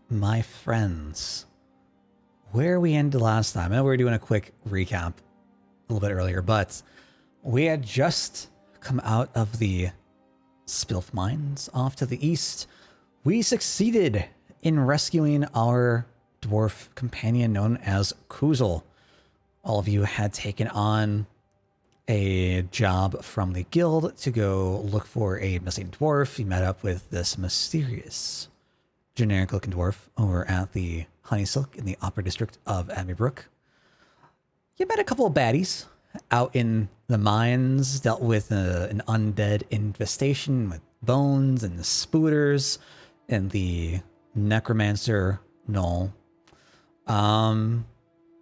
my friends, where we ended last time. I know we were doing a quick recap a little bit earlier, but we had just come out of the Spilf Mines off to the east. We succeeded in rescuing our dwarf companion known as Kuzel. All of you had taken on a job from the guild to go look for a missing dwarf. You met up with this mysterious, generic-looking dwarf over at the Honeysilk in the Upper District of Abbybrook. You met a couple of baddies out in the mines, dealt with an undead infestation with bones and the spooters and the necromancer Null.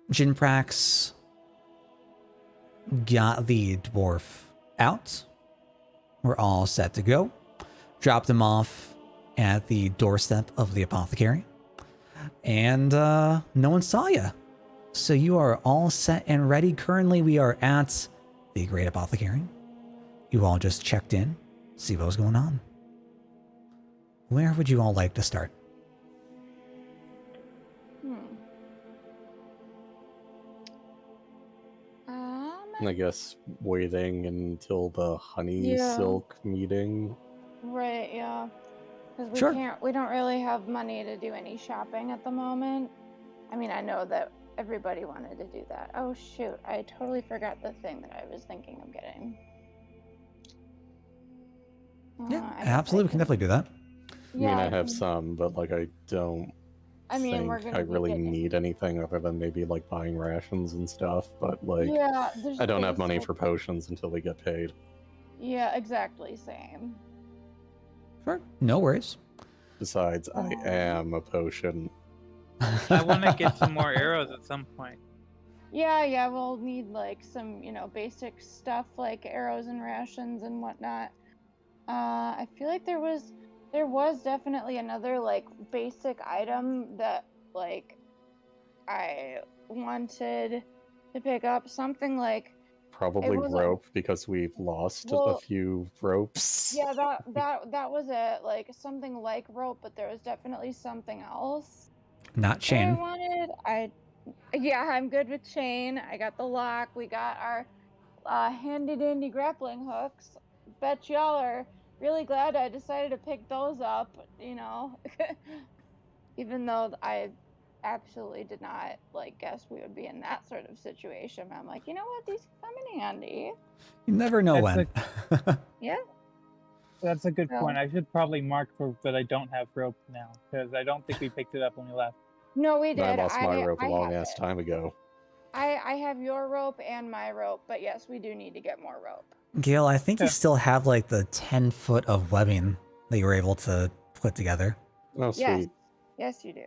Jinprax got the dwarf out. We're all set to go. Dropped him off at the doorstep of the apothecary. And no one saw you. So you are all set and ready. Currently, we are at the Great Apothecary. You all just checked in, see what was going on. Where would you all like to start? I guess waiting until the Honeysilk meeting. Right, yeah. Because Sure. we don't really have money to do any shopping at the moment. I mean, I know that everybody wanted to do that. Oh shoot, I totally forgot the thing that I was thinking of getting. Yeah, absolutely. We can definitely do that. Yeah, I mean, I have some, but like I don't think I really need anything other than maybe like buying rations and stuff, but like I don't have money for potions until we get paid. Yeah, exactly, same. Sure, no worries. Besides, I am a potion. I want to get some more arrows at some point. Yeah, we'll need like some, basic stuff like arrows and rations and whatnot. I feel like there was definitely another like basic item that like I wanted to pick up, something like probably rope, because we've lost a few ropes. Yeah, that was it, like something like rope, but there was definitely something else. Not chain. I'm good with chain. I got the lock. We got our handy dandy grappling hooks. Bet y'all are really glad I decided to pick those up, even though I absolutely did not guess we would be in that sort of situation. I'm like, you know what, these come in handy. You never know when. Yeah. That's a good point. I should probably mark that I don't have rope now, because I don't think we picked it up when we left. No, we did. I lost my rope a long ass time ago. I have your rope and my rope, but yes, we do need to get more rope. Gil, I think you still have like the 10 foot of webbing that you were able to put together. Oh, sweet. Yes, you do.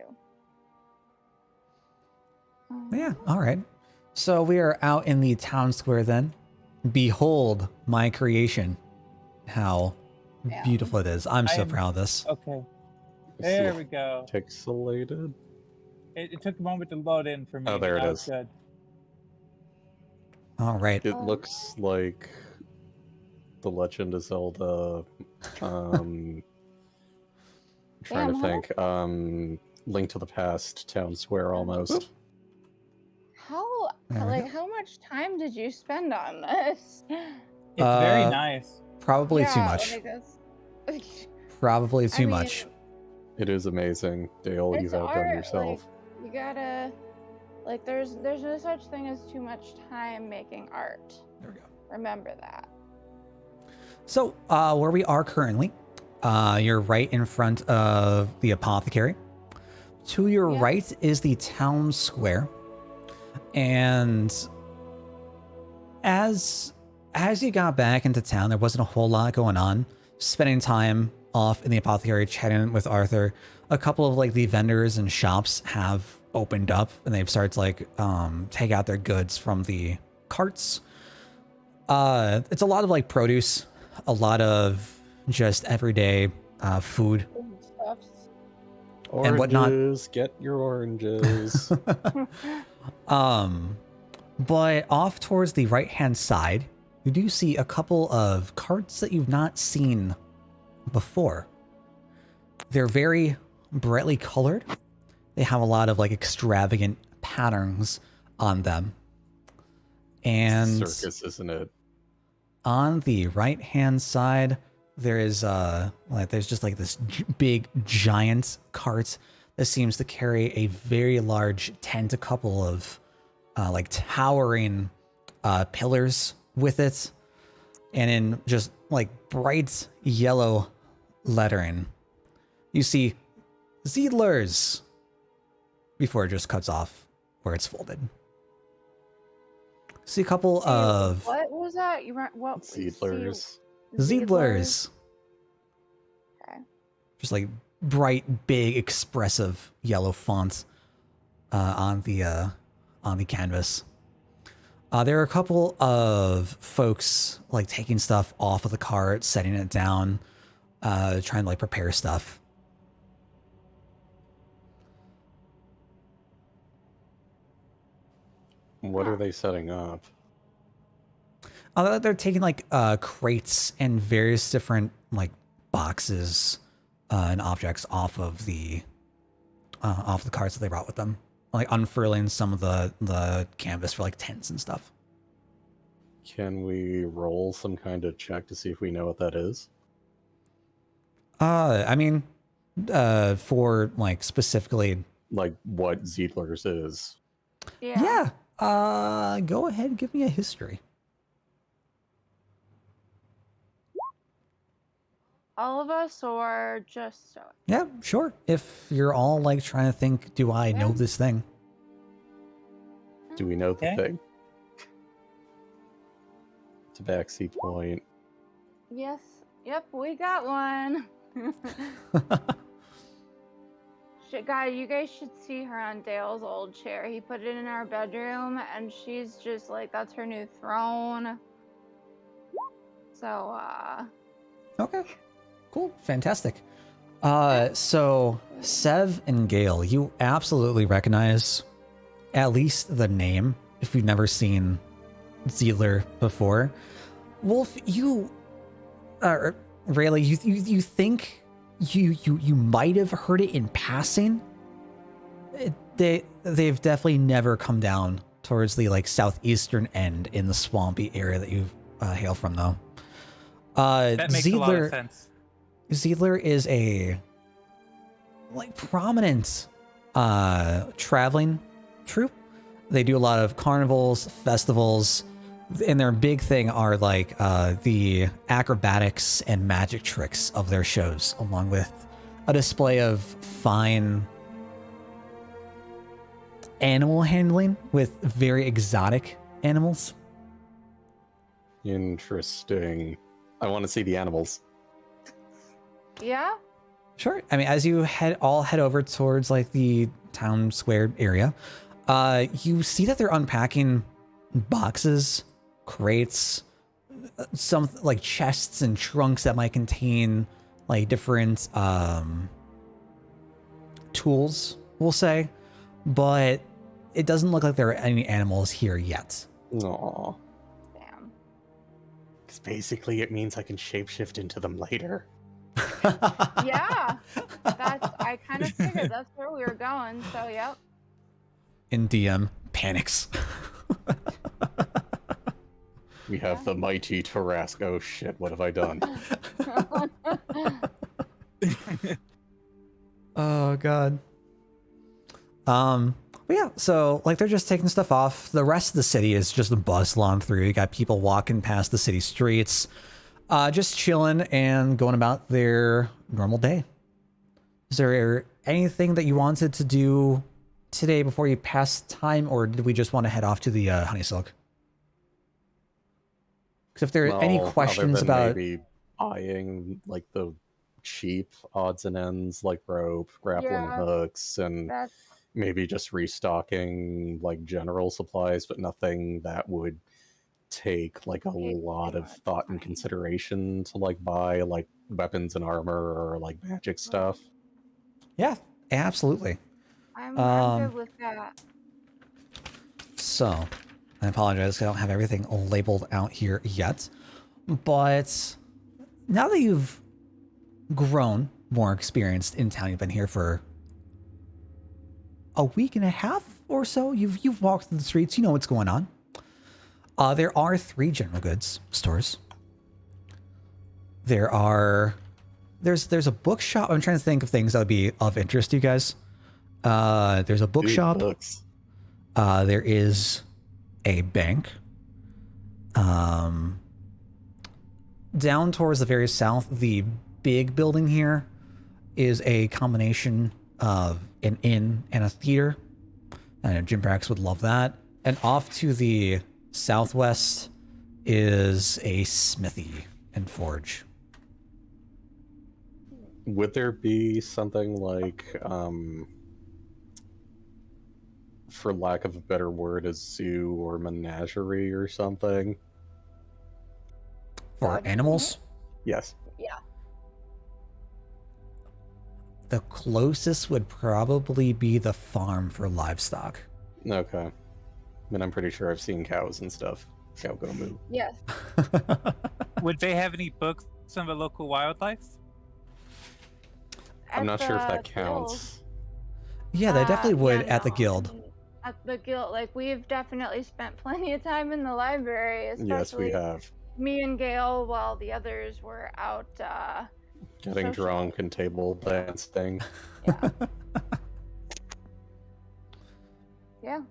Yeah, all right. So we are out in the town square then. Behold my creation. How beautiful it is. I'm so proud of this. Okay. There we go. Pixelated? It took a moment to load in for me. Oh, there it is. Good. All right. It looks like The Legend of Zelda. Trying to think. Link to the Past town square almost. How much time did you spend on this? It's very nice. Probably too much. Probably too much. It is amazing. Dale, you've outdone yourself. You gotta, there's no such thing as too much time making art. There we go. Remember that. So, where we are currently, you're right in front of the apothecary. To your right is the town square. And as you got back into town, there wasn't a whole lot going on. Spending time off in the apothecary, chatting with Arthur. A couple of the vendors and shops have opened up, and they've started to take out their goods from the carts. It's a lot of produce, a lot of just everyday food. Oranges, and whatnot. Get your oranges. But off towards the right-hand side, you do see a couple of carts that you've not seen before. They're very brightly colored, They have a lot of like extravagant patterns on them. And Circus, isn't it? on the right hand side, there is like there's just like this big giant cart that seems to carry a very large tent, a couple of like towering pillars with it, and in just like bright yellow lettering, you see Cyndrus before it just cuts off where it's folded. See a couple of What was that? You what? Cyndrus. Cyndrus. Okay. Just like bright, big, expressive yellow font on the canvas. There are a couple of folks like taking stuff off of the cart, setting it down, trying to like prepare stuff. What are they setting up? They're taking like crates and various different like boxes and objects off of the carts that they brought with them, like unfurling some of the canvas for like tents and stuff. Can we roll some kind of check to see if we know what that is? I mean, for like specifically, Like what Cyndrus is? Yeah. Go ahead and give me a history. All of us, or just so? Yeah, sure. If you're all like trying to think, do I know Yeah. this thing? Do we know the Okay. thing? Tabaxi point. Yes. Yep, we got one. Shit, God, you guys should see her on Dale's old chair. He put it in our bedroom, and she's just like, that's her new throne. So, Okay. Cool. Fantastic. So Sev and Gale, you absolutely recognize at least the name if you've never seen Cyndrus before. Wolf, you Rayleigh, you think you might have heard it in passing. They've definitely never come down towards the like southeastern end in the swampy area that you hail from, though. That makes a lot of sense. Cyndrus is a like prominent traveling troupe. They do a lot of carnivals, festivals, and their big thing are like the acrobatics and magic tricks of their shows, along with a display of fine animal handling with very exotic animals. Interesting. I want to see the animals. yeah. Sure. I mean, as you head over towards like the town square area, you see that they're unpacking boxes, crates, some like chests and trunks that might contain like different tools, we'll say, but it doesn't look like there are any animals here yet. Aww. Damn. Because basically it means I can shapeshift into them later. Yeah. I kind of figured that's where we were going, so yep. In DM panics. We have the mighty Tarask. Oh shit, what have I done? Oh god. But yeah, so like they're just taking stuff off. The rest of the city is just a bustle on through. You got people walking past the city streets, just chilling and going about their normal day. Is there anything that you wanted to do today before you pass time, or did we just want to head off to the Honeysilk? Because if there are any Well, questions other than about maybe buying like the cheap odds and ends like rope, grappling Yeah. hooks, and That's maybe just restocking like general supplies, but nothing that would take like a lot of thought and consideration to like buy like weapons and armor or like magic stuff. yeah, absolutely. I'm Um, good with that. So, I apologize, I don't have everything labeled out here yet. But now that you've grown more experienced in town, you've been here for a week and a half or so. You've walked through the streets. You know what's going on. There are 3 general goods stores. There's a bookshop. I'm trying to think of things that would be of interest to you guys. There's a bookshop. Books. There is a bank. Down towards the very south, the big building here is a combination of an inn and a theater. I know Jim Brax would love that. And off to the southwest is a smithy and forge. Would there be something like, for lack of a better word, a zoo or menagerie or something? For animals? Yes. Yeah. The closest would probably be the farm for livestock. Okay. I mean, I'm pretty sure I've seen cows and stuff. Cow go moo. Yes. Would they have any books on the local wildlife? I'm not sure if that Guild. counts. Yeah, they definitely would Yeah, at the no, guild. I mean, at the guild, like we've definitely spent plenty of time in the library, especially Yes, we have. me and Gail, while the others were out. Getting social. drunk and table dancing. Yeah. Yeah.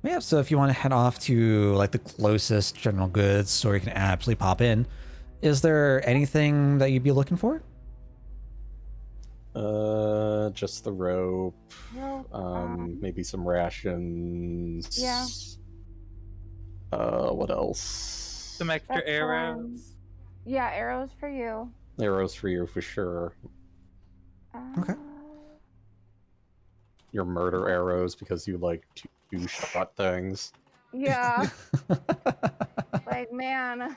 Yeah, so if you want to head off to like the closest general goods store you can absolutely pop in, is there anything that you'd be looking for? Just the rope. Well, Maybe some rations. Yeah. What else? Some extra That's arrows. yeah, arrows for you. Arrows for you for sure. Okay. Your murder arrows because you like to shot things. Yeah. Like, man,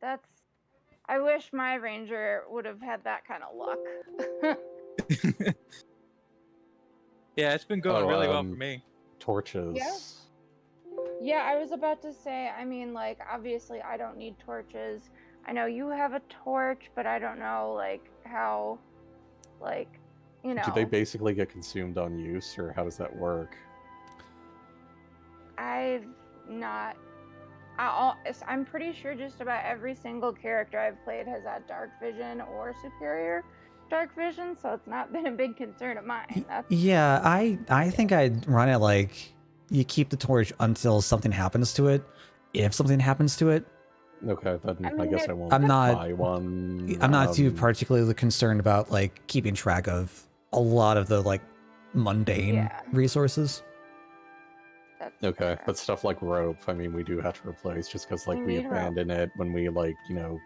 that's. I wish my ranger would have had that kind of luck. Yeah, it's been going Oh, really well for me. Torches. Yeah. Yeah, I was about to say, I mean, like, obviously I don't need torches. I know you have a torch, but I don't know, like, how, like, you know. Do they basically get consumed on use, or how does that work? I've not. I'm pretty sure just about every single character I've played has had dark vision or superior dark vision, so it's not been a big concern of mine. That's Yeah, I think I'd run it like you keep the torch until something happens to it. If something happens to it, Okay, then I I mean, guess it- I won't I'm not- buy one. I'm not too particularly concerned about like keeping track of a lot of the like mundane Yeah. resources. that's Okay, fair. but stuff like rope, I mean, we do have to replace just because, like, We we need rope. abandon it when we, like,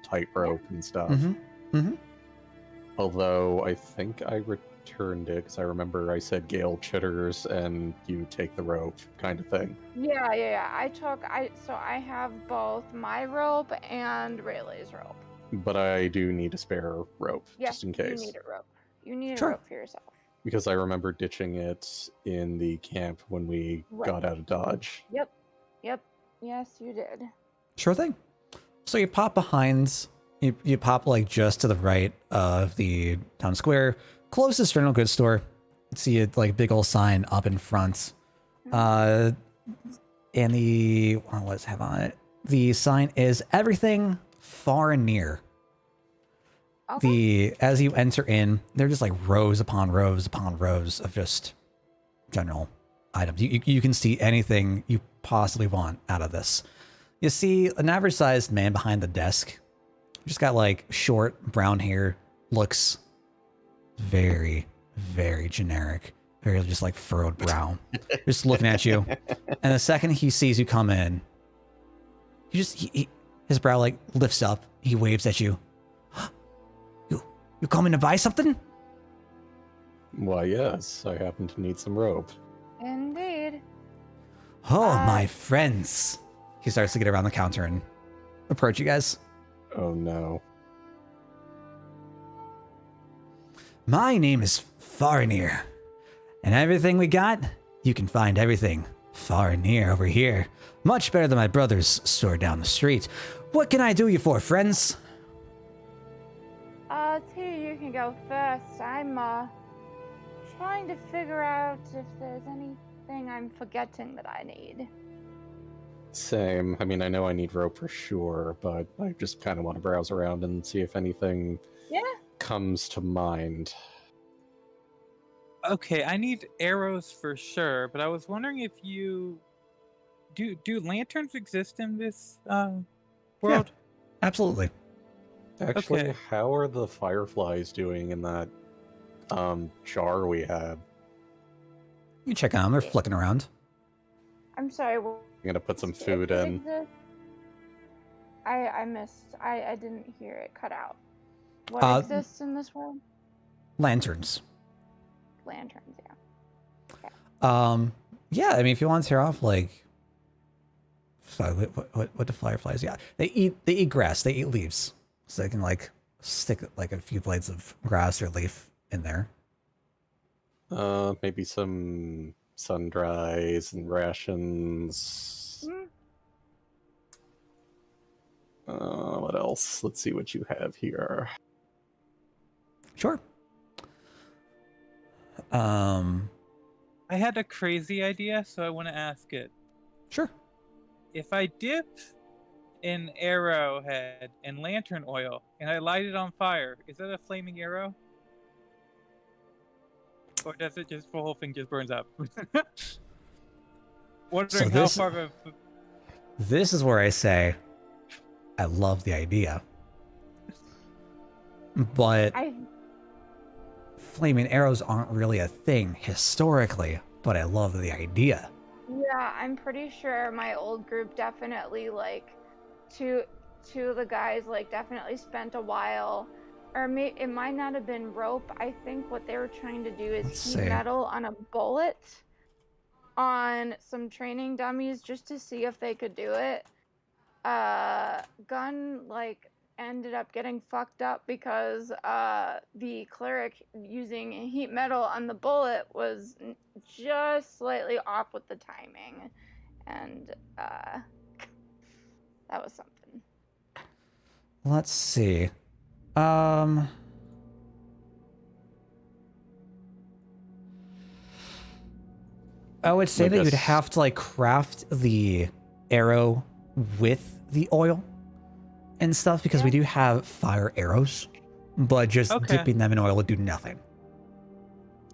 tight rope and stuff. Mm-hmm. Although, I think I returned it because I remember I said Gale chitters and you take the rope kind of thing. Yeah. So I have both my rope and Rayleigh's rope. But I do need a spare rope, Yeah, just in case. you need a rope. You need Sure. a rope for yourself. Because I remember ditching it in the camp when we Right. got out of Dodge. Yep. Yes, you did. Sure thing. So you pop behind, you pop like just to the right of the town square, closest general goods store. You see a like big old sign up in front. And what does it have on it? The sign is everything far and near. Okay. As you enter in, they're just like rows upon rows upon rows of just general items. You can see anything you possibly want out of this. You see an average sized man behind the desk. Just got like short brown hair, looks very, very generic. Very just like furrowed brow. Just looking at you. And the second he sees you come in, his brow like lifts up. He waves at you. You coming to buy something? Why, yes, I happen to need some rope. Indeed. Oh, my friends. He starts to get around the counter and approach you guys. Oh no. My name is Far and Near. And everything we got, you can find everything far and near over here. Much better than my brother's store down the street. What can I do you for, friends? T, you can go first. I'm trying to figure out if there's anything I'm forgetting that I need. Same. I mean, I know I need rope for sure, but I just kind of want to browse around and see if anything comes to mind. Okay, I need arrows for sure, but I was wondering if you do lanterns exist in this world? Absolutely. Actually, Okay. how are the fireflies doing in that jar we had? You check on them. They're flicking around. I'm sorry. I'm gonna put some If food it in. exists- I missed. I didn't hear it cut out. What Uh, exists in this world? Lanterns. Lanterns, yeah. Yeah, I mean, if you want to tear off, like, sorry, what do fireflies? Yeah, they eat grass. They eat leaves, so they can like stick like a few blades of grass or leaf in there. Maybe some sun-dries and rations. What else? Let's see what you have here. Sure. I had a crazy idea, so I want to ask it. Sure. If I dip an arrowhead in lantern oil and I light it on fire, is that a flaming arrow? Or does it just, the whole thing just burns up? Wondering how far of a... This is where I say, I love the idea. But flaming arrows aren't really a thing historically, but I love the idea. Yeah, I'm pretty sure my old group definitely, like, two of the guys, like, definitely spent a while, or it might not have been rope. I think what they were trying to do is heat metal on a bullet on some training dummies just to see if they could do it. Gun, like, ended up getting fucked up because the cleric using heat metal on the bullet was just slightly off with the timing, and that was something. Let's see. I would say that you'd have to like craft the arrow with the oil and stuff, because we do have fire arrows, but just dipping them in oil would do nothing.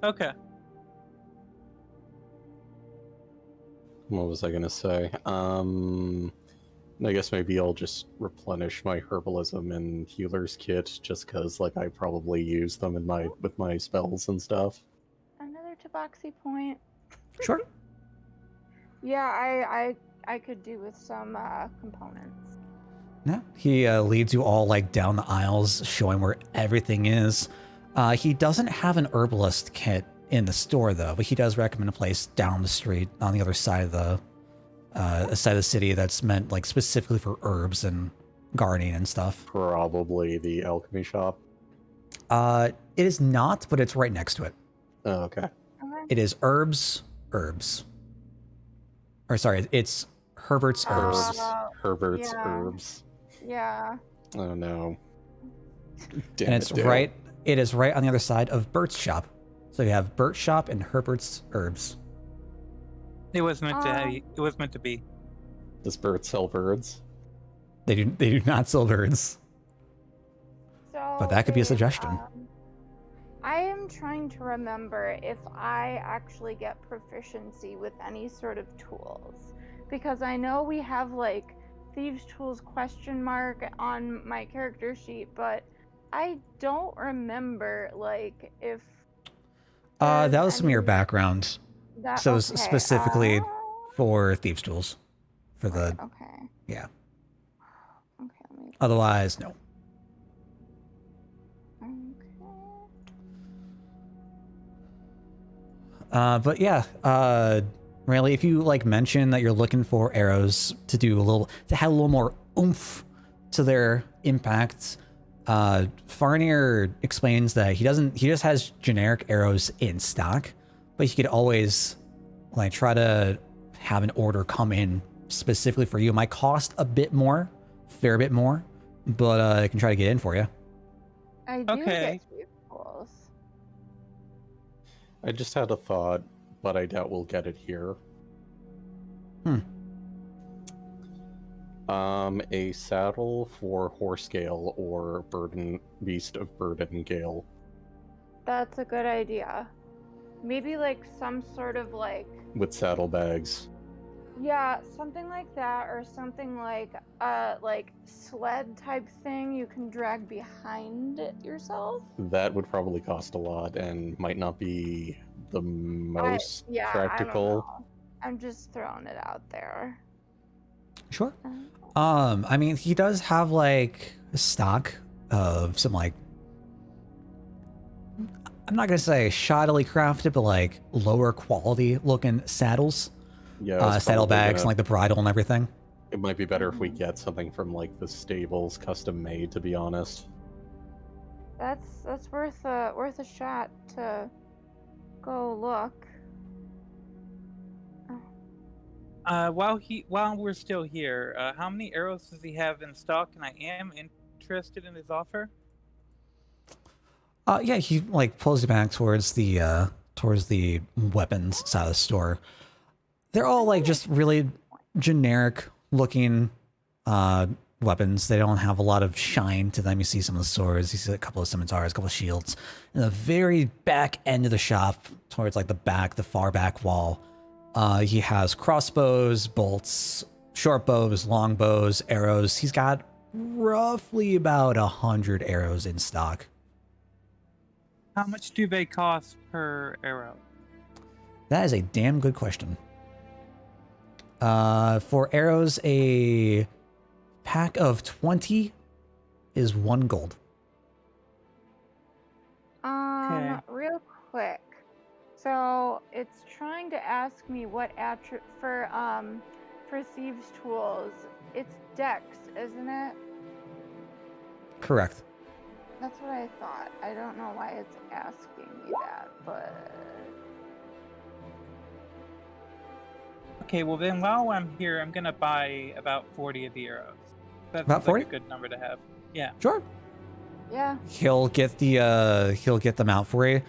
Okay. What was I gonna say? I guess maybe I'll just replenish my herbalism and healer's kit, just because like I probably use them in with my spells and stuff. Another tabaxi point. Sure. Yeah, I could do with some components. Yeah, he leads you all like down the aisles, showing where everything is. He doesn't have an herbalist kit in the store though, but he does recommend a place down the street on the other side of the side of the city that's meant like specifically for herbs and gardening and stuff. Probably the alchemy shop. It is not, but it's right next to it. Oh, okay. It is herbs. Or sorry, it's Herbert's Herbs. Herbert's Herbs. Yeah. Oh no. Damn and it's right. It is right on the other side of Bert's shop. So you have Bert's shop and Herbert's Herbs. It was meant to. It was meant to be. Does Bert sell birds? They do not sell birds. So but that could be a suggestion. I am trying to remember if I actually get proficiency with any sort of tools, because I know we have like thieves tools ? On my character sheet, but I don't remember like if that was some of your background. So specifically for thieves tools for the yeah. Okay. Otherwise, no. But yeah, really, if you like mention that you're looking for arrows to have a little more oomph to their impact, Farnier explains that he just has generic arrows in stock, but he could always like try to have an order come in specifically for you. It might cost a bit more, fair bit more, but I can try to get in for you. I do get thieves tools. I just had a thought, but I doubt we'll get it here. A saddle for Horsegale or Beast of Burden Gale. That's a good idea. Maybe like some sort of with saddlebags. yeah, something like that, or something like sled type thing you can drag behind it yourself. That would probably cost a lot and might not be the most I don't practical. know. I'm just throwing it out there. Sure. I mean, he does have like a stock of some like, I'm not gonna say shoddily crafted, but like lower quality looking saddles. Yeah, saddlebags and like the bridle and everything. It might be better if we get something from like the stables, custom made. To be honest, That's worth a shot to go look. While we're still here, how many arrows does he have in stock? And I am interested in his offer. Yeah, he like pulls you back towards the weapons side of the store. They're all like just really generic looking weapons. They don't have a lot of shine to them. You see some of the swords, you see a couple of scimitars, a couple of shields. In the very back end of the shop, towards like the far back wall, he has crossbows, bolts, short bows, long bows, arrows. He's got roughly about 100 arrows in stock. How much do they cost per arrow? That is a damn good question. For arrows, a pack of 20 is 1 gold. Okay. Real quick. So it's trying to ask me what for thieves' tools. It's Dex, isn't it? Correct. That's what I thought. I don't know why it's asking me that, but Okay, well then while I'm here, I'm gonna buy about 40 of the arrows. That's About 40? like a good number to have. Yeah. Sure. yeah. He'll get them out for you.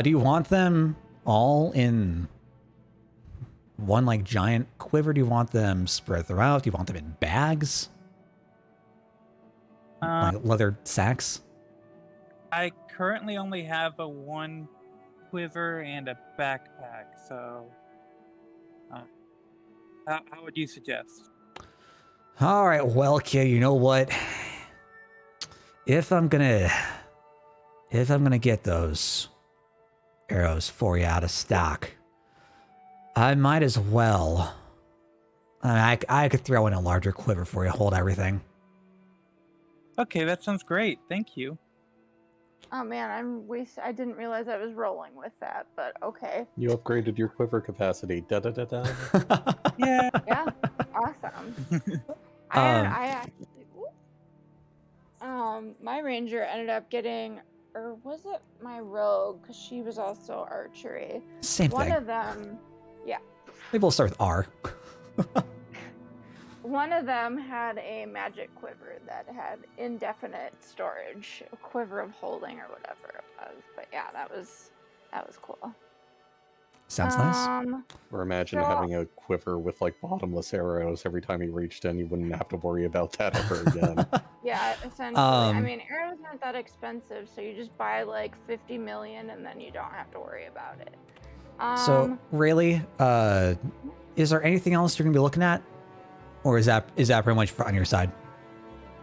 Do you want them all in one like giant quiver? Do you want them spread throughout? Do you want them in bags? Like leather sacks? I currently only have a 1 quiver and a backpack, so how would you suggest? All right, well, kid, you know what? If I'm gonna get those arrows for you out of stock, I might as well. I could throw in a larger quiver for you, hold everything. Okay, that sounds great. Thank you. Oh man, I didn't realize I was rolling with that, but okay. you upgraded your quiver capacity. Da da da da. Yeah. Yeah, awesome. I actually, my ranger ended up getting, or was it my rogue? Because she was also archery. Same One thing. of them, yeah. They both start with R. One of them had a magic quiver that had indefinite storage, a quiver of holding or whatever it was. But yeah, that was cool. Sounds nice. Or imagine So- having a quiver with like bottomless arrows. Every time you reached in, you wouldn't have to worry about that ever again. Yeah, essentially. I mean, arrows aren't that expensive, so you just buy like 50 million and then you don't have to worry about it. So really, is there anything else you're gonna be looking at, or is that pretty much on your side?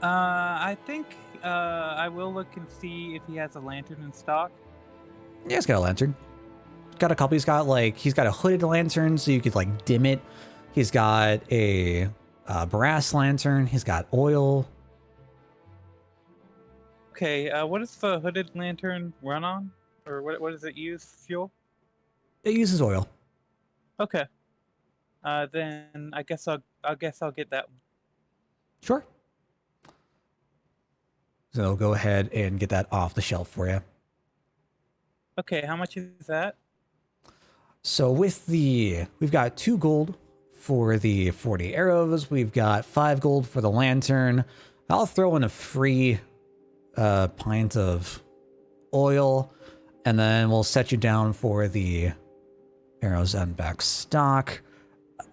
I think I will look and see if he has a lantern in stock. Yeah, he's got a lantern. Got a couple. He's got a hooded lantern so you could like dim it. He's got a brass lantern. He's got oil. Okay, what does the hooded lantern run on? Or what does it use? Fuel? It uses oil. Okay. Then I guess I'll get that one. Sure. So I'll go ahead and get that off the shelf for you. Okay, how much is that? So we've got 2 gold for the 40 arrows. We've got 5 gold for the lantern. I'll throw in a free pint of oil. And then we'll set you down for the arrows and back stock.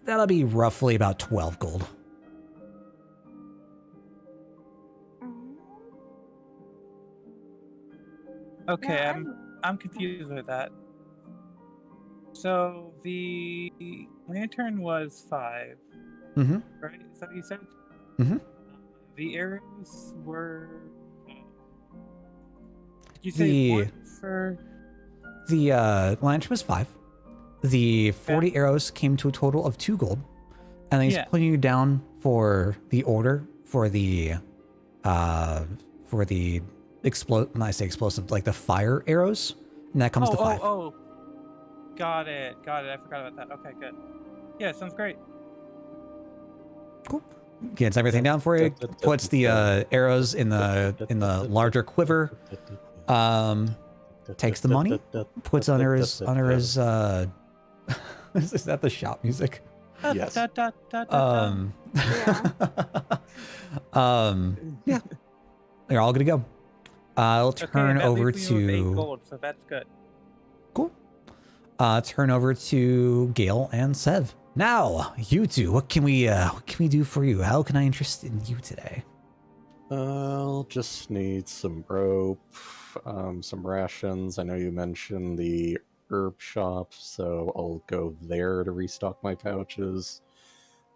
That'll be roughly about 12 gold. Okay, Yeah, I'm confused with that. So the lantern was 5, Mm-hmm. right? Is that what you said? Mm-hmm. The arrows were. Did you say The- 1 for? The lantern was 5. The 40 arrows came to a total of 2 gold. And then he's Yeah. putting you down for the order for the explosive, like the fire arrows. And that comes to 5. Oh. Got it. I forgot about that. Okay, good. Yeah, sounds great. Cool. Gets everything down for you. Puts the arrows in the larger quiver. Takes the money. Puts under his is that the shop music? Yes. Yeah. They're all good to go. I'll turn that over leaves me with 8 to gold, so that's good. cool. Turn over to Gale and Sev. Now, you two, what can we do for you? How can I interest in you today? I'll just need some rope, some rations. I know you mentioned the herb shop, so I'll go there to restock my pouches.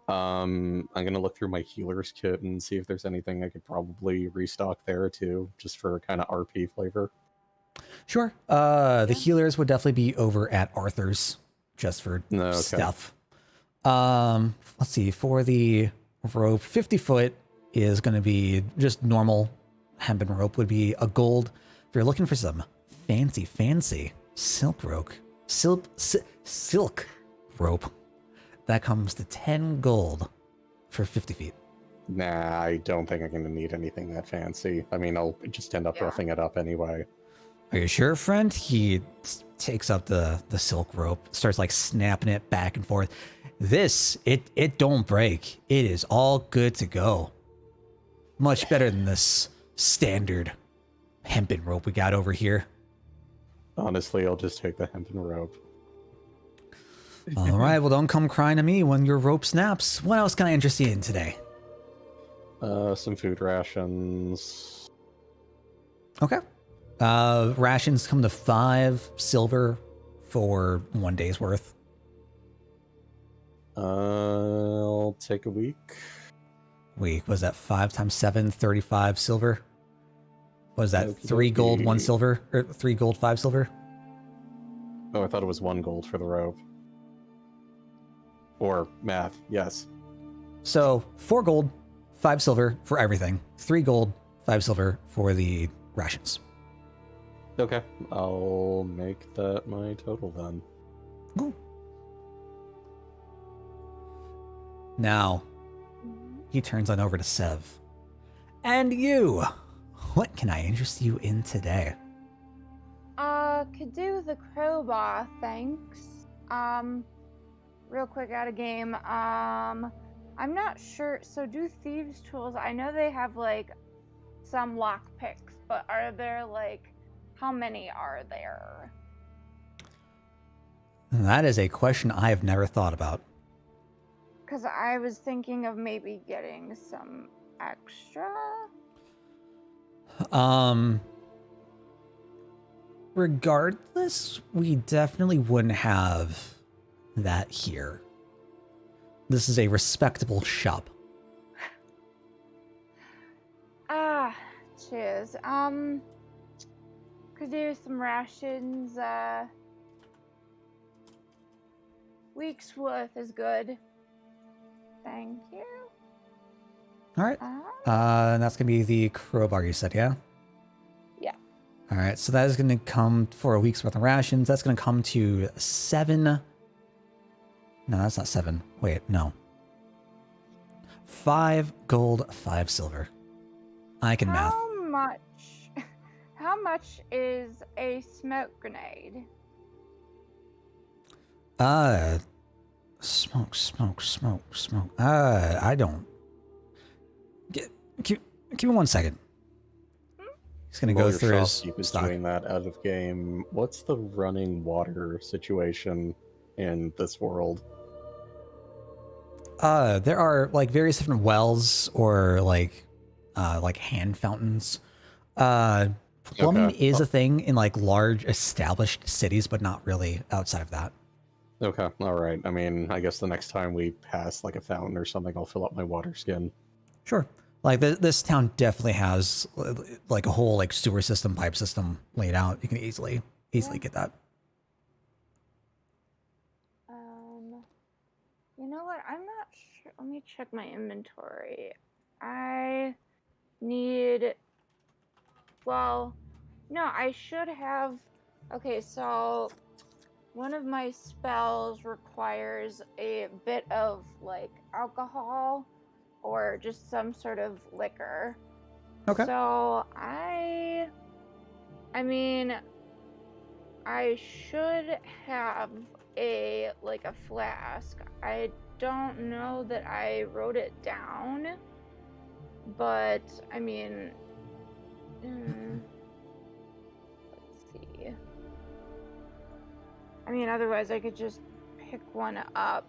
I'm gonna look through my healer's kit and see if there's anything I could probably restock there too, just for kind of RP flavor. Sure. The healers would definitely be over at Arthur's just for Okay. stuff. Let's see. For the rope, 50 foot is going to be just normal hempen rope would be a gold. If you're looking for some fancy silk rope, silk rope, that comes to 10 gold for 50 feet. Nah, I don't think I'm gonna need anything that fancy. I mean, I'll just end up roughing it up anyway. Are you sure, friend? He takes up the silk rope, starts like snapping it back and forth. It don't break. It is all good to go. Much better than this standard hempen rope we got over here. Honestly, I'll just take the hempen rope. All right, well, don't come crying to me when your rope snaps. What else can I interest you in today? Some food rations. Okay. Rations come to 5 silver for 1 day's worth. I'll take a week. Was that 5 times 7, 35 silver? Was that Okie 3 gold, 1 dokie. silver? Or 3 gold, 5 silver? Oh, I thought it was 1 gold for the rope. Or math, yes. So 4 gold, 5 silver for everything. 3 gold, 5 silver for the rations. Okay, I'll make that my total then. Cool. Now, he turns on over to Sev. And you, what can I interest you in today? Could do the crowbar, thanks. Real quick out of game. I'm not sure. So do thieves' tools? I know they have like some lock picks, but are there like how many are there? That is a question I have never thought about. Because I was thinking of maybe getting some extra. Regardless, we definitely wouldn't have that here. This is a respectable shop. Cheers. Could do some rations. Week's worth is good. Thank you. All right. And that's going to be the crowbar you said, yeah? Yeah. All right. So that is going to come for a week's worth of rations. That's going to come to 7. No, that's not 7. Wait, no. 5 gold, 5 silver. I can math. How much is a smoke grenade? Smoke. I don't. Give me 1 second. He's gonna While go your through his shopkeep is stock. doing that out of game, what's the running water situation in this world? There are like various different wells or like hand fountains. Plumbing Okay. is a thing in like large established cities, but not really outside of that. Okay, alright. I mean, I guess the next time we pass like a fountain or something, I'll fill up my water skin. Sure. Like this town definitely has like a whole like sewer system, pipe system laid out. You can easily get that. You know what? I'm not sure. Let me check my inventory. I need. Well, no, I should have. Okay, so one of my spells requires a bit of like alcohol or just some sort of liquor. Okay. So I mean, I should have a flask. I don't know that I wrote it down, but I mean, let's see. I mean, otherwise I could just pick one up,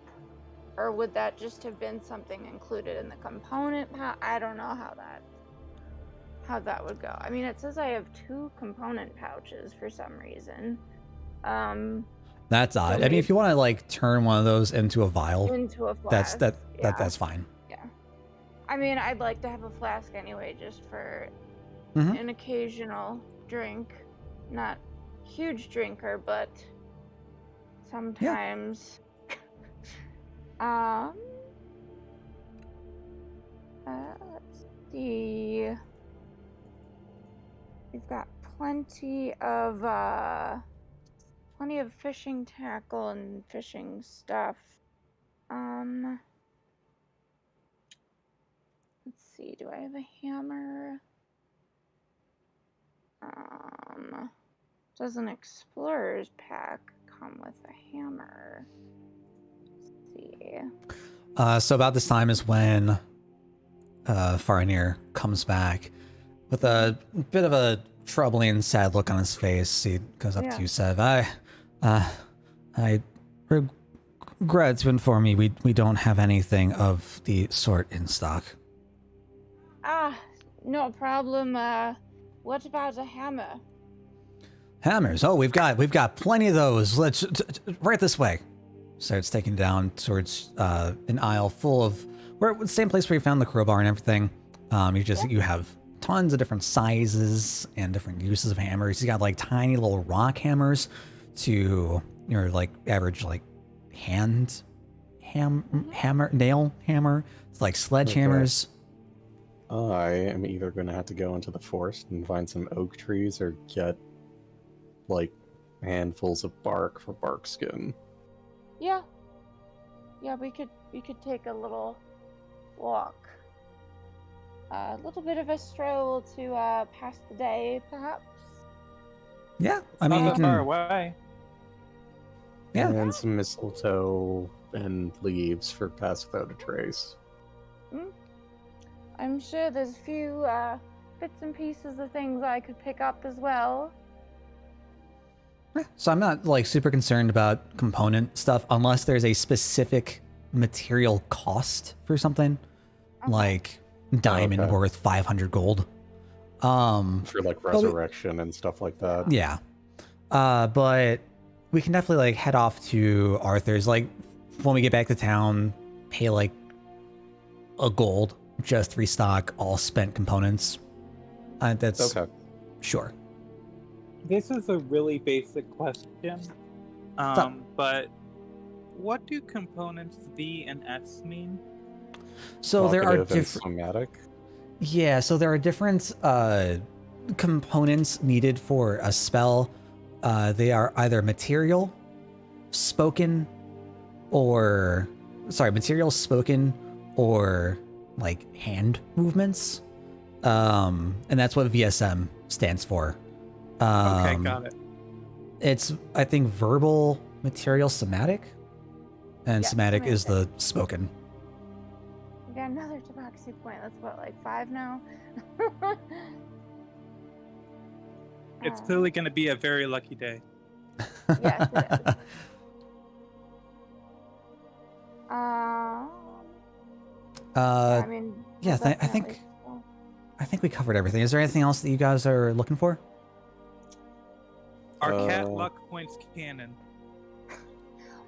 or would that just have been something included in the component? I don't know how that would go. I mean, it says I have 2 component pouches for some reason. That's odd. I mean, if you want to like turn one of those into a vial, into a flask, that's fine. Yeah. I mean, I'd like to have a flask anyway, just for Mhm. an occasional drink. Not huge drinker, but sometimes. Let's see. We've got plenty of fishing tackle and fishing stuff. Let's see, do I have a hammer? Does an explorer's pack come with a hammer? Let's see. So about this time is when Farinir comes back with a bit of a troubling, sad look on his face. He goes up to you, Sev. I regret to inform you we don't have anything of the sort in stock. No problem. What about a hammer? Hammers. Oh, we've got plenty of those. Let's right this way. Starts taking down towards an aisle full of same place where you found the crowbar and everything. You have tons of different sizes and different uses of hammers. You got like tiny little rock hammers to your like average like hand nail hammer. It's like sledgehammers. I am either going to have to go into the forest and find some oak trees or get like handfuls of bark for bark skin. Yeah, we could take a little walk. A little bit of a stroll to pass the day, perhaps. Yeah, I mean, you can. Far away. Yeah, and some mistletoe and leaves for pass without a trace. I'm sure there's a few bits and pieces of things I could pick up as well. So I'm not like super concerned about component stuff unless there's a specific material cost for something, like diamond worth 500 gold. For like resurrection and stuff like that. Yeah. But we can definitely like head off to Arthur's. Like when we get back to town, pay like a gold, just restock all spent components. That's okay. Sure. This is a really basic question, but what do components V and S mean? So there are different. Somatic. Yeah, so there are different components needed for a spell. They are either material, spoken, or like hand movements. And that's what VSM stands for. Okay, got it. It's, I think, verbal, material, somatic, and somatic is the somatic. spoken. We got another tabaxi point. That's what, like 5 now? It's clearly going to be a very lucky day. Yes, it is. I mean, yeah, we'll I think definitely still- I think we covered everything. Is there anything else that you guys are looking for? Our cat luck points cannon.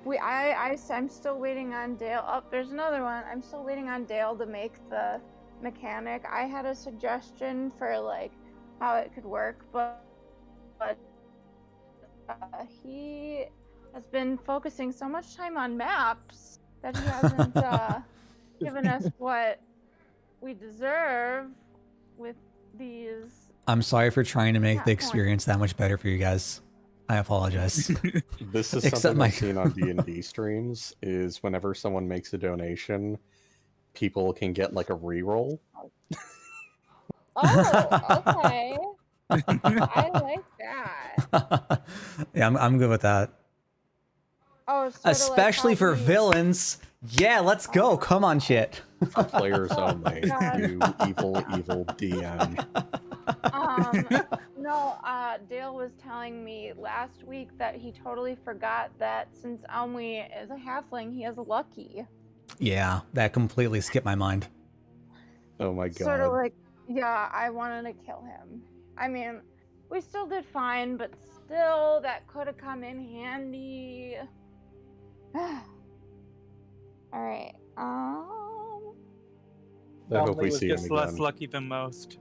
I'm still waiting on Dale. Oh, there's another one. I'm still waiting on Dale to make the mechanic. I had a suggestion for like how it could work, but he has been focusing so much time on maps that he hasn't given us what we deserve with these. I'm sorry for trying to make Not the points. experience that much better for you guys. I apologize. This is Except something my- I've seen on D&D streams, is whenever someone makes a donation, people can get like a reroll. Oh, okay. I like that. Yeah, I'm good with that. Oh, sort of like Especially how for we- villains. Yeah, let's go. Come on, shit. For players only. God. You evil DM. No, Dale was telling me last week that he totally forgot that since Elmi is a halfling, he has lucky. Yeah, that completely skipped my mind. Oh my god. Sort of like, yeah, I wanted to kill him. I mean, we still did fine, but still, that could have come in handy. All right. I hope Probably we was see him just again. less lucky than most.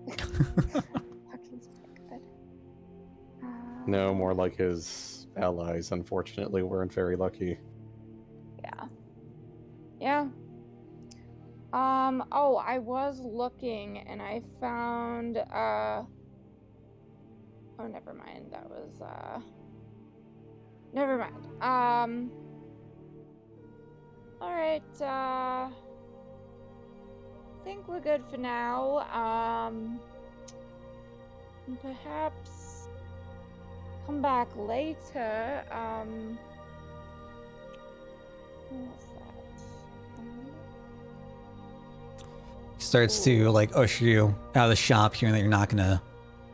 Lucky's pretty good. No, more like his allies, unfortunately, weren't very lucky. Yeah. Yeah. Oh, I was looking and I found oh, never mind. That was never mind. All right. I think we're good for now. Perhaps come back later. What's that? He starts to like usher you out of the shop, hearing that you're not gonna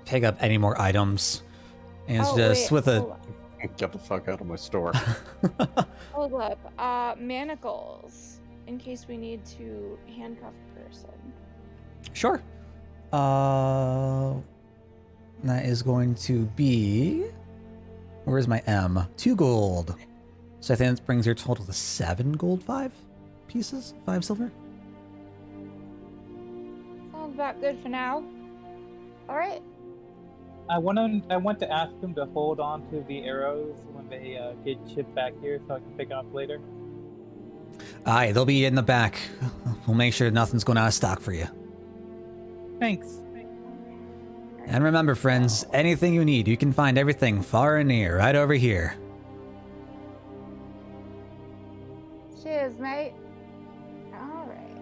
pick up any more items. And it's just with a Get the fuck out of my store. Hold up. Manacles. In case we need to handcuff a person. sure. That is going to be, where's my M? 2 gold. So I think that brings your total to 7 gold, 5 pieces, 5 silver. Sounds about good for now. All right. I want to ask him to hold on to the arrows when they get shipped back here, so I can pick them up later. Aye, they'll be in the back. We'll make sure nothing's going out of stock for you. Thanks. And remember, friends, anything you need, you can find everything far and near right over here. Cheers, mate. All right.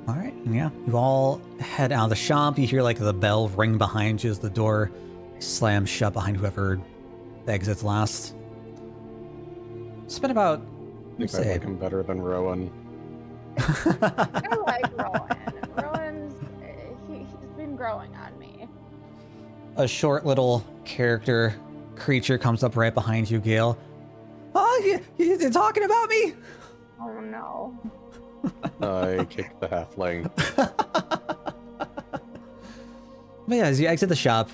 All right, yeah. You all head out of the shop. You hear like the bell ring behind you as the door slams shut behind whoever exits last. It's been about, I think I like him better than Rowan. I like Rowan. Rowan's he's been growing on me. a short little creature comes up right behind you, Gale. Oh, you're talking about me? Oh no. I kicked the halfling. But yeah, as you exit the shop,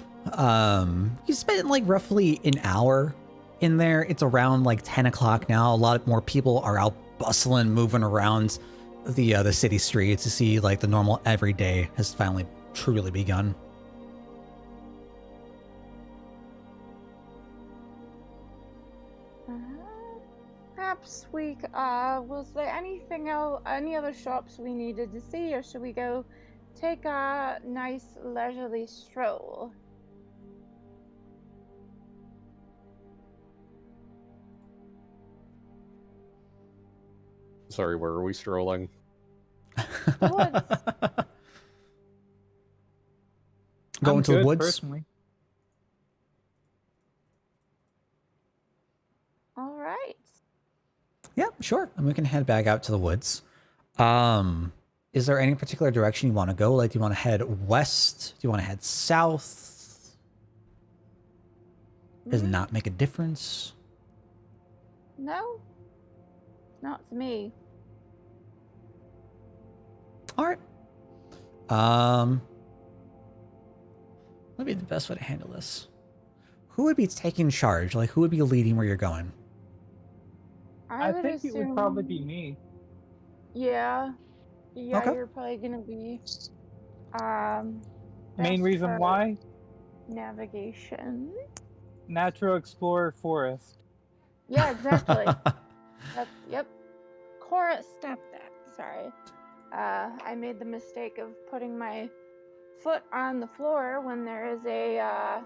you spent like roughly an hour in there. It's around like 10 o'clock now. A lot more people are out bustling, moving around the city streets to see like the normal everyday has finally truly begun. Perhaps was there anything else, any other shops we needed to see, or should we go take a nice leisurely stroll? Sorry, where are we strolling? Woods. Go I'm into the good, woods. personally. All right. Yeah, sure. And we can head back out to the woods. is there any particular direction you want to go? Like, do you want to head west? Do you want to head south? Does it not make a difference? No. Not to me. All right. What would be the best way to handle this? Who would be taking charge? Like, who would be leading where you're going? I would think it would probably assume- be me. Yeah. Yeah, Okay. you're probably gonna be Main best reason for why? navigation. Natural Explorer Forest. Yeah, exactly. Yep. Cora, stop that. Sorry. I made the mistake of putting my foot on the floor when there is a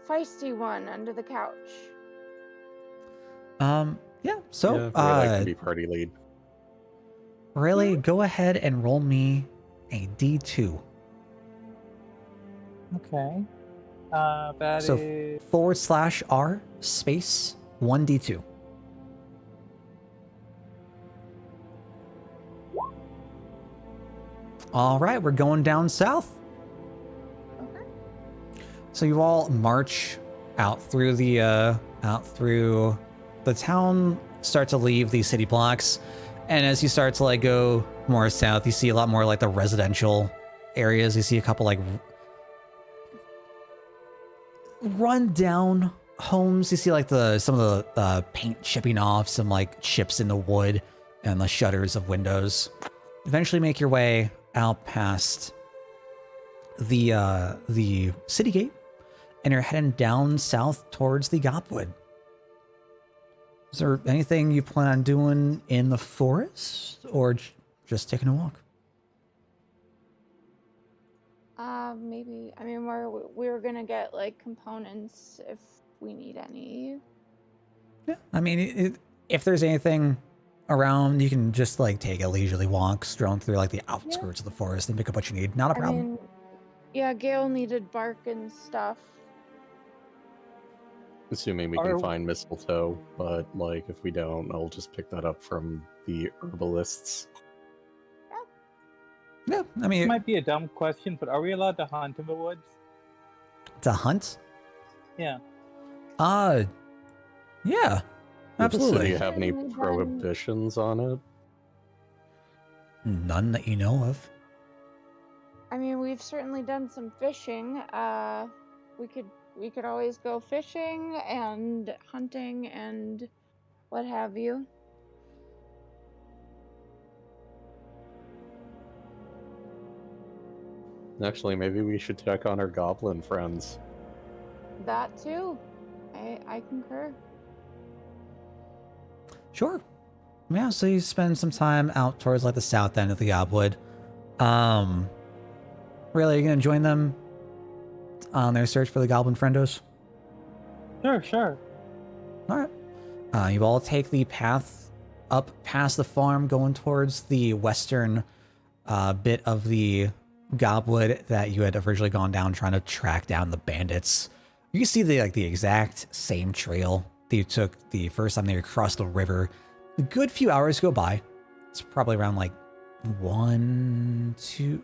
feisty one under the couch. Yeah. So, yeah, Rayleigh can be party lead. Rayleigh, go ahead and roll me a D2. Okay. That So is /R space 1D2. All right, we're going down south. Okay. So you all march out through the town, start to leave the city blocks, and as you start to like go more south, you see a lot more like the residential areas. You see a couple like run down homes. You see like some of the paint chipping off, some like chips in the wood and the shutters of windows. Eventually make your way out past the city gate, and you're heading down south towards the Gopwood. Is there anything you plan on doing in the forest, or just taking a walk? Maybe. I mean, we're gonna get like components if we need any. Yeah, I mean, if there's anything around, you can just like take a leisurely walk, strolling through like the outskirts of the forest, and pick up what you need. Not a problem. I mean, yeah, Gale needed bark and stuff. Assuming we can find mistletoe, but like if we don't, I'll just pick that up from the herbalists. Yeah, I mean, This might be a dumb question, but are we allowed to hunt in the woods? to hunt? Yeah. Yeah, Does the absolutely. city have any Certainly done. prohibitions on it? None that you know of. I mean, we've certainly done some fishing. We could always go fishing and hunting and what have you. Actually, maybe we should check on our goblin friends. That too. I concur. Sure. Yeah, so you spend some time out towards like the south end of the Gobwood. Really, are you gonna join them on their search for the goblin friendos? Sure. All right. You all take the path up past the farm, going towards the western bit of the Gobwood that you had originally gone down, trying to track down the bandits. You can see the exact same trail that you took the first time they crossed the river. A good few hours go by. It's probably around like 1, 2.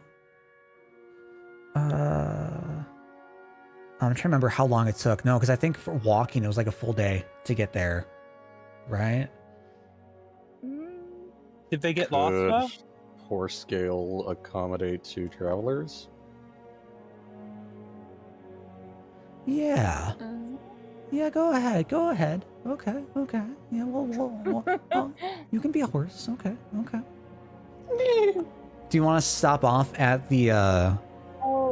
I'm trying to remember how long it took. No, because I think for walking it was like a full day to get there, right? Did they get lost Could though? horse scale accommodate 2 travelers? Yeah. Yeah, go ahead. Okay. Yeah, well, you can be a horse. Okay. Do you want to stop off at the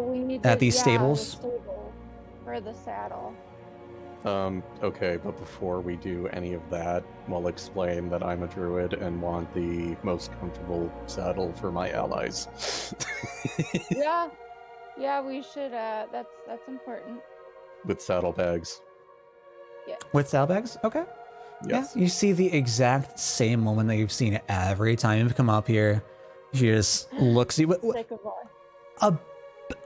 We need at these the stables? stable for the saddle. Okay, but before we do any of that, we'll explain that I'm a druid and want the most comfortable saddle for my allies. Yeah, we should. That's important. With saddlebags. With saddlebags? Okay. Yes. Yeah, you see the exact same woman that you've seen every time you've come up here. She just looks at you. Sick of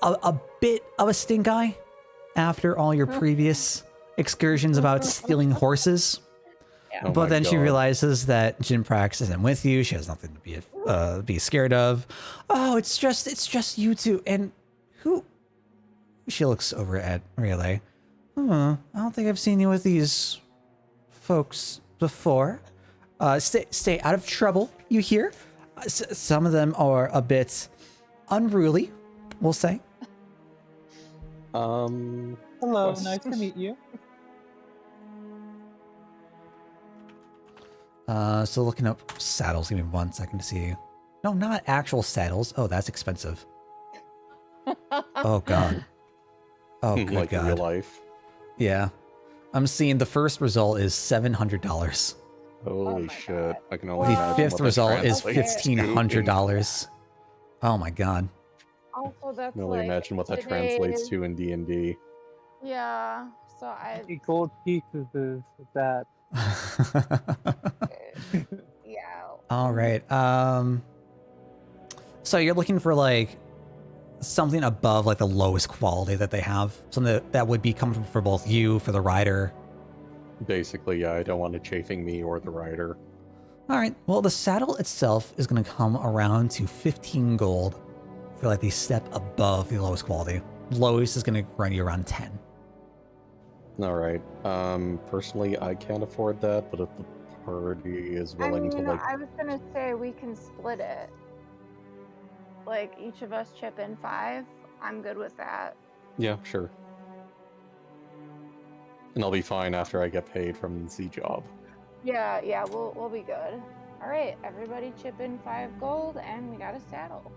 A bit of a stink eye after all your previous excursions about stealing horses. Oh But my then she God. realizes that gym practice isn't with you. She has nothing to be scared of. Oh, it's just you two. And who? She looks over at Relay. I don't think I've seen you with these folks before. Stay out of trouble. You hear? Some of them are a bit unruly, we'll say. Hello, Wes- nice to meet you. So looking up saddles. Give me 1 second to see. No, not actual saddles. Oh, that's expensive. Oh God. Oh, good like God. real life. Yeah. I'm seeing the first result is $700. Holy my shit! God. I can only The imagine fifth what that result is translates to in- $1,500. Oh my God. Also, that's I can only like imagine what that today's- translates to in D&D. Yeah. So I. Gold pieces is that. Yeah. All right. So you're looking for like something above like the lowest quality that they have, something that would be comfortable for both you, for the rider. Basically, yeah, I don't want it chafing me or the rider. All right. Well, the saddle itself is going to come around to 15 gold for like the step above the lowest quality. Lowest is going to run you around 10. All right. Personally, I can't afford that, but if the party is I willing to mean, like, I was gonna say we can split it. Like each of us chip in 5. I'm good with that. yeah, sure. And I'll be fine after I get paid from the job. Yeah, we'll be good. All right, everybody chip in 5 gold, and we got a saddle.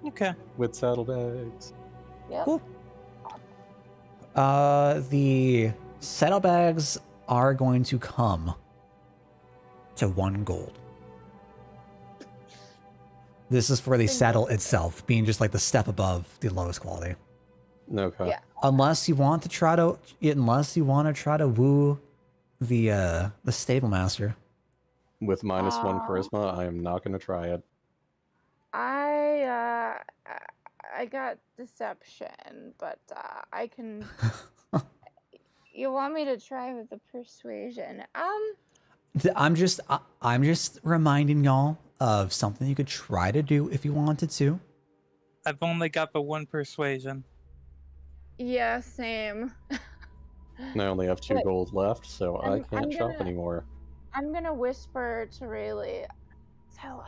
Okay. With saddlebags. Yep. Cool. The saddlebags are going to come to 1 gold. This is for the saddle itself, being just like the step above the lowest quality. Okay. Yeah. Unless you want to try to woo the stable master. With -1 charisma, I am not going to try it. I got deception, but I can. You want me to try with the persuasion? I'm just reminding y'all of something you could try to do if you wanted to. I've only got the 1 persuasion. Yeah, same. And I only have 2 gold left, so I can't shop anymore. I'm gonna whisper to Rayleigh. So,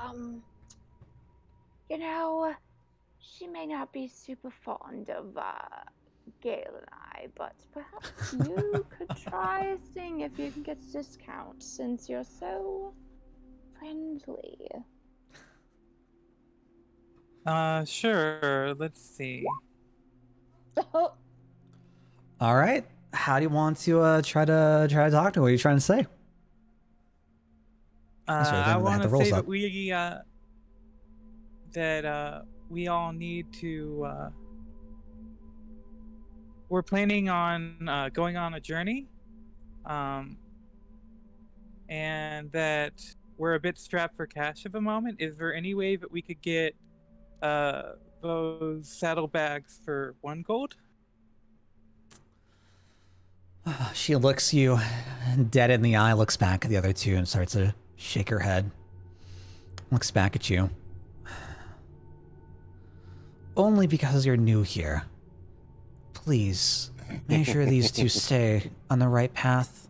you know, she may not be super fond of Gale and I, but perhaps you could try seeing if you can get a discount since you're so friendly. Sure. Let's see. All right. How do you want to try to talk to her? What are you trying to say? Sorry, I then want the to rolls say up. that we all need to. We're planning on going on a journey, and that we're a bit strapped for cash at the moment. Is there any way that we could get those saddlebags for 1 gold? She looks you dead in the eye, looks back at the other two, and starts to shake her head. Looks back at you. Only because you're new here. Please, make sure these two stay on the right path.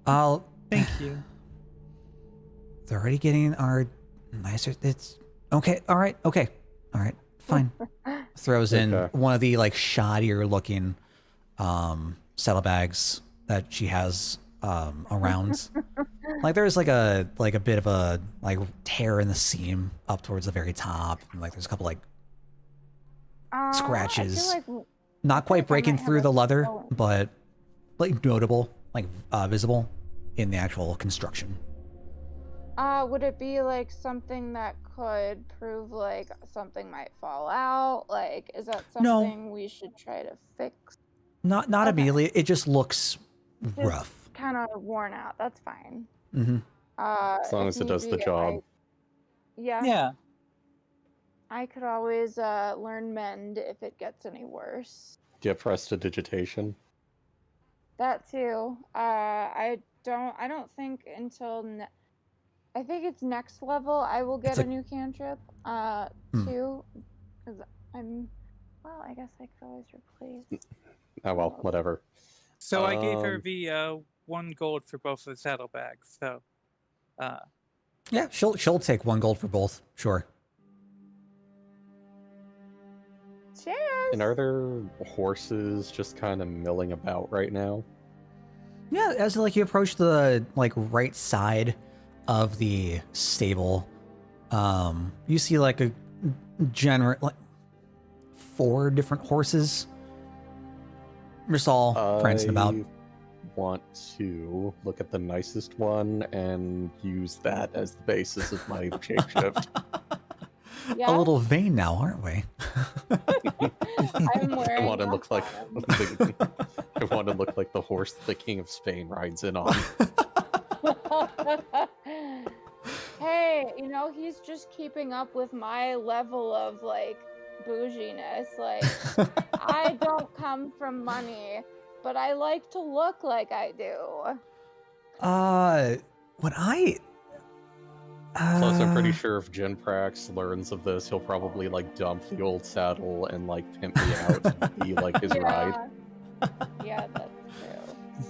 Thank you. They're already getting our nicer. It's okay. All right. Okay. All right. Fine. Throws in one of the like shoddier looking saddlebags that she has around. Like there's like a bit of a like tear in the seam up towards the very top, and like there's a couple like scratches. I feel like Not quite breaking have through a the leather, stone. but like notable, like visible in the actual construction. Would it be like something that could prove like something might fall out? Like, is that No. something we should try to fix? Not Okay. immediately. It just looks rough. Kind of worn out. That's fine. Mm-hmm. As long if as it need does the be, job. Yeah. I could always learn mend if it gets any worse. Do you have prestidigitation? That too. I don't think until I think it's next level I will get It's a like- new cantrip. Hmm. Too, because I'm. Well, I guess I could always replace. Oh well, whatever. So I gave her Um, the 1 gold for both of the saddlebags. So, Yeah, she'll take 1 gold for both. Sure. Cheers. And are there horses just kind of milling about right now? Yeah, as like you approach the like right side of the stable, you see like a general like 4 different horses. Just all prancing about. I want to look at the nicest one and use that as the basis of my shapeshift. Yeah. A little vain now, aren't we? I'm wearing. I want to a look like bottom. I want to look like the horse the King of Spain rides in on. Hey, he's just keeping up with my level of like bouginess. Like, I don't come from money, but I like to look like I do. When I Plus, I'm pretty sure if Genprax learns of this, he'll probably like dump the old saddle and like pimp me out to be like his ride. Yeah, that's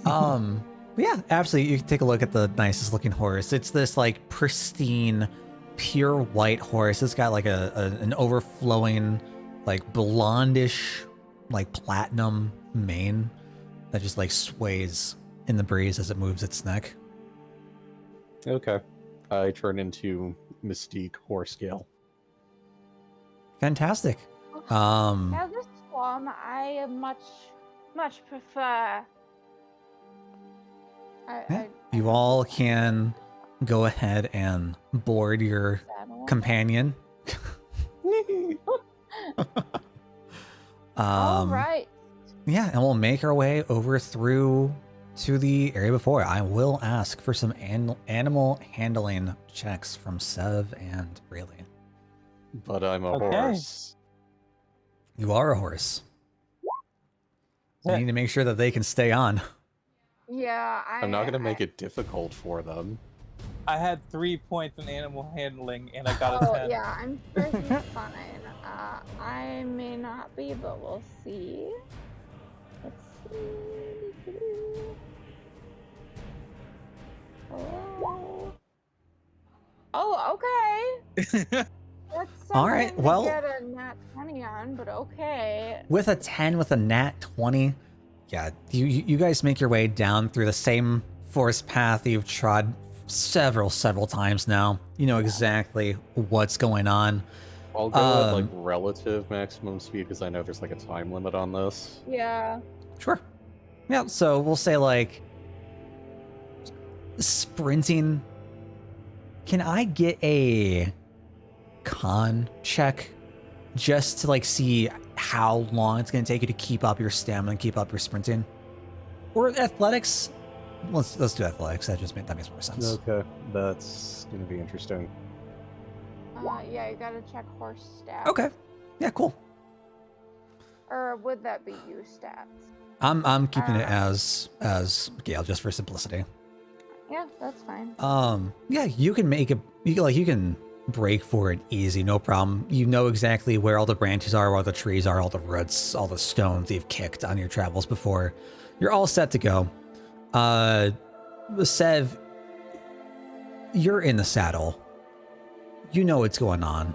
true. Yeah, absolutely. You can take a look at the nicest looking horse. It's this like pristine, pure white horse. It's got like an overflowing, like blondish, like platinum mane that just like sways in the breeze as it moves its neck. Okay. I turn into Mystique Horsegale. Fantastic. Yeah, this one I much prefer. You all can go ahead and board your saddle. companion. All right. Yeah, and we'll make our way over through to the area before. I will ask for some animal handling checks from Sev and Rayleigh. But I'm a Okay. horse. You are a horse. You need to make sure that they can stay on. Yeah, I'm not gonna make it difficult for them. I had 3 points in animal handling, and I got a 10. Oh yeah, I'm sure he's fine. I may not be, but we'll see. Let's see. Oh, okay. That's All right, something well- to get a nat 20 on, but okay. With a 10 with a nat 20, yeah, you guys make your way down through the same forest path you've trod several times now. You know exactly what's going on. I'll go at like relative maximum speed because I know there's like a time limit on this. Yeah. Sure. Yeah, so we'll say like sprinting. Can I get a con check just to like see how long it's going to take you to keep up your stamina and keep up your sprinting? Or athletics? Let's do athletics. That makes more sense. Okay, that's gonna be interesting. Yeah, you gotta check horse stats. Okay. Yeah, cool. Or would that be you stats? I'm keeping it as Gale just for simplicity. Yeah, that's fine. Yeah, you can make you can break for it easy, no problem. You know exactly where all the branches are, where all the trees are, all the roots, all the stones you've kicked on your travels before. You're all set to go. Sev, you're in the saddle. You know what's going on.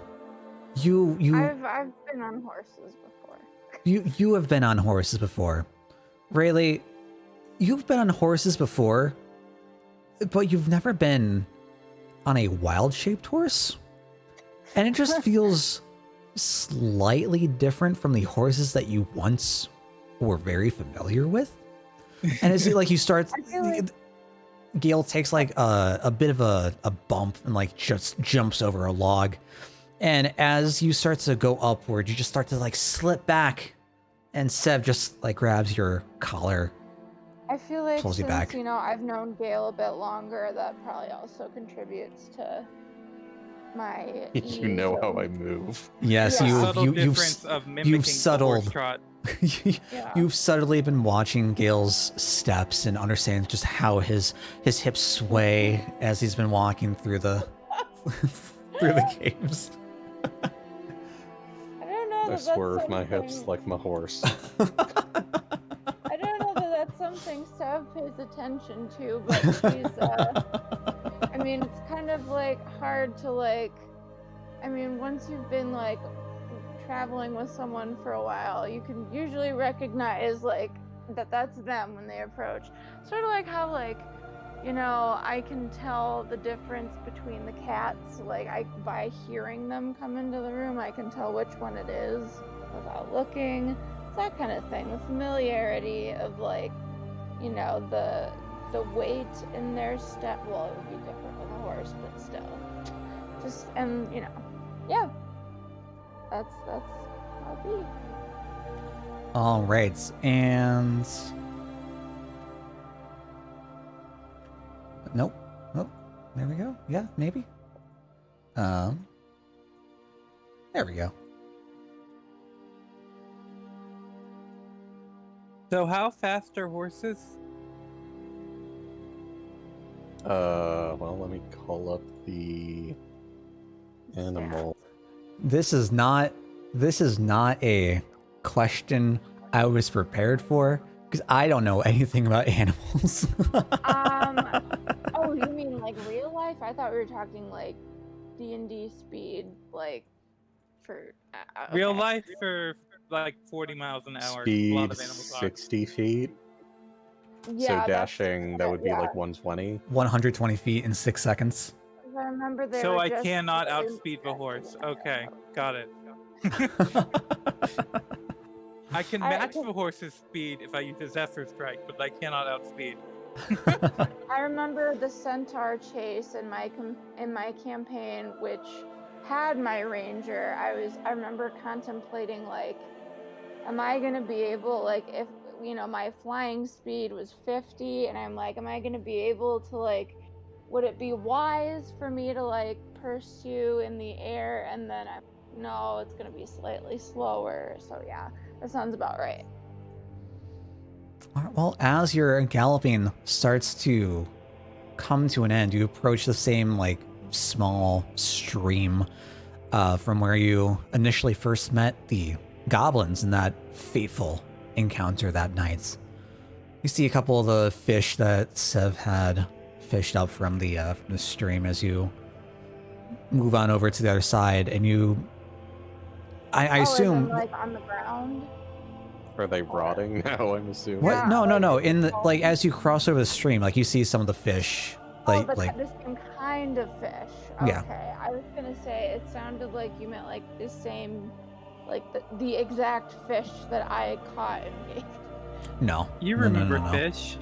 You I've been on horses before. you have been on horses before. Rayleigh, you've been on horses before, but you've never been on a wild-shaped horse. And it just feels slightly different from the horses that you once were very familiar with. And it's like you start, Gale takes like a bit of a bump and like just jumps over a log. And as you start to go upward, you just start to like slip back, and Sev just like grabs your collar. I feel like Pulls you since, back. I've known Gale a bit longer, that probably also contributes to my You know how I ease. move. Yes, Yeah. Subtle you've difference of mimicking the horse settled. trot. Yeah. You've subtly been watching Gale's steps and understand just how his hips sway as he's been walking through the through the caves. I don't know I that swerve that's my hips something- like my horse. I don't know that that's something Sev pays attention to, but she's, I mean, it's kind of like hard to like, I mean, once you've been like traveling with someone for a while, you can usually recognize like that that's them when they approach. Sort of like how like, you know, I can tell the difference between the cats, like by hearing them come into the room, I can tell which one it is without looking. It's that kind of thing. The familiarity of like, you know, the weight in their step. Well, it would be different with a horse, but still. Just and you know, yeah. That's how it be. All right, and nope. Oh, there we go. Yeah, maybe. There we go. So how fast are horses? Well, let me call up the animal. This is not a question I was prepared for because I don't know anything about animals. Oh, you mean like real life? I thought we were talking like D&D speed, like for Real okay. life for like 40 miles an hour. A lot Speed of animals are. 60 feet. Yeah, So that's- dashing, that would be yeah. like 120. 120 feet in 6 seconds. 'Cause I remember they So were I just cannot really outspeed the horse. fast. Okay, got it. I can I- match the horse's speed if I use a Zephyr Strike, but I cannot outspeed. I remember the centaur chase in my campaign, which had my ranger. I remember contemplating like, am I gonna be able, like, if you know my flying speed was 50, and I'm like, am I gonna be able to like, would it be wise for me to like pursue in the air? And then no, it's gonna be slightly slower. So yeah, that sounds about right. Well, as your galloping starts to come to an end, you approach the same like small stream from where you initially first met the goblins in that fateful encounter that night. You see a couple of the fish that Sev had fished up from the stream as you move on over to the other side, and you, I As in, assume. like on the ground. Are they rotting now, I'm assuming? What? Yeah, No. like, In the like as you cross over the stream, like you see some of the fish, like the same kind of fish. Yeah. Okay, I was gonna say it sounded like you meant like the same, like the exact fish that I caught and gave. no. You No, remember no. fish.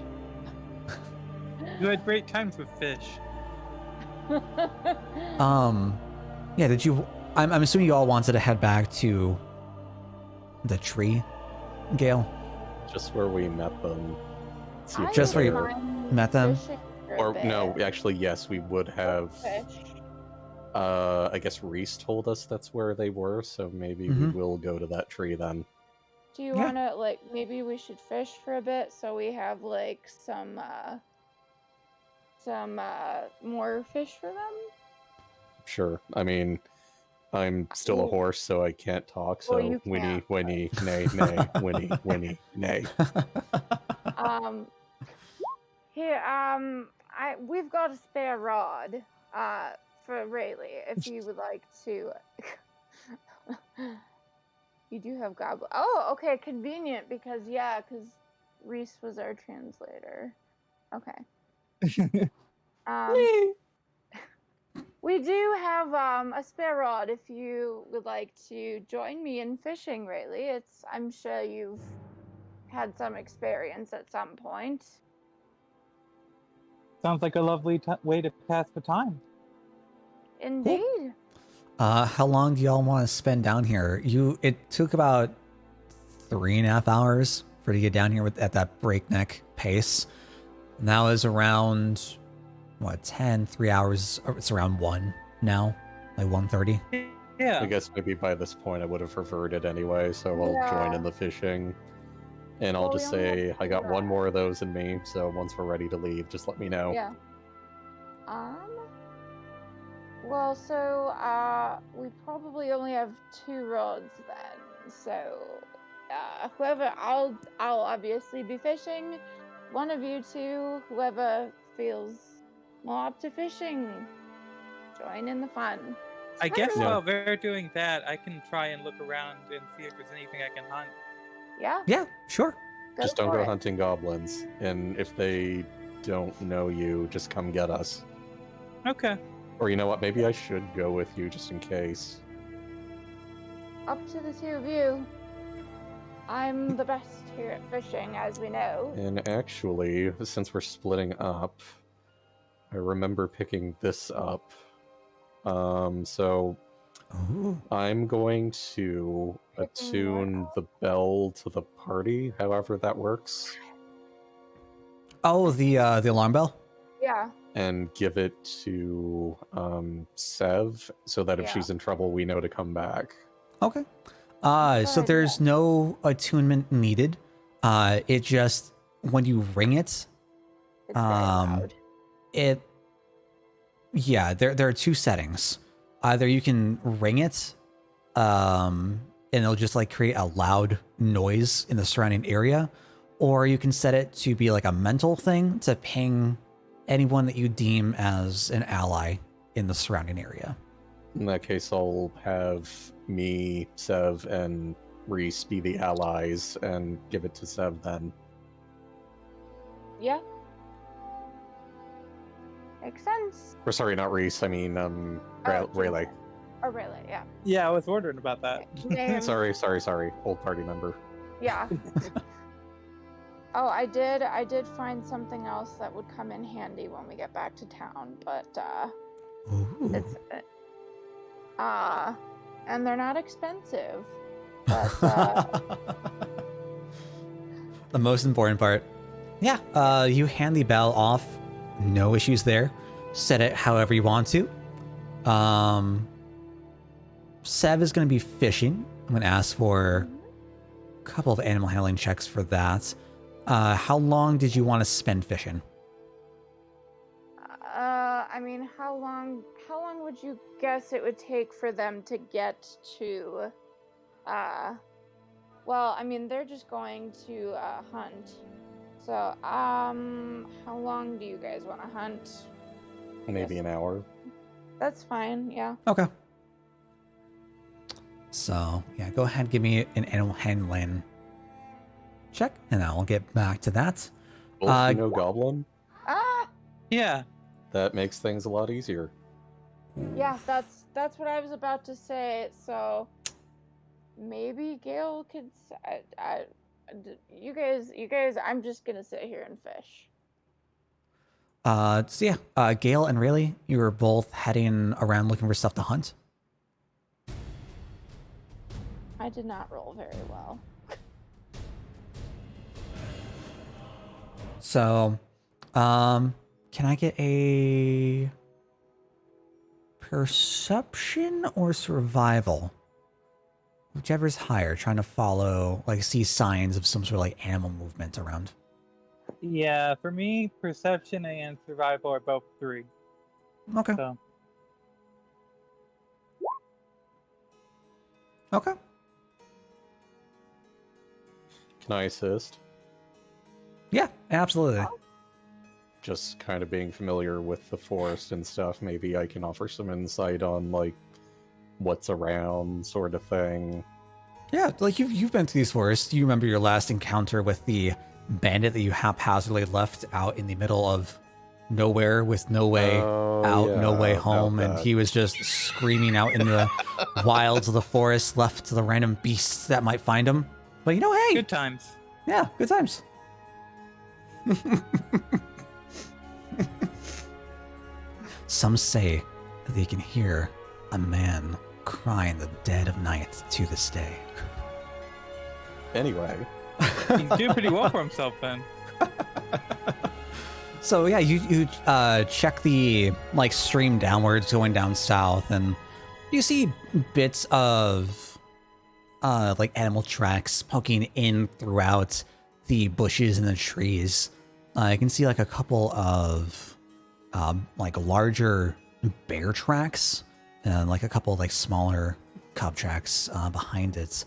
You had great times with fish. Yeah. Did you? I'm assuming you all wanted to head back to the tree, Gale. Just where we met them. See if Just where you they're- met them? Or no, actually, yes, we would have. Fish. I guess Reese told us that's where they were, so maybe we Mhm. will go to that tree then. Do you Yeah. want to like maybe we should fish for a bit so we have like some more fish for them? Sure. I mean, I'm still a Well- horse, so I can't talk. So Well, you whinny, can't, whinny, nay, nay, whinny, whinny, nay. Here, we've got a spare rod, for Rayleigh, if you would like to. You do have goblin. Oh, okay, convenient because Reese was our translator. Okay. We do have a spare rod if you would like to join me in fishing, Rayleigh. I'm sure you've had some experience at some point. Sounds like a lovely way to pass the time. Indeed. How long do y'all want to spend down here? It took about 3.5 hours for you to get down here at that breakneck pace. And that was around 3 hours. It's around 1 now. Like 1:30. Yeah. I guess maybe by this point I would have reverted anyway, so I'll join in the fishing. And I'll Well, just we only say have I got 2 one more of those in me, so once we're ready to leave, just let me know. Yeah. Well, so we probably only have 2 roads then. So, whoever I'll obviously be fishing. One of you two, whoever feels more up to fishing, join in the fun. I guess Spider-Man. while they're doing that, I can try and look around and see if there's anything I can hunt. Yeah. Yeah, sure. Just don't for go it. hunting goblins, and if they don't know you, just come get us. Okay. Or you know what, maybe I should go with you just in case. Up to the 2 of you. I'm the best here at fishing, as we know. And actually, since we're splitting up, I remember picking this up. So Ooh. I'm going to attune the bell to the party, however that works, Oh, the alarm bell? Yeah. and give it to Sev, so that if Yeah. she's in trouble, we know to come back. Okay. Good So there's idea. no attunement needed. It just, when you ring it, It's very loud. there are 2 settings. Either you can ring it, and it'll just like create a loud noise in the surrounding area, or you can set it to be like a mental thing to ping anyone that you deem as an ally in the surrounding area. In that case, I'll have me, Sev, and Reese be the allies, and give it to Sev then. Yeah. Makes sense. Or sorry, not Reese, I mean, Rayleigh. Or really, yeah. Yeah, I was wondering about that. Name- Sorry, old party member. Yeah. Oh, I did find something else that would come in handy when we get back to town, but Ooh. it's and they're not expensive. But The most important part. Yeah, you hand the bell off. No issues there. Set it however you want to. Sev is going to be fishing. I'm going to ask for a couple of animal handling checks for that. How long did you want to spend fishing? I mean, how long would you guess it would take for them to get to well, I mean, they're just going to hunt. So, how long do you guys want to hunt? Maybe an hour. That's fine, yeah. Okay. So, yeah, go ahead and give me an animal handling check, and I'll get back to that. Wolf, you know Goblin? Ah! Yeah. That makes things a lot easier. Yeah, that's what I was about to say. So maybe Gale could. You guys. I'm just gonna sit here and fish. So yeah, Gale and Rayleigh, you were both heading around looking for stuff to hunt. I did not roll very well. So, can I get a perception or survival? Whichever's higher, trying to follow, like, see signs of some sort of, like, animal movement around. Yeah, for me, perception and survival are both 3. Okay. So Okay. Can I assist? Yeah, absolutely. Just kind of being familiar with the forest and stuff, maybe I can offer some insight on, like, what's around sort of thing. Yeah, like you've been to these forests. You remember your last encounter with the bandit that you haphazardly left out in the middle of nowhere with no way out, no way home, and he was just screaming out in the wilds of the forest, left to the random beasts that might find him. But hey, good times. Yeah, good times. Some say that they can hear a man cry in the dead of night to this day. Anyway. He's doing pretty well for himself then. So yeah, you check the stream downwards going down south, and You see bits of like animal tracks poking in throughout the bushes and the trees. You can see like a couple of like larger bear tracks and like a couple of like smaller cub tracks behind it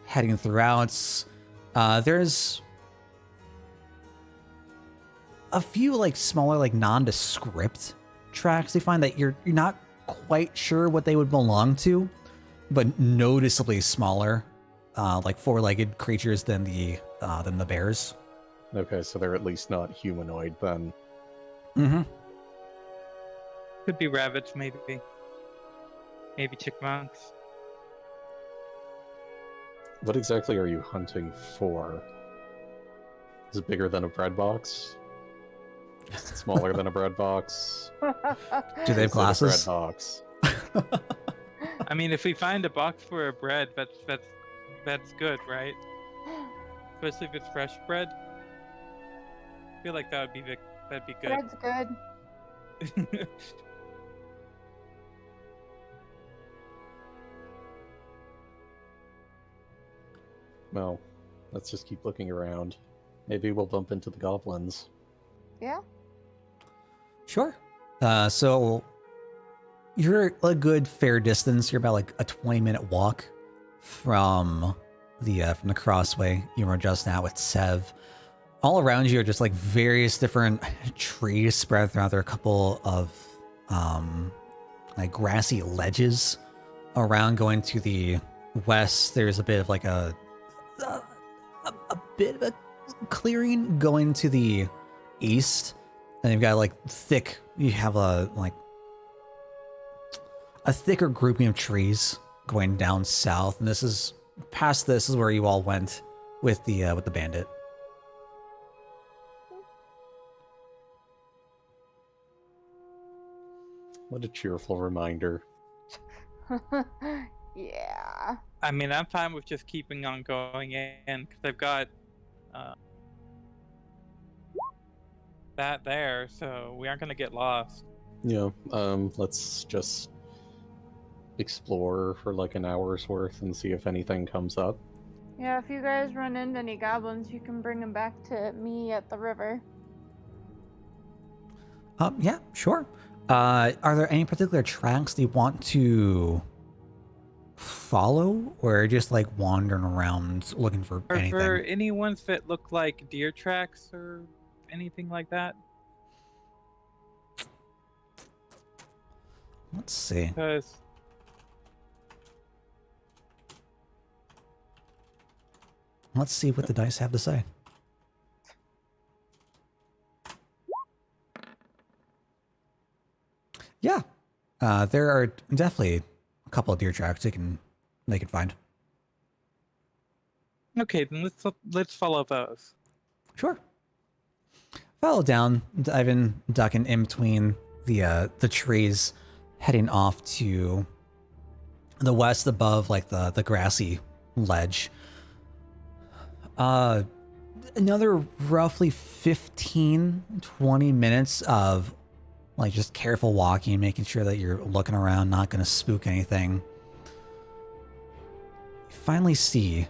heading throughout. There's a few like smaller like nondescript tracks. You find that you're not quite sure what they would belong to, but noticeably smaller, like four-legged creatures than the bears. Okay, so they're at least not humanoid then. Mm-hmm. Could be rabbits, maybe. Maybe chipmunks. What exactly are you hunting for? Is it bigger than a bread box? Is it smaller than a bread box? Do they have Is it a glasses? bread box? I mean, if we find a box for a bread, that's good, right? Especially if it's fresh bread. I feel like that'd be good. Bread's good. Well, let's just keep looking around. Maybe we'll bump into the goblins. Yeah. Sure. So you're a good fair distance. You're about like a 20-minute walk from the crossway you were just at with Sev. All around you are just like various different trees spread throughout. There are a couple of like grassy ledges around. Going to the west, there's a bit of like a bit of a clearing. Going to the east, and you've got like you have a thicker grouping of trees going down south, and this is where you all went with the bandit. What a cheerful reminder. Yeah. I mean, I'm fine with just keeping on going in because I've got that there, so we aren't gonna get lost. Yeah, let's just explore for like an hour's worth and see if anything comes up. Yeah, if you guys run into any goblins, you can bring them back to me at the river. Yeah, sure. Are there any particular tracks that you want to follow, or just like wandering around looking for Are anything? there any ones that look like deer tracks or anything like that? Let's see. Because Let's see what the dice have to say. Yeah, there are definitely a couple of deer tracks they can find. okay, then let's follow those. Sure. Follow down, diving, ducking in between the trees, heading off to the west above like the grassy ledge. Another roughly 15-20 minutes of like just careful walking, making sure that you're looking around, not going to spook anything. You finally see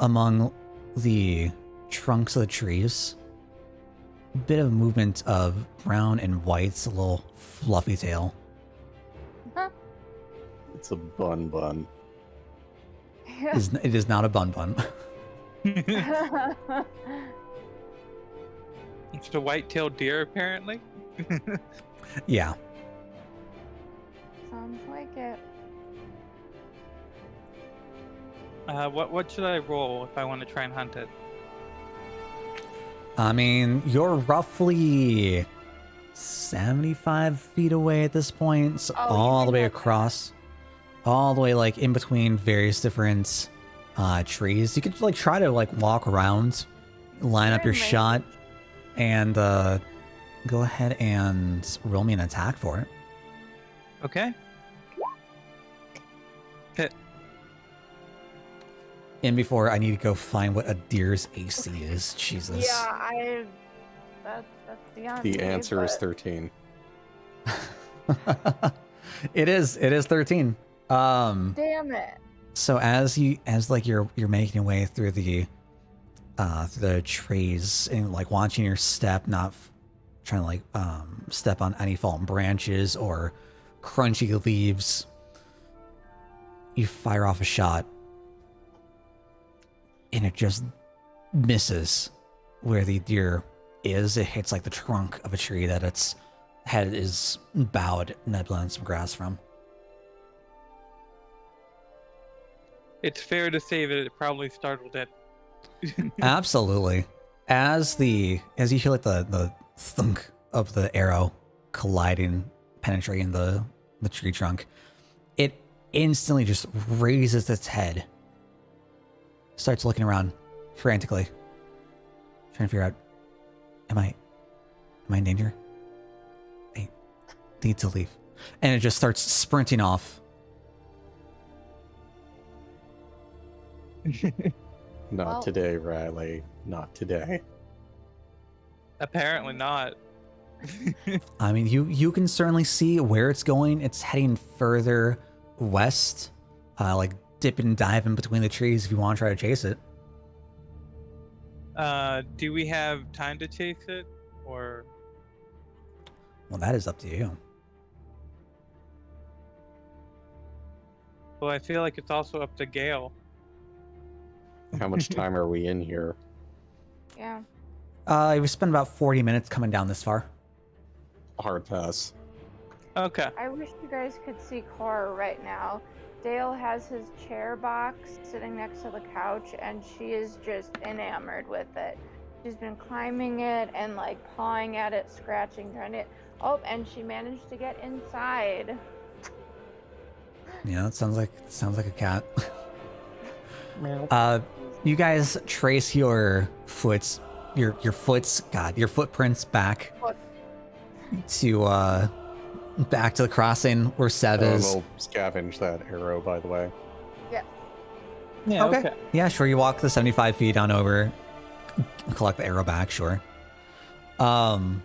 among the trunks of the trees a bit of movement of brown and white, a little fluffy tail. It's a bun. Yeah. It is not a bun. It's a white-tailed deer, apparently. Yeah. Sounds like it. What should I roll if I want to try and hunt it? I mean, you're roughly 75 feet away at this point, so Oh, you all the can way have that. across, all the way like in between various different trees. You could like try to like walk around, line up your Certainly. shot, and go ahead and roll me an attack for it. Okay. Hit. And before I need to go find what a deer's AC is. Jesus. Yeah, that's beyond The me, answer is but 13. It is 13. Damn it. So as you're making your way through the trees and like watching your step, not trying to like step on any fallen branches or crunchy leaves, you fire off a shot and it just misses where the deer is. It hits like the trunk of a tree that its head is bowed, nibbling some grass from. It's fair to say that it probably startled it. Absolutely. As you hear like the thunk of the arrow colliding, penetrating the tree trunk, it instantly just raises its head, starts looking around frantically, trying to figure out, am I in danger? I need to leave. And it just starts sprinting off. Not Well- today, Riley. Not today. Apparently not. I mean, you can certainly see where it's going. It's heading further west, like dipping and diving between the trees if you want to try to chase it. Do we have time to chase it, or Well, that is up to you. well, I feel like it's also up to Gale. How much time are we in here? Yeah. We spent about 40 minutes coming down this far. Hard pass. Okay. I wish you guys could see Cora right now. Dale has his chair box sitting next to the couch, and she is just enamored with it. She's been climbing it and like pawing at it, scratching, trying to. Oh, and she managed to get inside. Yeah, that sounds like a cat. You guys trace your footprints back Foot. to back to the crossing where Sev is. We'll scavenge that arrow, by the way. Yeah. Okay. Yeah, sure. You walk the 75 feet on over, collect the arrow back. Sure. Yeah,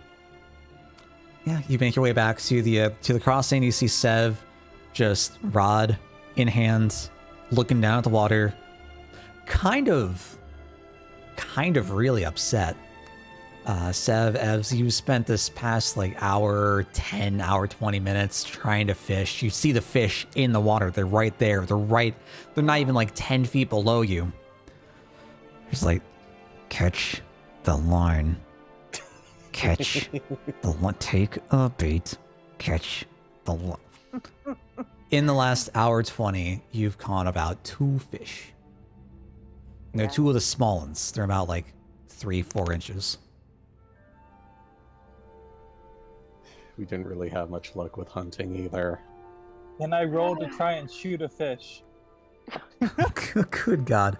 you make your way back to the crossing. You see Sev, just rod in hand, looking down at the water, kind of really upset. Sev, as you spent this past like hour 20 minutes trying to fish, you see the fish in the water. They're right there. They're not even like 10 feet below you. He's like, catch the line. Catch the line. Take a bait. Catch the line. In the last hour 20, you've caught about 2 fish. And they're 2 of the small ones. They're about like 3-4 inches. We didn't really have much luck with hunting either. Then I roll to try and shoot a fish. Good God.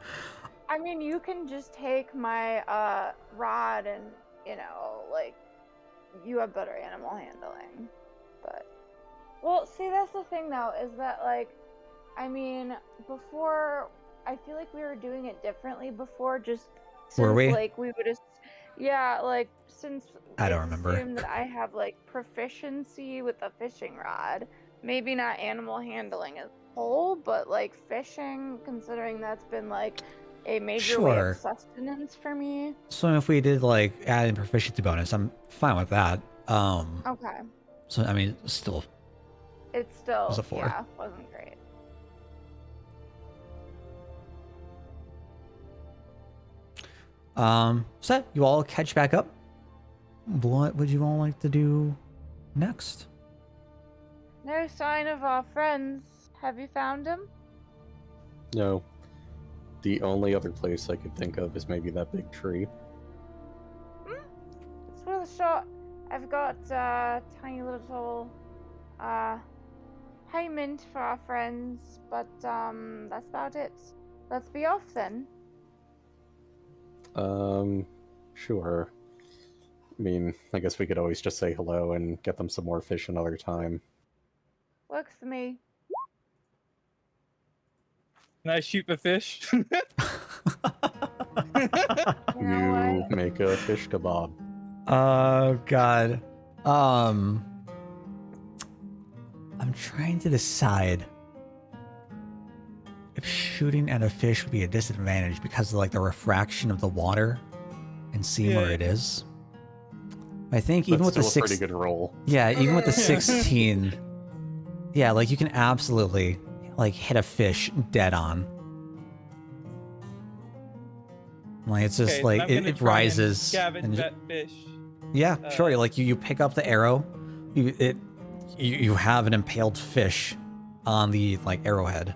I mean, you can just take my rod and, like, you have better animal handling. But, well, see, that's the thing, though, is that, like, I mean, before, I feel like we were doing it differently before, just since, Were we? like, we would just, yeah, like, since I don't it's remember. assumed that I have, like, proficiency with a fishing rod, maybe not animal handling as a whole, but, like, fishing, considering that's been, like, a major way Sure. of sustenance for me. So if we did like add in proficiency bonus, I'm fine with that. Okay. So I mean, still, It's still, was a 4. yeah, wasn't great. So you all catch back up. What would you all like to do next? No sign of our friends. Have you found him? No. The only other place I could think of is maybe that big tree. It's worth a shot. I've got tiny little payment for our friends, but that's about it. Let's be off then. Sure. I mean, I guess we could always just say hello and get them some more fish another time. Works for me. Can I shoot the fish? You know You what? make a fish kebab. Oh God. I'm trying to decide if shooting at a fish would be a disadvantage because of like the refraction of the water and seeing where Yeah. it is. I think even That's with the still a pretty 6, good roll. yeah, even with the 16, yeah, like you can absolutely like hit a fish dead on. Like it's just Okay, like I'm gonna it try and rises. scavenge and that fish. Yeah, sure. Uh, Like you pick up the arrow, you have an impaled fish on the like arrowhead.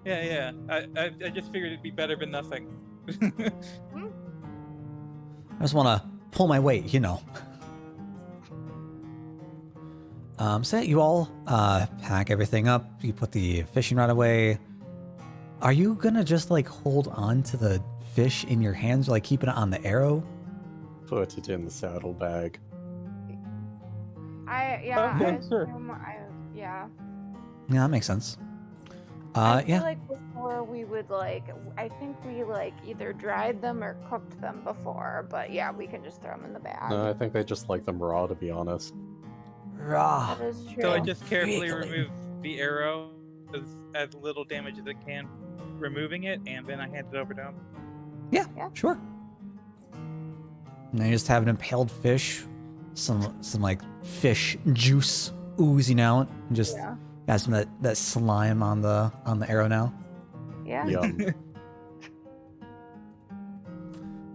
Yeah. I just figured it'd be better than nothing. I just want to pull my weight, you know. So you all pack everything up. You put the fishing rod away. Are you gonna just like hold on to the fish in your hands, or like keeping it on the arrow? Put it in the saddlebag. Okay, sure. Yeah. Yeah, that makes sense. I feel Yeah. like before we would like, I think we like either dried them or cooked them before, but yeah, we can just throw them in the bag. No, I think they just like them raw, to be honest. Raw. That is true. So I just carefully Wriggling. remove the arrow as little damage as I can, removing it, and then I hand it over to him. Yeah, Yeah. sure. And then you just have an impaled fish, some like fish juice oozing out, and just Yeah. got some of that slime on the arrow now. Yeah. Yum.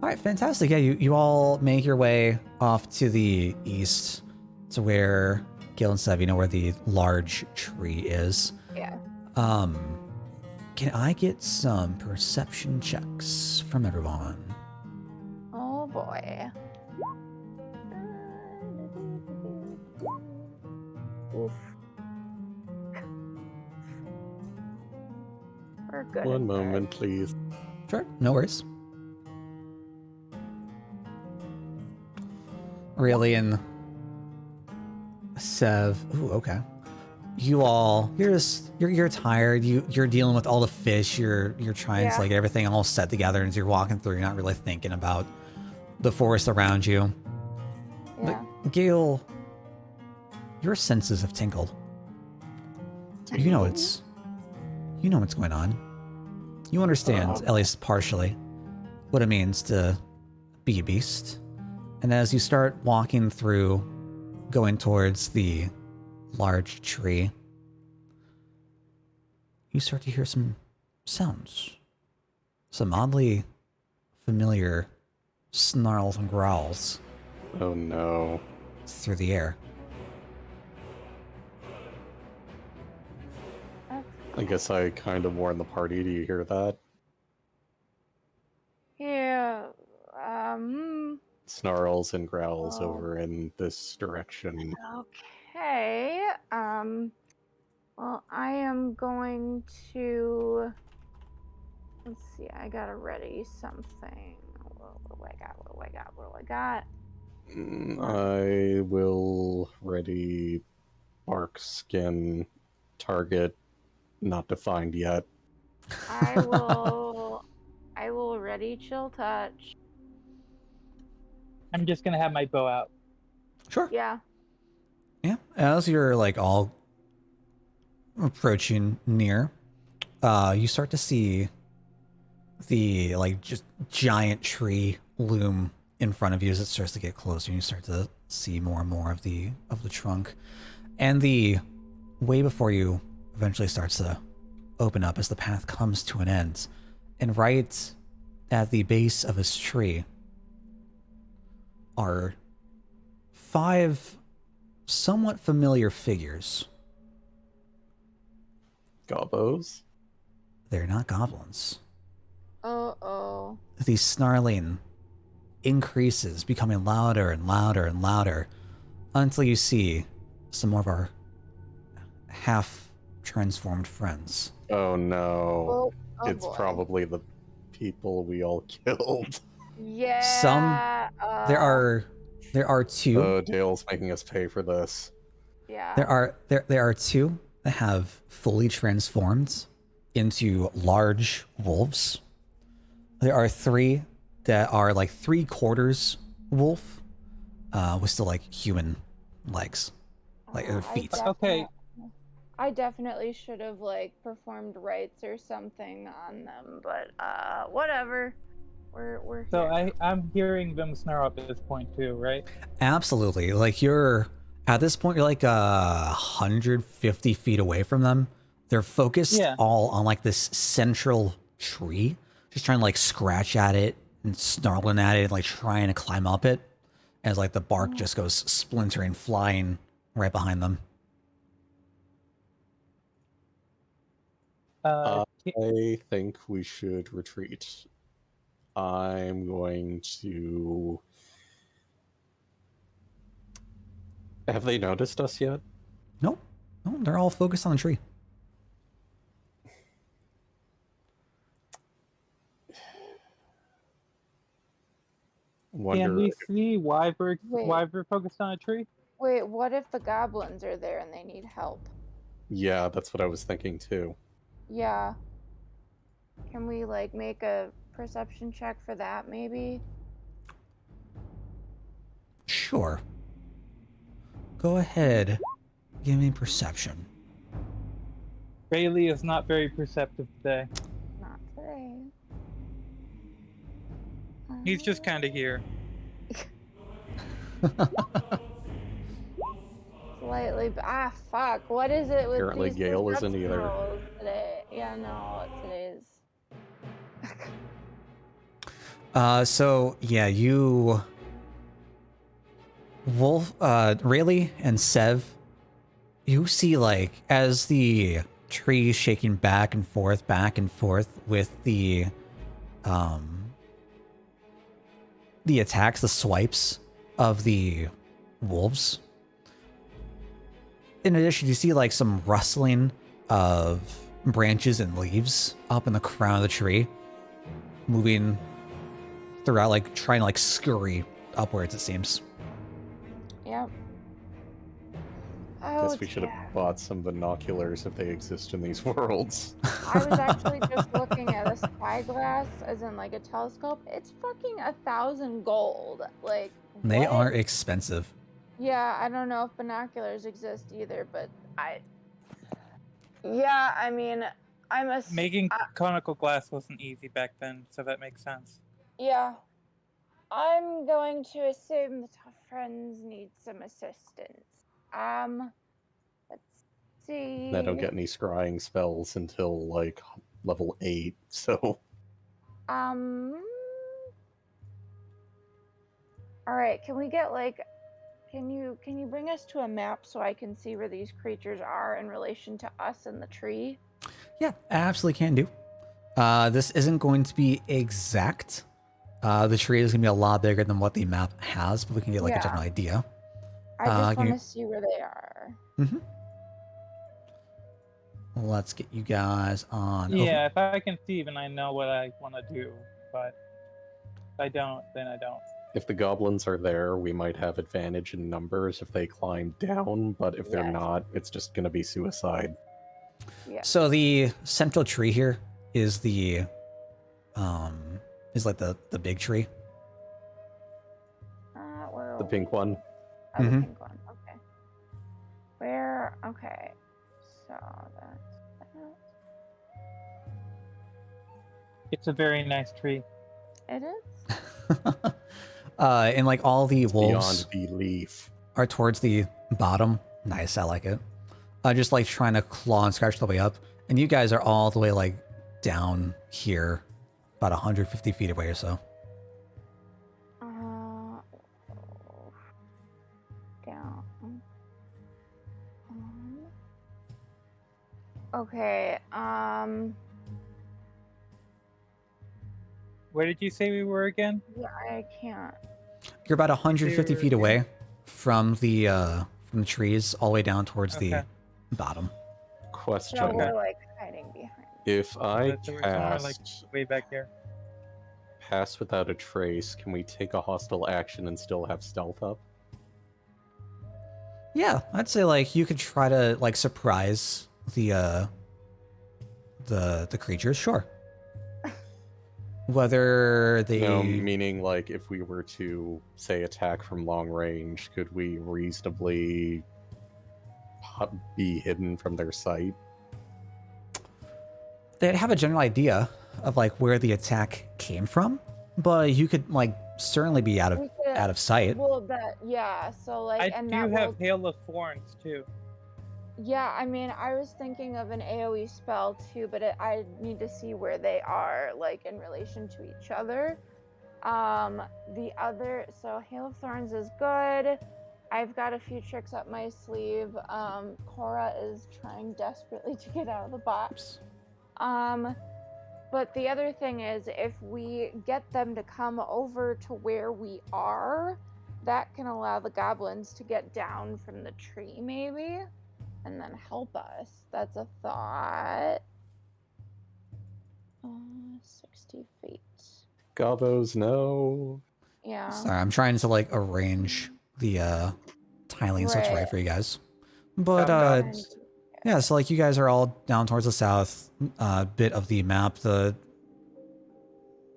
All right, fantastic. Yeah, you all make your way off to the east to where Gil and Sev, you know where the large tree is. Yeah. Can I get some perception checks from everyone? Oh boy. Oof. We're good. One at moment, please. Sure, no worries. Really, and Sev. Ooh, okay. You all, you're tired. You're dealing with all the fish. You're trying to Yeah. like everything all set together, as you're walking through. You're not really thinking about the forest around you. Yeah. But Gale, your senses have tingled. You know what's going on. You understand, at least partially, what it means to be a beast. And as you start walking through, going towards the large tree, you start to hear some sounds. Some oddly familiar snarls and growls Oh no. through the air. I guess I kind of warned the party. Do you hear that? Yeah. Snarls and growls Oh. over in this direction. Okay. Well, I am going to. Let's see. I gotta ready something. What do I got? I will ready bark skin target not defined yet. I will. I will ready chill touch. I'm just gonna have my bow out. Sure. Yeah. Yeah. As you're like all approaching near, you start to see the like just giant tree loom in front of you as it starts to get closer. You start to see more and more of the trunk, and the way before you eventually starts to open up as the path comes to an end. And right at the base of this tree are 5 somewhat familiar figures. Gobbos? They're not goblins. Oh. The snarling increases, becoming louder and louder and louder, until you see some more of our half-transformed friends. Oh no. Oh It's boy. probably the people we all killed. Yeah. There are 2. Oh, Dale's making us pay for this. Yeah. There are 2 that have fully transformed into large wolves. There are 3 that are like 3/4 wolf, with still like human legs, like or feet. Okay. I definitely should have like performed rites or something on them, but whatever. We're So here. I'm hearing them snarl at this point too, right? Absolutely. Like you're at this point, you're like 150 feet away from them. They're focused Yeah. all on like this central tree, just trying to like scratch at it and snarling at it, like trying to climb up it, as like the bark just goes splintering, flying right behind them. Ca- I think we should retreat. I'm going to. Have they noticed us yet? Nope. No, they're all focused on the tree. Wonder. Can we see why we're Wait. focused on a tree? Wait, what if the goblins are there and they need help? Yeah, that's what I was thinking too. Yeah. Can we like make a perception check for that maybe? Sure. Go ahead. Give me perception. Rayleigh is not very perceptive today. Not today. He's just kind of here. Slightly. Fuck. What is it with Apparently these Gale isn't perception either. rolls today? Yeah, no, today's. So yeah, you, Wolf, Rayleigh and Sev, you see like as the tree is shaking back and forth with the attacks, the swipes of the wolves. In addition, you see like some rustling of branches and leaves up in the crown of the tree, moving throughout, like trying to like scurry upwards, it seems. Yep. Oh, Guess we should dear. have bought some binoculars if they exist in these worlds. I was actually just looking at a spyglass, as in like a telescope. It's fucking 1,000 gold. Like They what? are expensive. Yeah, I don't know if binoculars exist either, but yeah, I mean, I'm a. Making conical glass wasn't easy back then, so that makes sense. Yeah. I'm going to assume that our friends need some assistance. Let's see. I don't get any scrying spells until like level 8, so All right, can we get like can you bring us to a map so I can see where these creatures are in relation to us and the tree? Yeah, absolutely can do. This isn't going to be exact. The tree is going to be a lot bigger than what the map has, but we can get like a general idea. I just want you- to see where they are. Mm-hmm. Let's get you guys on. Yeah, if I can see, then I know what I want to do. But if I don't, then I don't. if the goblins are there, we might have advantage in numbers if they climb down, but if they're Yes. not, it's just going to be suicide. Yeah. So the central tree here is the is like the big tree. Where The pink one. Oh, the Mhm. pink one. Okay. Where? Okay. So that's that. It's a very nice tree. It is. And like all the wolves Beyond belief. are towards the bottom. Nice, I like it. Just like trying to claw and scratch the way up. And you guys are all the way like down here, about 150 feet away or so. Down. Okay. Where did you say we were again? Yeah, I can't. You're about 150 feet Here. away from the trees, all the way down towards Okay. the bottom. Question. So Okay. we're like hiding behind. If I So we're somewhere, like, cast way back here. Pass Without a Trace, can we take a hostile action and still have stealth up? Yeah, I'd say like you could try to like surprise the creatures, sure. Whether they No, meaning like if we were to say attack from long range, could we reasonably be hidden from their sight? They'd have a general idea of like where the attack came from, but you could like certainly be out We could- of sight. Well, that yeah. So like, I and do that have will. Hail of Thorns too. Yeah, I mean, I was thinking of an AoE spell too, but I need to see where they are, like, in relation to each other. The other, so Hail of Thorns is good. I've got a few tricks up my sleeve. Cora is trying desperately to get out of the box. But the other thing is, if we get them to come over to where we are, that can allow the goblins to get down from the tree, maybe. And then help us. That's a thought. 60 feet. Gobos, no. Yeah. Sorry, I'm trying to like arrange the tiling so it's right Right. for you guys. But And- yeah, so like you guys are all down towards the south bit of the map. The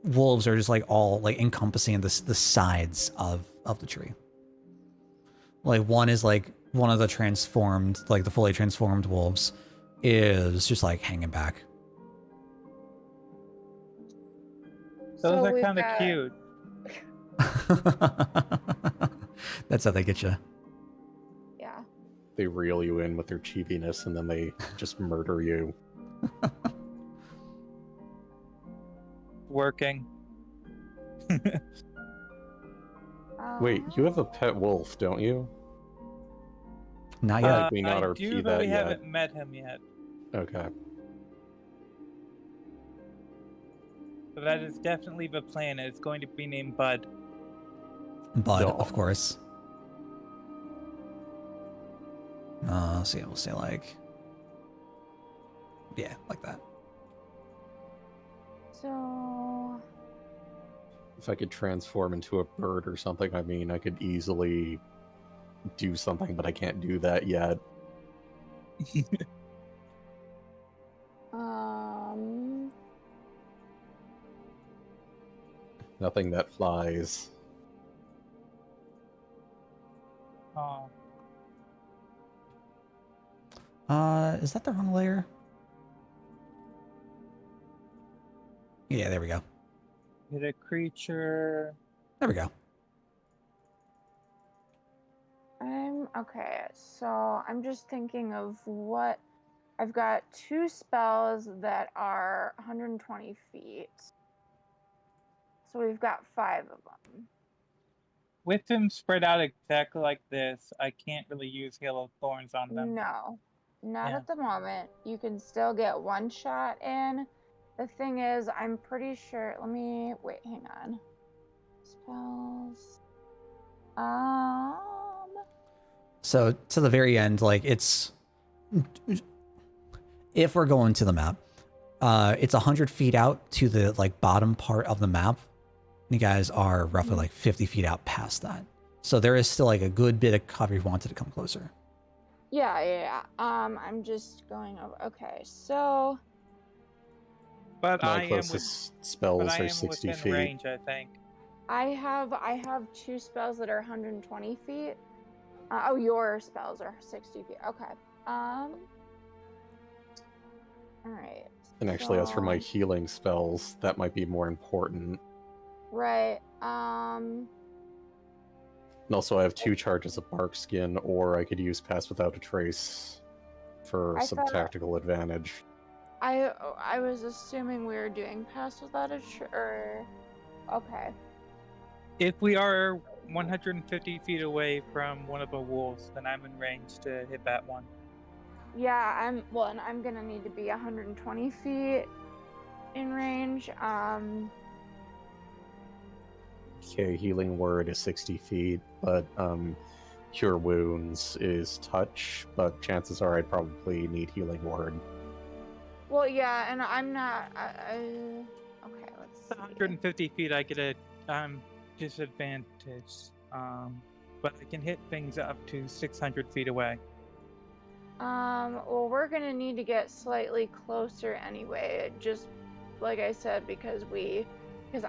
wolves are just like all like encompassing the sides of the tree. Like one is like one of the transformed, like the fully transformed wolves is just like hanging back. Those are we've kind of got- cute. That's how they get you. Yeah. They reel you in with their cheapiness and then they just murder you. Working. Wait, you have a pet wolf, don't you? Not yet. Did we not I RP do, but that we yet? haven't met him yet. Okay. So that is definitely the plan. It's going to be named Bud. Bud, No. of course. So yeah, we'll say like, yeah, like that. So. If I could transform into a bird or something, I mean, I could easily do something, but I can't do that yet. Nothing that flies. Oh. Is that the wrong layer? Yeah, there we go. Hit a creature. There we go. Okay, so I'm just thinking of what I've got 2 spells that are 120 feet. So we've got 5 of them. With them spread out exactly like this, I can't really use Hail of Thorns on them. No, not Yeah. at the moment. You can still get 1 shot in. The thing is, I'm pretty sure. Wait, hang on. Spells. So to the very end, like it's, if we're going to the map, it's 100 feet out to the like bottom part of the map. You guys are roughly like 50 feet out past that. So there is still like a good bit of cover if you wanted to come closer. Yeah. I'm just going over. Okay, so. But My I am, closest spells are within 60 feet. range, I think. I have 2 spells that are 120 feet. Your spells are 60 feet. Okay. All right. And actually, as for my so- healing spells, that might be more important. Right. And also, I have 2 charges of bark skin, or I could use Pass Without a Trace for I some thought- tactical advantage. I was assuming we were doing pass without a okay. If we are 150 feet away from one of the wolves, then I'm in range to hit that one. Yeah, and I'm gonna need to be 120 feet in range. Okay, Healing Word is 60 feet, but Cure Wounds is touch, but chances are I'd probably need Healing Word. Well, yeah, and I'm not. Okay, let's see. 150 feet, I get a disadvantage. But I can hit things up to 600 feet away. Well, we're gonna need to get slightly closer anyway. Just like I said, because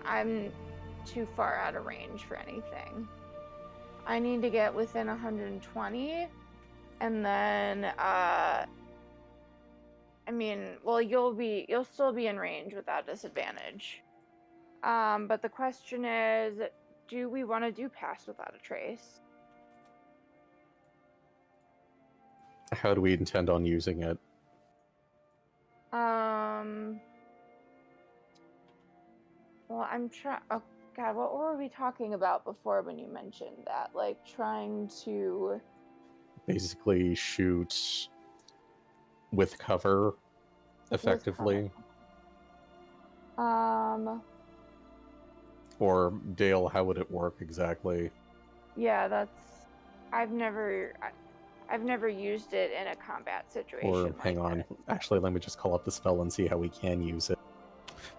I'm too far out of range for anything. I need to get within 120. And then, I mean, well, you'll still be in range without disadvantage. But the question is, do we want to do pass without a trace? How do we intend on using it? Well, I'm trying. Oh God, what were we talking about before when you mentioned that? Like trying to Basically, shoot with cover, effectively. Or Dale, how would it work exactly? Yeah, that's. I've never used it in a combat situation. Or hang on, actually, let me just call up the spell and see how we can use it.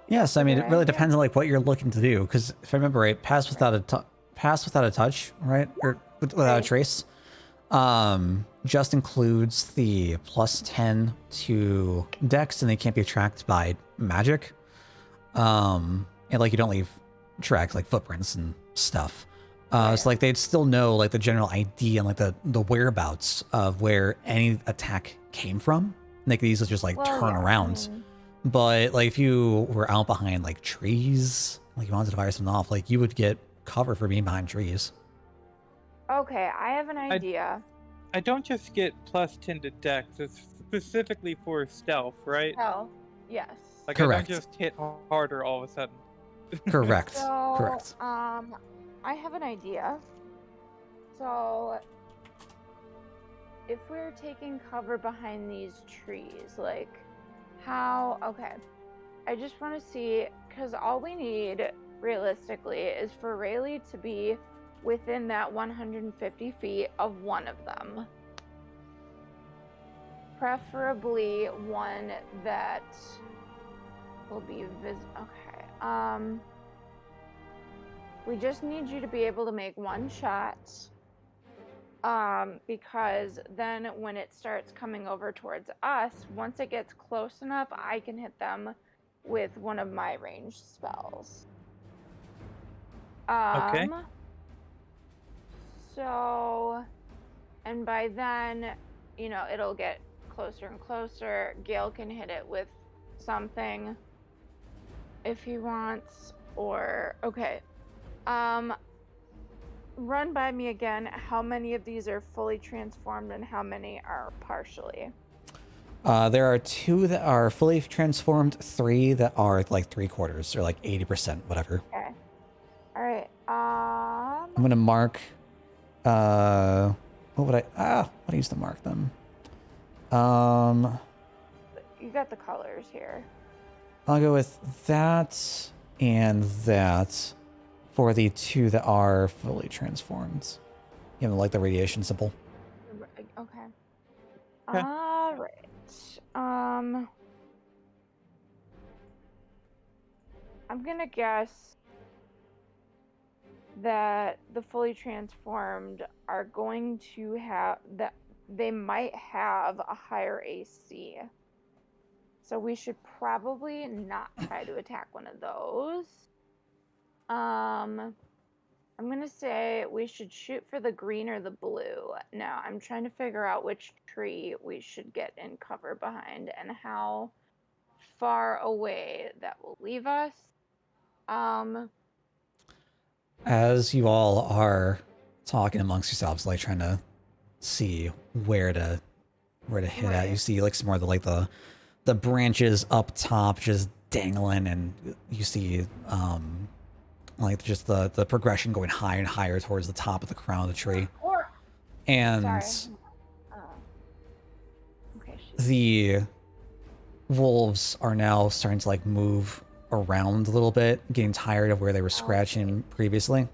Yes, I mean, it really depends on like what you're looking to do. Because if I remember right, pass without a touch, right, or without a trace, just includes the +10 to Dex, and they can't be tracked by magic. And like you don't leave tracks like footprints and stuff. So like they'd still know like the general ID and like the whereabouts of where any attack came from. And they could easily just like turn around. But like if you were out behind like trees, like you wanted to fire something off, like you would get cover for being behind trees. Okay, I have an idea. I don't just get +10 to Dex. It's specifically for stealth, right? Stealth, yes. Like Correct. I don't just hit harder all of a sudden. Correct. So, Correct. I have an idea. So, if we're taking cover behind these trees, like, how... Okay. I just want to see, because all we need, realistically, is for Rayleigh to be within that 150 feet of one of them. Preferably one that will be Okay. We just need you to be able to make one shot. Because then when it starts coming over towards us, once it gets close enough, I can hit them with one of my ranged spells. Okay. So, and by then, you know, it'll get closer and closer. Gale can hit it with something if he wants, or okay. Run by me again. How many of these are fully transformed and how many are partially? There are 2 that are fully transformed, 3 that are like 3/4 or like 80%, whatever. Okay. All right. I'm gonna mark. What would I use to mark them? You got the colors here. I'll go with that and that for the 2 that are fully transformed. You know, like the radiation symbol. Okay. Okay. All right. I'm gonna guess that the fully transformed are going to have that they might have a higher AC. So we should probably not try to attack one of those. I'm gonna say we should shoot for the green or the blue. Now I'm trying to figure out which tree we should get in cover behind and how far away that will leave us. As you all are talking amongst yourselves, like trying to see where to hit at, you see like some more of the branches up top just dangling, and you see like just the progression going higher and higher towards the top of the crown of the tree. And the wolves are now starting to like move around a little bit, getting tired of where they were scratching previously.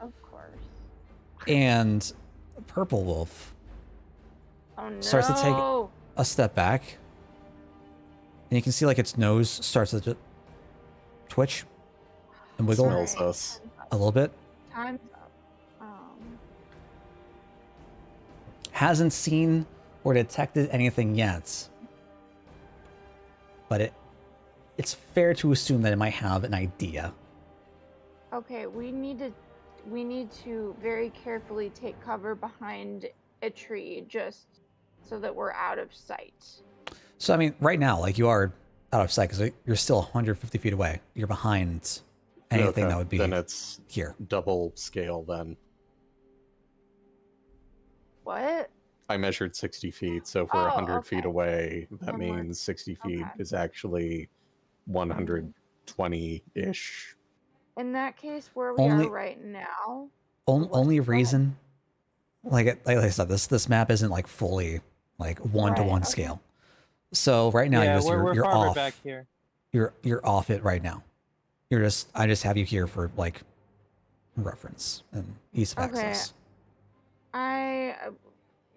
Of course. And Purple Wolf starts to take a step back. And you can see like its nose starts to twitch and wiggle Smells us. a little bit. Time's up. Hasn't seen or detected anything yet. But it's fair to assume that it might have an idea. Okay, we need to very carefully take cover behind a tree just so that we're out of sight. So, I mean, right now, like, you are out of sight because you're still 150 feet away. You're behind anything Okay, that would be then it's here. double scale then. What? I measured 60 feet, so if we're Oh, 100 feet okay. away, that Then we're- means 60 feet okay. is actually 120-ish. In that case, where we are right now. Only Go ahead. reason, like I said, this map isn't like fully like one-to-one Right, okay. scale. So right now Yeah, you're we're farther off. back here. You're off it right now. I just have you here for like reference and ease of Okay. access.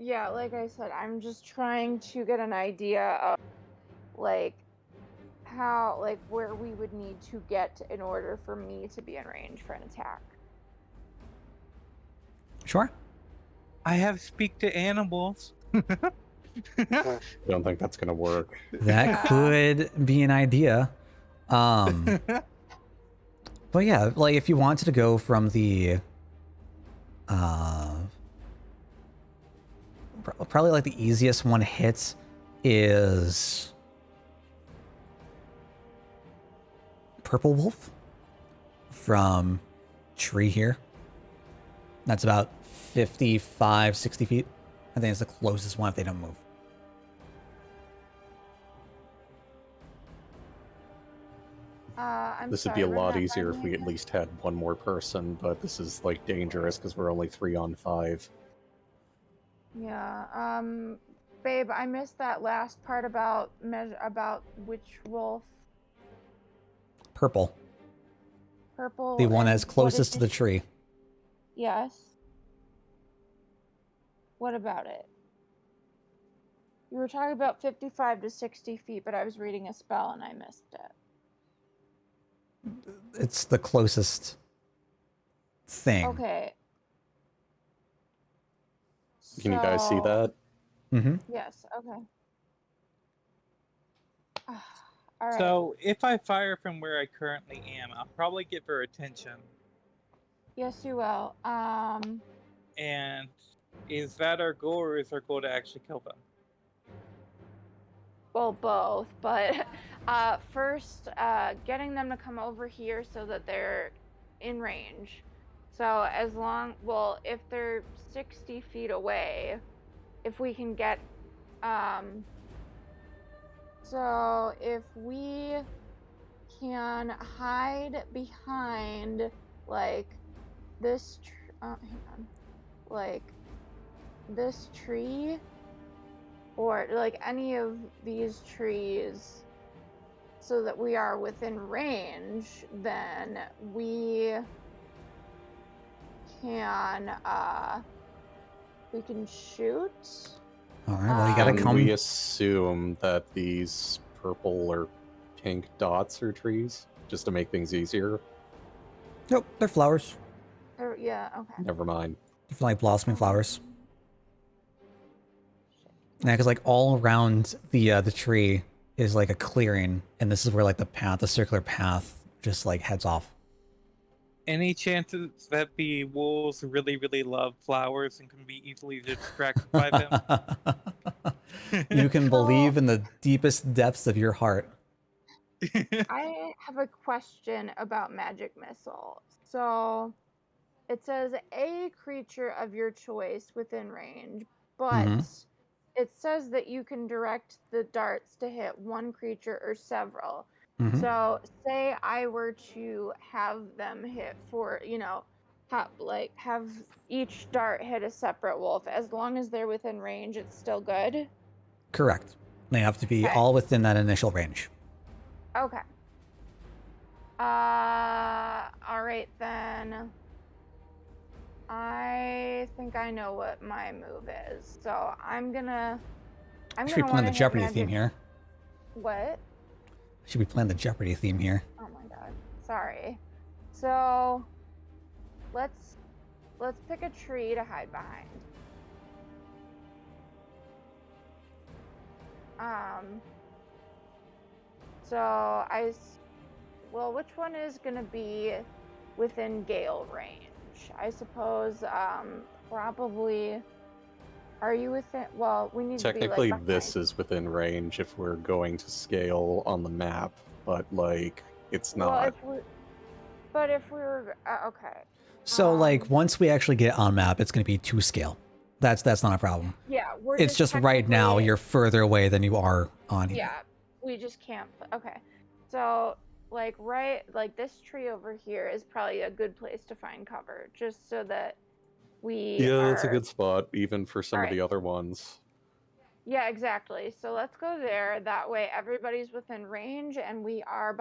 Yeah, like I said, I'm just trying to get an idea of like how, like, where we would need to get in order for me to be in range for an attack. Sure. I have speak to animals. I don't think that's gonna work. That Yeah. could be an idea. But yeah, like if you wanted to go from the probably like the easiest one hit is Purple Wolf from tree here. That's about 55, 60 feet. I think it's the closest one if they don't move. This would be a lot easier if we at least had one more person, but this is like dangerous because we're only 3 on 5. Yeah. Babe, I missed that last part about which wolf. Purple, Purple. the one and that's what closest is to the it? tree. Yes. What about it? You were talking about 55 to 60 feet, but I was reading a spell and I missed it. It's the closest thing. Okay. Can you guys see So- that? Mm-hmm. Yes, okay. All right. So if I fire from where I currently am, I'll probably get her attention. Yes, you will. And is that our goal, or is our goal to actually kill them? Well, both, but first, getting them to come over here so that they're in range. So if they're 60 feet away, if we can get, so if we can hide behind, like, this, like, this tree, or like any of these trees, so that we are within range, then we can shoot. All right. Well, you gotta Can come. we assume that these purple or pink dots are trees, just to make things easier? Nope, they're flowers. Yeah, okay. Never mind. They're like blossoming flowers. Yeah, because like all around the tree is like a clearing, and this is where like the circular path, just like heads off. Any chances that the wolves really, really love flowers and can be easily distracted by them? You can believe in the deepest depths of your heart. I have a question about magic missile. So it says a creature of your choice within range, but it says that you can direct the darts to hit one creature or several. So say I were to have them hit for, have each dart hit a separate wolf. As long as they're within range, it's still good? Correct. They have to be Okay. all within that initial range. Okay. All right then. I think I know what my move is. So I'm gonna Should be playing the Jeopardy theme here. What? Should be playing the Jeopardy theme here. Oh my god. Sorry. So let's pick a tree to hide behind. Well, which one is gonna be within gale range? I suppose probably Are you within? Well, we need Technically, to be like this is within range if we're going to scale on the map, but like it's Well, not. if we were okay. So like once we actually get on map, it's going to be to scale. That's not a problem. Yeah, we're It's just right now technically- you're further away than you are on here. Yeah, we just can't. Okay, so like this tree over here is probably a good place to find cover, just so that we. Yeah, it's a are- good spot, even for some of Alright. the other ones. Yeah, exactly. So let's go there. That way, everybody's within range, and we are.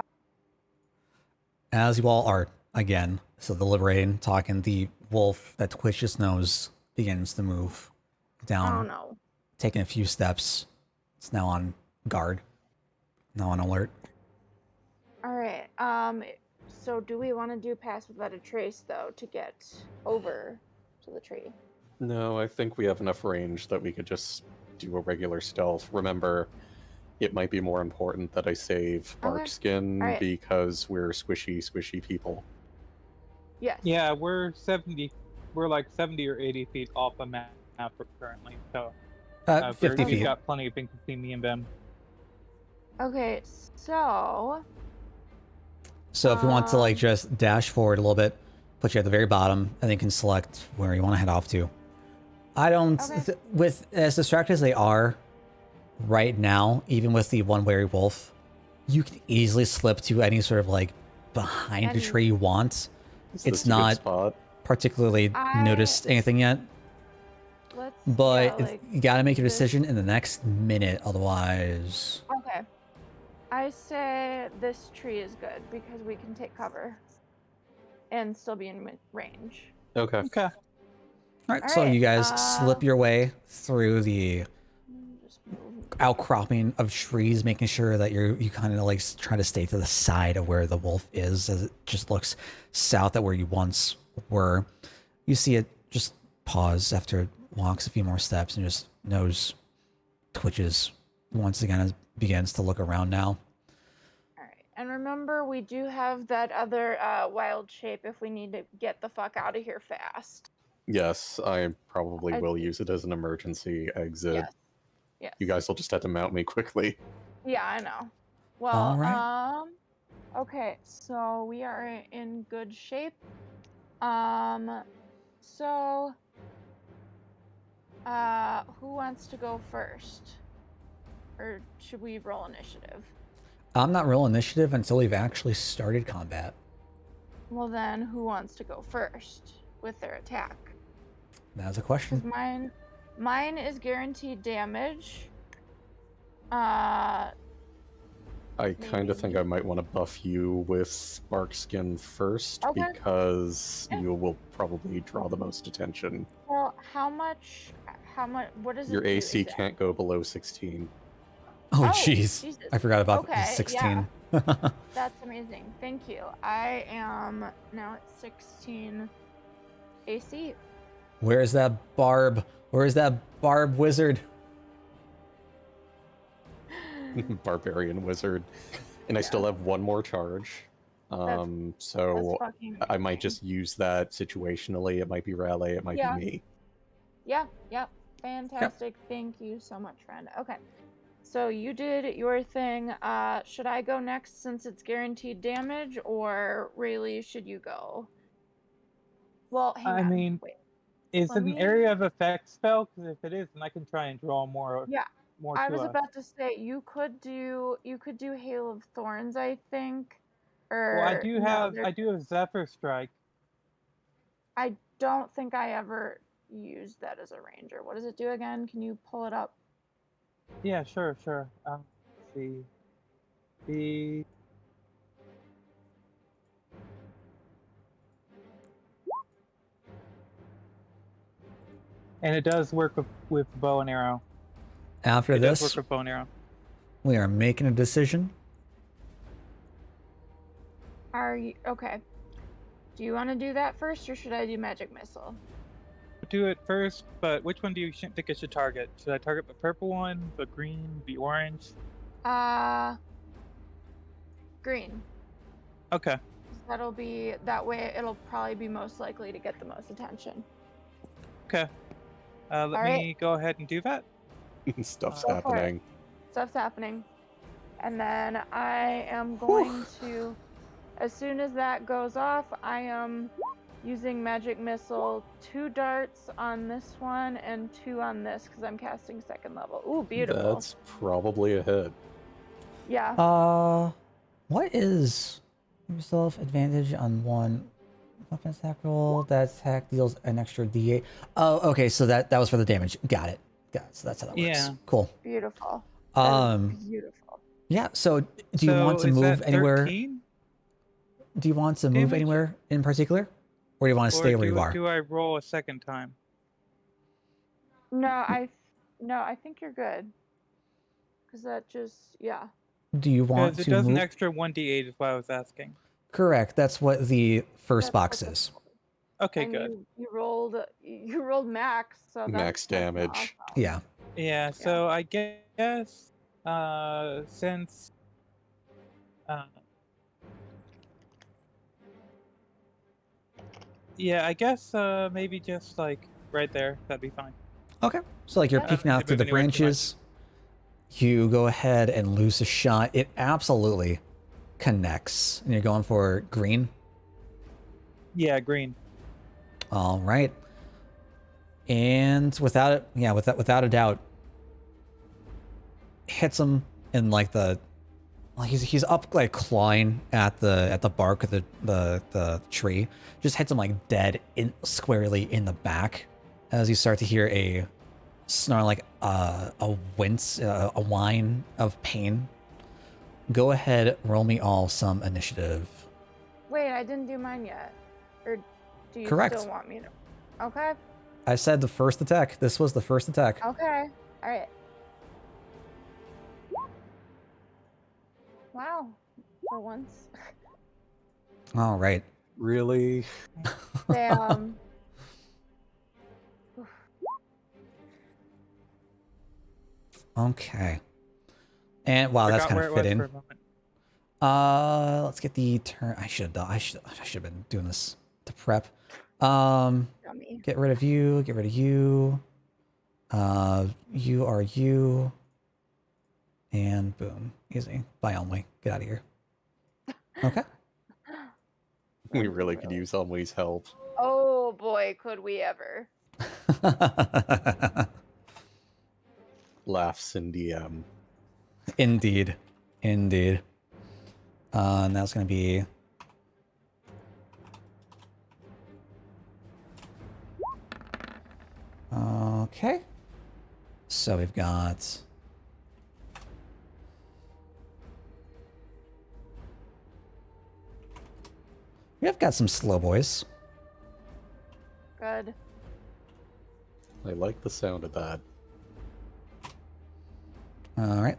As you all are again, so deliberating, talking, the wolf that twitches nose begins to move down, Oh no. taking a few steps. It's now on guard, now on alert. All right. So do we want to do pass without a trace though to get over to the tree? No, I think we have enough range that we could just do a regular stealth. Remember, it might be more important that I save bark skin Alright. because we're squishy people. Yes. Yeah, we're like 70 or 80 feet off the map currently, so 50 we've feet. got plenty of things between me and Ben. Okay, so So if you want to like just dash forward a little bit, put you at the very bottom, and then you can select where you want to head off to. I don't, Okay. with as distracted as they are right now, even with the one wary wolf, you can easily slip to any sort of like behind a tree you want. Is It's this a good not spot? particularly I- noticed anything yet, let's. but yeah, like, you got to make a this- decision in the next minute, otherwise. Okay. I say this tree is good because we can take cover and still be in range. Okay. Okay. All right, All so right, you guys slip your way through the Just move. outcropping of trees, making sure that you kind of like try to stay to the side of where the wolf is, as it just looks south at where you once were. You see it just pause after it walks a few more steps and just nose twitches once again as it begins to look around now. All right, and remember we do have that other wild shape if we need to get the fuck out of here fast. Yes, I probably I will think- use it as an emergency exit. Yes. Yes. You guys will just have to mount me quickly. Yeah, I know. Well, All right. Okay, so we are in good shape. So, who wants to go first? Or should we roll initiative? I'm not roll initiative until we've actually started combat. Well, then, who wants to go first with their attack? That's a Because question. mine is guaranteed damage. I kind of think Maybe. I might want to buff you with bark skin first Okay. because Yeah. you will probably draw the most attention. Well, how much? What does Your it do? AC Is it- can't go below 16. Oh, Oh, jeez. Jesus. I forgot about Okay, 16. That's amazing. Thank you. I am now at 16 AC. Where's that barb? Where's that barb wizard? Barbarian wizard. And I still have one more charge. That's So fucking I might amazing. just use that situationally. It might be Raleigh, it might Yeah. be me. Yeah. Fantastic. Thank you so much, friend. Okay. So you did your thing. Should I go next since it's guaranteed damage, or Rayleigh, should you go? Well, hang I on. mean, Wait. Is Let it an me- area of effect spell? Because if it is, then I can try and draw more. Yeah, More I to was us. about to say you could do Hail of Thorns, I think. Or Well, I do no, have there- Zephyr Strike. I don't think I ever used that as a ranger. What does it do again? Can you pull it up? Yeah, sure. Let's see. The and it does work with bow and arrow. After It does this, work with bow and arrow. we are making a decision. Are you okay? Do you want to do that first, or should I do magic missile? Do it first, but which one do you think I should target? Should I target the purple one, the green, the orange? Green. Okay. That'll be that way. It'll probably be most likely to get the most attention. Okay. Let All me right. go ahead and do that. Stuff's Go for it. happening. Stuff's happening. And then I am going to, as soon as that goes off, I am using magic missile, 2 darts on this one and 2 on this because I'm casting 2nd level. Ooh, beautiful. That's probably a hit. Yeah. What is yourself advantage on 1 weapon attack roll? That attack deals an extra D8. Oh, okay, so that was for the damage. Got it. So that's how that works. Yeah. Cool. Beautiful. That is beautiful. Yeah. So, do you want to is move that anywhere? 13? Do you want to move damage? anywhere in particular, or do you want to Or stay where you are? do I roll a second time? No, I think you're good. Because that just, yeah. Do you want Because it to does move? an extra 1d8 is what I was asking. Correct. That's what the first That's box what the- is. Okay, and good. You rolled max, so that's Max damage. awesome. Yeah. Yeah, so I guess since yeah, I guess maybe just like right there, that'd be fine. Okay. So like you're Yeah. peeking out through the Anywhere too much. branches. You go ahead and loose a shot. It absolutely connects. And you're going for green. Yeah, green. All right. And without a doubt, hits him in like the, like he's up like clawing at the bark of the tree. Just hits him like dead squarely in the back, as you start to hear a snarl, like a wince, a whine of pain. Go ahead, roll me all some initiative. Wait, I didn't do mine yet. Or do you Correct. still want me to? Okay. I said the first attack. This was the first attack. Okay. All right. Wow. For once. All right. Really? Damn. Okay. And wow, that's Forgot kind where of it was for fitting. a moment. Let's get the turn. I should have been doing this to prep. Dummy. Get rid of you. Get rid of you. You are you. And boom, easy. Bye, only. Get out of here. Okay. We really could use Elmwee's help. Oh boy, could we ever. Laughs in DM. Indeed. Indeed. And that's going to be... Okay. So we've got... We've got some slow boys. Good. I like the sound of that. All right.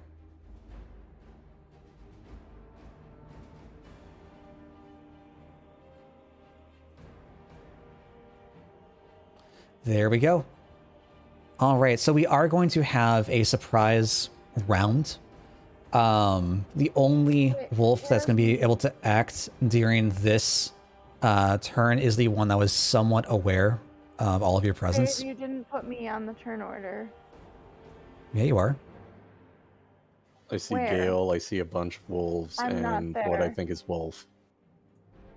There we go. All right, so we are going to have a surprise round. The only wolf that's going to be able to act during this turn is the one that was somewhat aware of all of your presence. Dave, you didn't put me on the turn order. Yeah, you are. I see Where? Gale, I see a bunch of wolves, I'm not and what I there. think is wolf.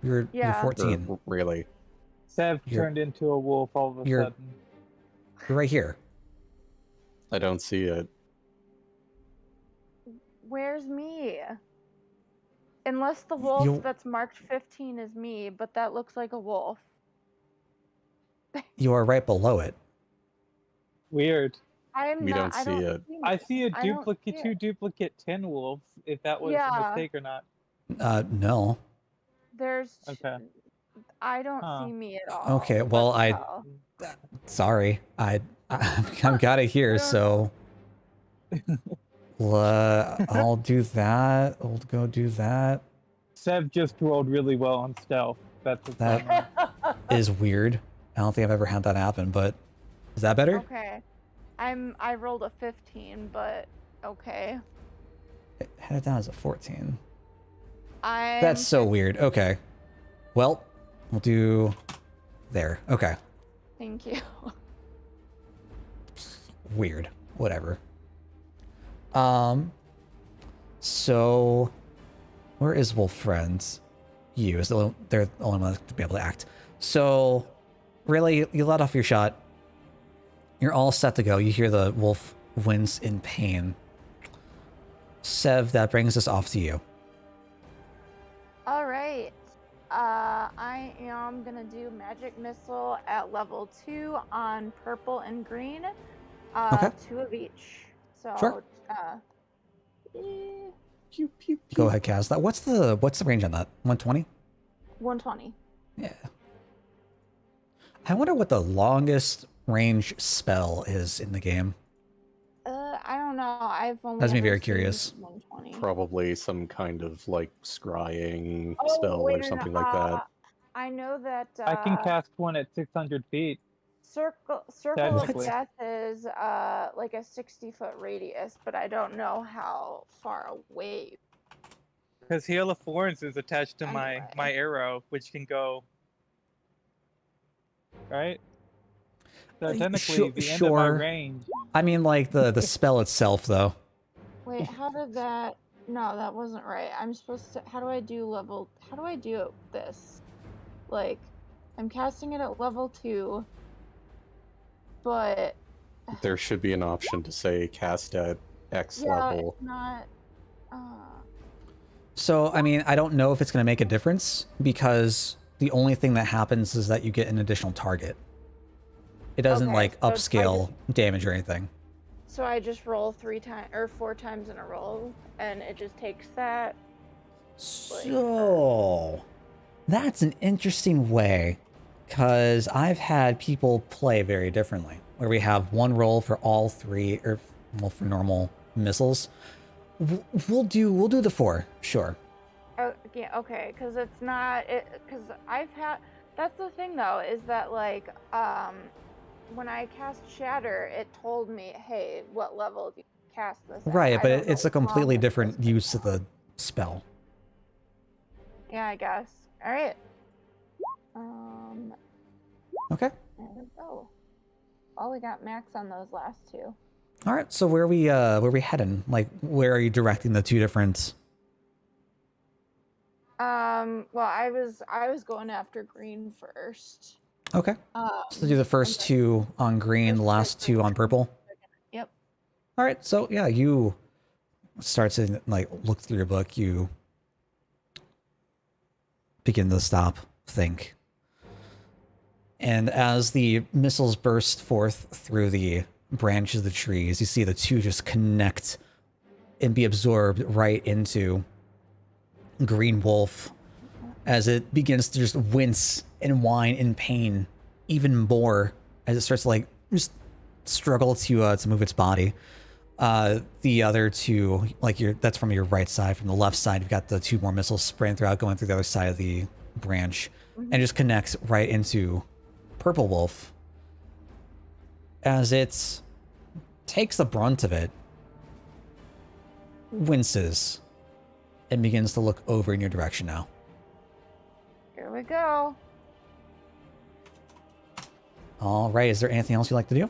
You're Yeah. 14. Or, really. Sev You're- turned into a wolf all of a you're- sudden. You're right here. I don't see it. Where's me? Unless the wolf You- that's marked 15 is me, but that looks like a wolf. You are right below it. Weird. I'm We not. don't I see don't it. see I it. see a I don't duplicate, see two it. duplicate 10 wolves, if that was a Yeah. mistake or not. No. There's. Okay. I don't Huh. see me at all. Okay, well, Let's I- tell. Sorry. I've got it here, so... I'll do that. I'll go do that. Sev just rolled really well on stealth. That's what's That- going on. Is weird. I don't think I've ever had that happen, but... Is that better? Okay. I rolled a 15, but okay. It had it down as a 14. I'm That's so weird. Okay. Well, we'll do... There. Okay. Thank you. weird. Whatever. So where is Wolf Friends? You is they're the only one to be able to act. So really, you let off your shot. You're all set to go. You hear the wolf wince in pain. Sev, that brings us off to you. All right. I am gonna do magic missile at level 2 on purple and green. Okay. 2 of each. So Sure. Pew, pew, pew. Go ahead, cast that. What's the range on that? 120? 120. Yeah. I wonder what the longest range spell is in the game. I don't know. I've only Has me ever very seen curious. 120. Probably some kind of like scrying Oh, spell wait, or no, something no, like that. I know that I can cast one at 600 feet. Circle of Technically. Death is like a 60-foot radius, but I don't know how far away. Because Hail of Thorns is attached to Anyway. my arrow, which can go. Right? So technically, the end of my sure. range. I mean, like the spell itself, though. Wait, how did that? No, that wasn't right. I'm supposed to. How do I do this? Like, I'm casting it at level 2, but There should be an option to say cast at X yeah, level. it's not. So, I mean, I don't know if it's going to make a difference because the only thing that happens is that you get an additional target. It doesn't Okay, like so upscale damage or anything. So I just roll 3 times or 4 times in a row, and it just takes that. So, that's an interesting way because I've had people play very differently where we have one roll for all 3 or well for normal missiles. We'll do the 4, sure. Oh, yeah, okay, because it's not it. Because I've had. That's the thing though, is that like when I cast Shatter, it told me, hey, what level do you cast this at? Right, I but don't know it's a what completely level different this use is. of the spell. Yeah, I guess. All right. Okay. There we go. Oh, we got max on those last 2. All right. So where are we heading? Like, where are you directing the 2 different? Well, I was going after green first. Okay. So do the first 2 on green, the last 2 on purple. Yep. All right. So yeah, you start to like look through your book. You begin to stop, think. And as the missiles burst forth through the branches of the trees, you see the 2 just connect and be absorbed right into Green Wolf as it begins to just wince and whine in pain even more as it starts to like just struggle to move its body. The other 2, like that's from your right side. From the left side, you've got the 2 more missiles spraying throughout, going through the other side of the branch, and just connects right into Purple Wolf as it takes the brunt of it, winces, and begins to look over in your direction now. Here we go. All right, is there anything else you'd like to do?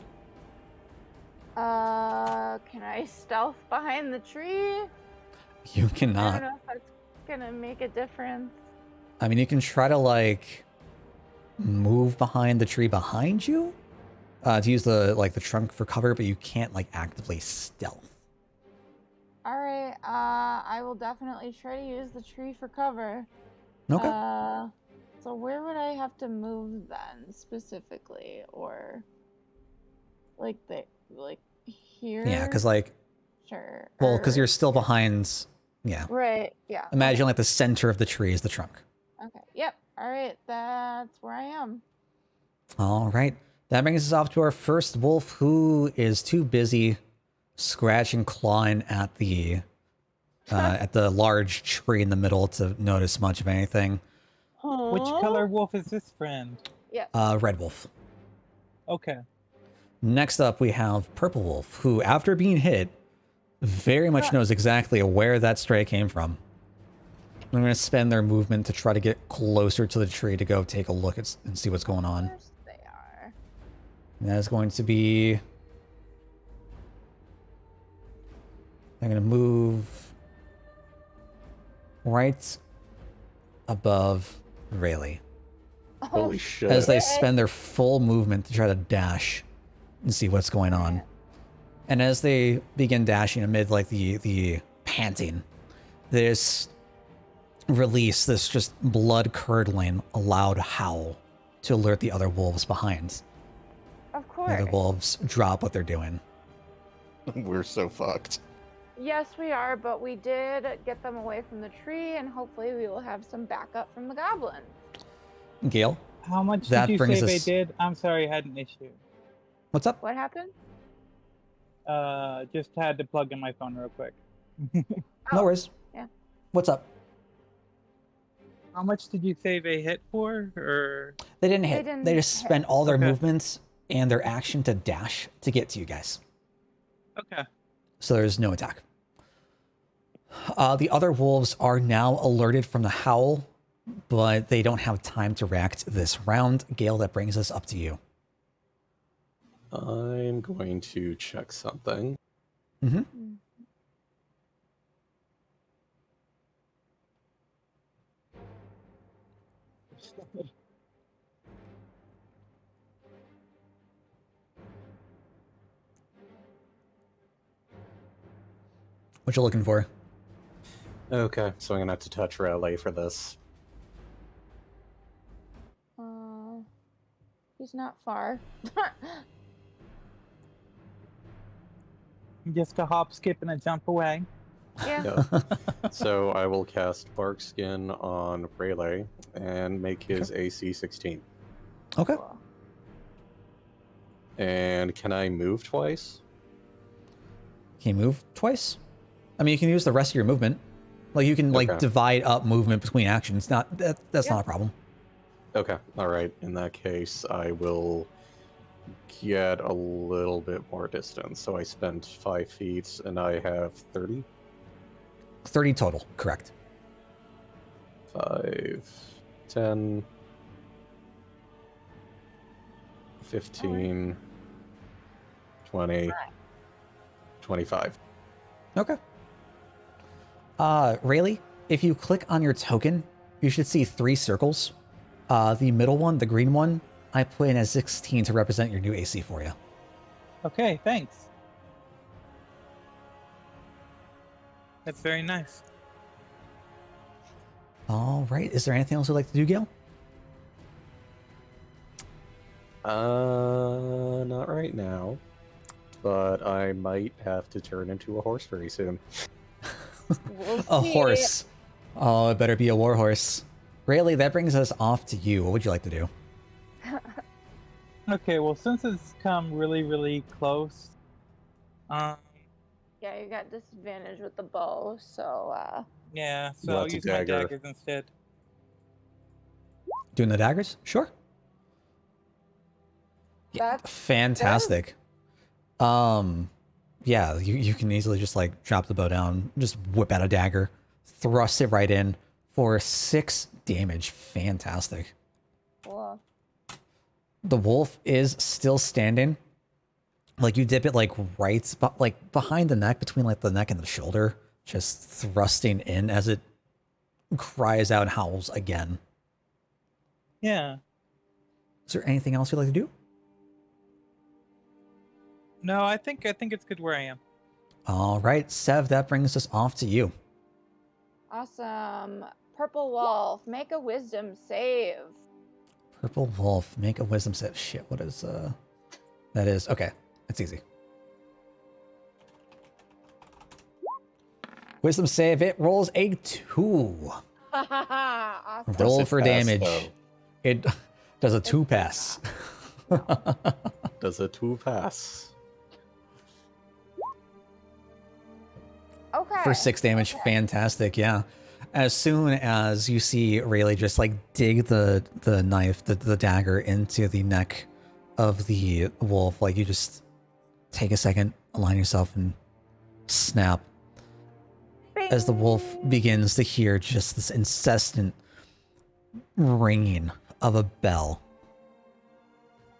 Can I stealth behind the tree? You I cannot. don't know if that's gonna make a difference. I mean, you can try to like move behind the tree behind you to use the trunk for cover, but you can't like actively stealth. All right. I will definitely try to use the tree for cover. Okay. So where would I have to move then specifically, or like here? Yeah, because like, Sure. well, because or- you're still behind. Yeah. Right. Yeah. Imagine like the center of the tree is the trunk. Okay. Yep. All right. That's where I am. All right. That brings us off to our first wolf, who is too busy scratching, clawing at the large tree in the middle to notice much of anything. Which color wolf is this friend? Yeah. Red wolf. Okay. Next up, we have Purple Wolf, who, after being hit, very much knows exactly where that stray came from. They're going to spend their movement to try to get closer to the tree to go take a look and see what's going on. Of course they are. And that is going to be They're going to move right above Rayleigh Holy shit. as they spend their full movement to try to dash and see what's going on. And as they begin dashing amid like the panting, this release this just blood-curdling, loud howl to alert the other wolves behind. Of The course. other wolves drop what they're doing. We're so fucked. Yes, we are, but we did get them away from the tree, and hopefully we will have some backup from the goblin. Gale, How much That did you brings say they us- did? I'm sorry, I had an issue. what's up? What happened? Just had to plug in my phone real quick. No Oh, worries. yeah. What's up? How much did you say they hit for? Or They didn't hit. didn't They just hit. spent all their Okay. movements and their action to dash to get to you guys. okay. So there's no attack. The other wolves are now alerted from the howl, but they don't have time to react this round. Gale, that brings us up to you. I'm going to check something. Mm-hmm. What you looking for? Okay, so I'm gonna have to touch Rayleigh for this. He's not far. Just a hop, skip, and a jump away. Yeah. Yeah. So I will cast Bark Skin on Rayleigh and make his AC 16. Okay. Cool. And can I move twice? Can you move twice? I mean, you can use the rest of your movement. Like you can like Okay. divide up movement between actions. That's Yeah. not a problem. Okay, alright. In that case, I will get a little bit more distance. So I spent 5 feet and I have 30. 30 total, correct. 5, 10, 15, 20, 25. Okay. Rayleigh, if you click on your token, you should see 3 circles. The middle one, the green one, I put in as 16 to represent your new AC for you. Okay, thanks. That's very nice. All right. Is there anything else you'd like to do, Gale? Not right now. But I might have to turn into a horse very soon. We'll A see. horse. Oh, it better be a war horse. Rayleigh, that brings us off to you. What would you like to do? Okay, well, since it's come really, really close, Yeah, you got disadvantage with the bow, so yeah, so Well, I'll that's a use my dagger. daggers instead. Doing the daggers? Sure. Yeah, That's fantastic. Yeah, you can easily just like drop the bow down, just whip out a dagger, thrust it right in for 6 damage. Fantastic. cool. The wolf is still standing. Like you dip it like right, like behind the neck, between like the neck and the shoulder, just thrusting in as it cries out and howls again. Yeah. Is there anything else you'd like to do? No, I think it's good where I am. All right, Sev, that brings us off to you. Awesome. Purple Wolf, make a wisdom save. Purple wolf, make a wisdom save. Shit, what is that is okay. It's easy. Wisdom save, it rolls a 2. Awesome. Roll it for pass, damage. though? It does a 2 does pass. Does a 2 pass? Okay. For 6 damage. Okay. Fantastic, yeah. As soon as you see Rayleigh just like dig the knife, the dagger into the neck of the wolf, like you just take a second, align yourself, and snap. As the wolf Bing. begins to hear just this incessant ringing of a bell.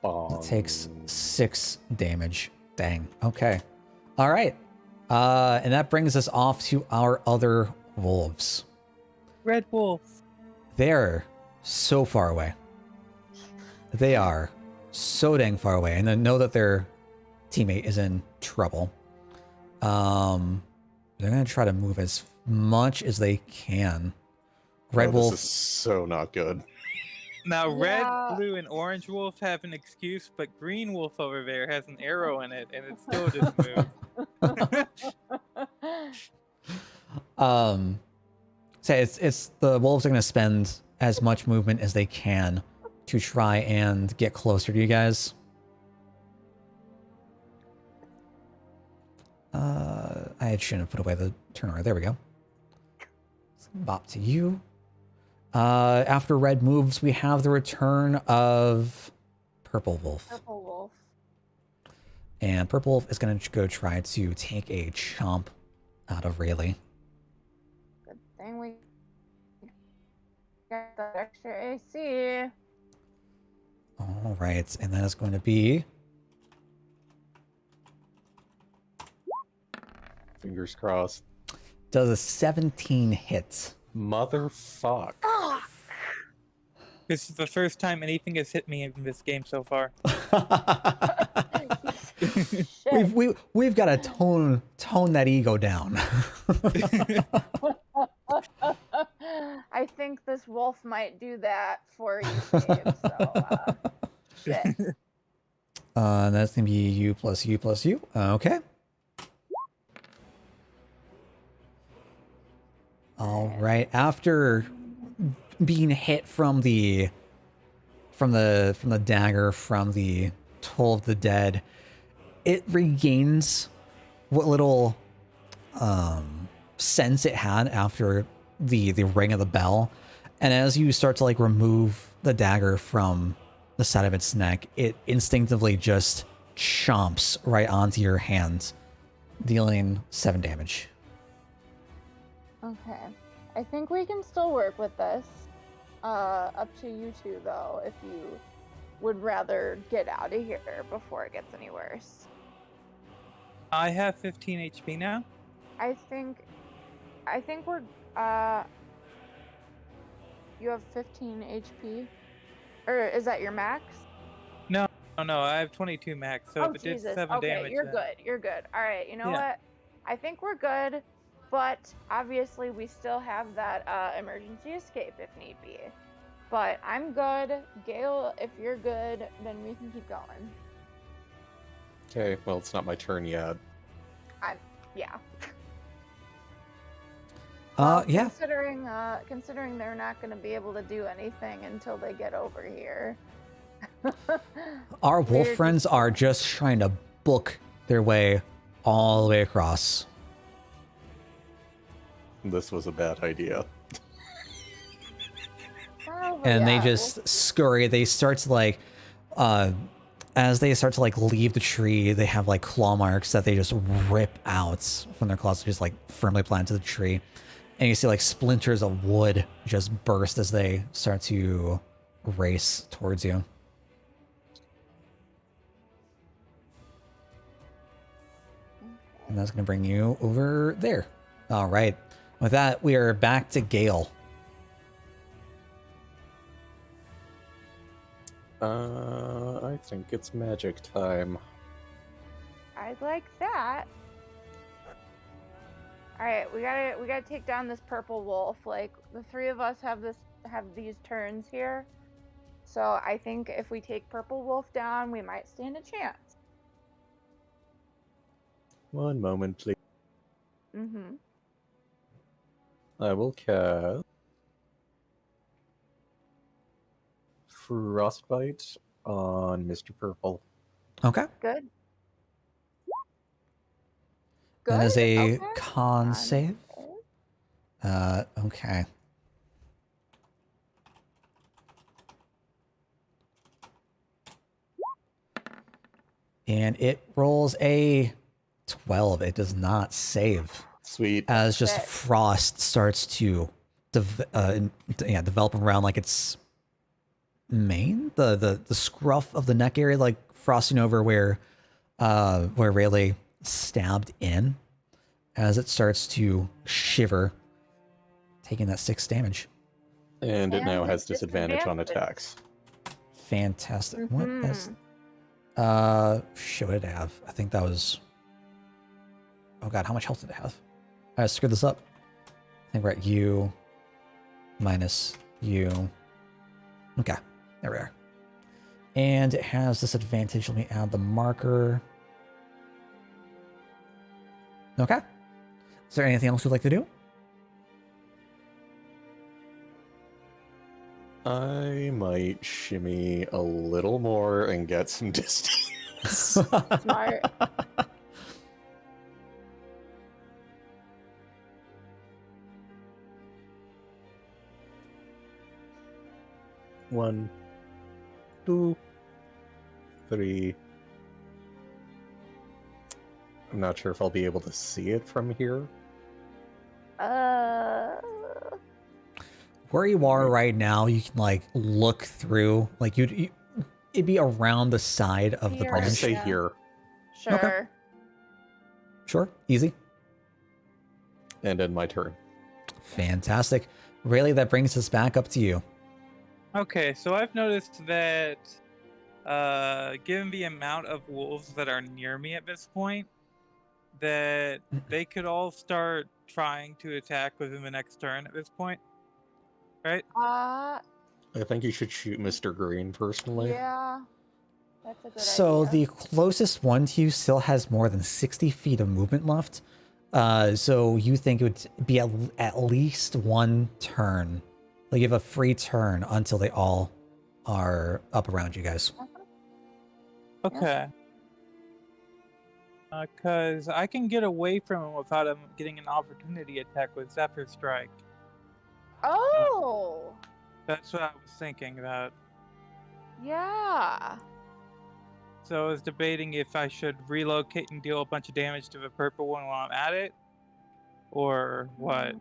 It takes 6 damage. Dang. Okay. All right. And that brings us off to our other wolves. Red wolves. They're so far away. They are so dang far away, and then know that their teammate is in trouble. They're gonna try to move as much as they can. Red wolf. This is so not good. Now, red, Yeah. blue, and orange wolf have an excuse, but green wolf over there has an arrow in it, and it still just moved. So it's the wolves are gonna spend as much movement as they can to try and get closer to you guys. I shouldn't have put away the turner. There we go. Let's bop to you. After red moves, we have the return of purple wolf. Purple wolf. And purple wolf is going to go try to take a chomp out of Rayleigh. Good thing we got that extra AC. All right, and that is going to be Fingers crossed. does a 17 hit. Motherfuck. This is the first time anything has hit me in this game so far. Shit. we've got to tone that ego down. I think this wolf might do that for you, Dave. So, shit. That's gonna be you plus you plus you. Okay. All right. After being hit from the dagger from the Toll of the Dead, it regains what little sense it had after the ring of the bell, and as you start to like remove the dagger from the side of its neck, it instinctively just chomps right onto your hand, dealing 7 damage. Okay. I think we can still work with this. Up to you two, though, if you would rather get out of here before it gets any worse. I have 15 HP now. I think we're, you have 15 HP? Or is that your max? Oh no, I have 22 max, so if it did 7 okay, damage. you're then- good. You're good. All right, you know Yeah. what? I think we're good, but obviously we still have that emergency escape if need be. But I'm good. Gale, if you're good, then we can keep going. Okay, well, it's not my turn yet. Yeah. Yeah. Considering they're not going to be able to do anything until they get over here. Our wolf We're friends are just trying to book their way all the way across. This was a bad idea. And they just scurry. They start to like, as they start to like leave the tree, they have like claw marks that they just rip out from their claws, just like firmly planted to the tree. And you see like splinters of wood just burst as they start to race towards you. And that's going to bring you over there. All right. With that, we are back to Gale. I think it's magic time. I'd like that. All right, we gotta take down this purple wolf. Like the three of us have these turns here, so I think if we take purple wolf down, we might stand a chance. One moment, please. Mm-hmm. I will cast Frostbite on Mr. Purple. Okay. Good. That is a Okay. con save. Okay. And it rolls a 12. It does not save. Sweet. As just Sick. frost starts to develop around like its mane, the scruff of the neck area, like frosting over where Rayleigh stabbed in. as it starts to shiver, taking that 6 damage. And it now And has disadvantage on attacks. Fantastic. What is... Mhm. Shit, what did it have? I think that was... Oh god, how much health did it have? I screwed this up. I think we're at U minus U. Okay, there we are. And it has disadvantage. Let me add the marker. Okay. Is there anything else you'd like to do? I might shimmy a little more and get some distance. Smart. One, two, three. I'm not sure if I'll be able to see it from here. Where you are right now, you can like look through, like it'd be around the side of the Here. I'll just branch. say Yeah. here. Sure. Okay. Sure, easy. And end my turn. Fantastic. Really, that brings us back up to you. Okay, so I've noticed that given the amount of wolves that are near me at this point, that they could all start trying to attack within the next turn at this point, right? I think you should shoot Mr. Green personally. Yeah. That's a good So idea. the closest one to you still has more than 60 feet of movement left. So you think it would be at least one turn. Like you have a free turn until they all are up around you guys. Okay. Because I can get away from him without him getting an opportunity attack with Zephyr Strike. Oh. That's what I was thinking about. Yeah. So I was debating if I should relocate and deal a bunch of damage to the purple one while I'm at it, or what.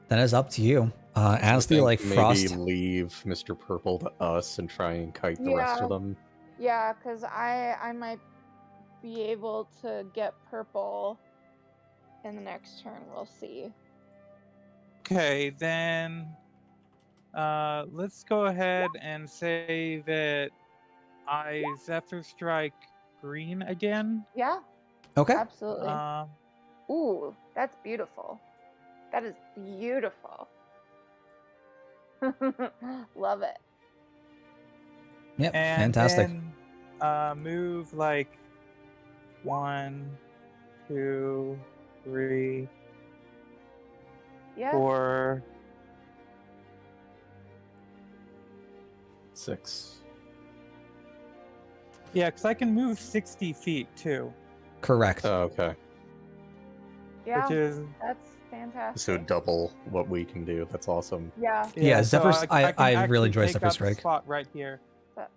That is up to you. As I the think like maybe frost. leave Mr. Purple to us and try and kite the rest of them. Yeah, because I might be able to get purple in the next turn. We'll see. Okay, then let's go ahead and say that I Zephyr Strike Green again. Yeah, Okay. absolutely. Ooh, that's beautiful. That is beautiful. Love it. Yep. And Fantastic. then move like 1, 2, 3, Yeah. 4. 6. Yeah, because I can move 60 feet too, Correct. Oh, okay. Yeah, which is that's fantastic. So double what we can do. That's awesome. Yeah. Yeah, so Zephyr's- I can really actually enjoy take Zephyr up a Strike. spot right here. But-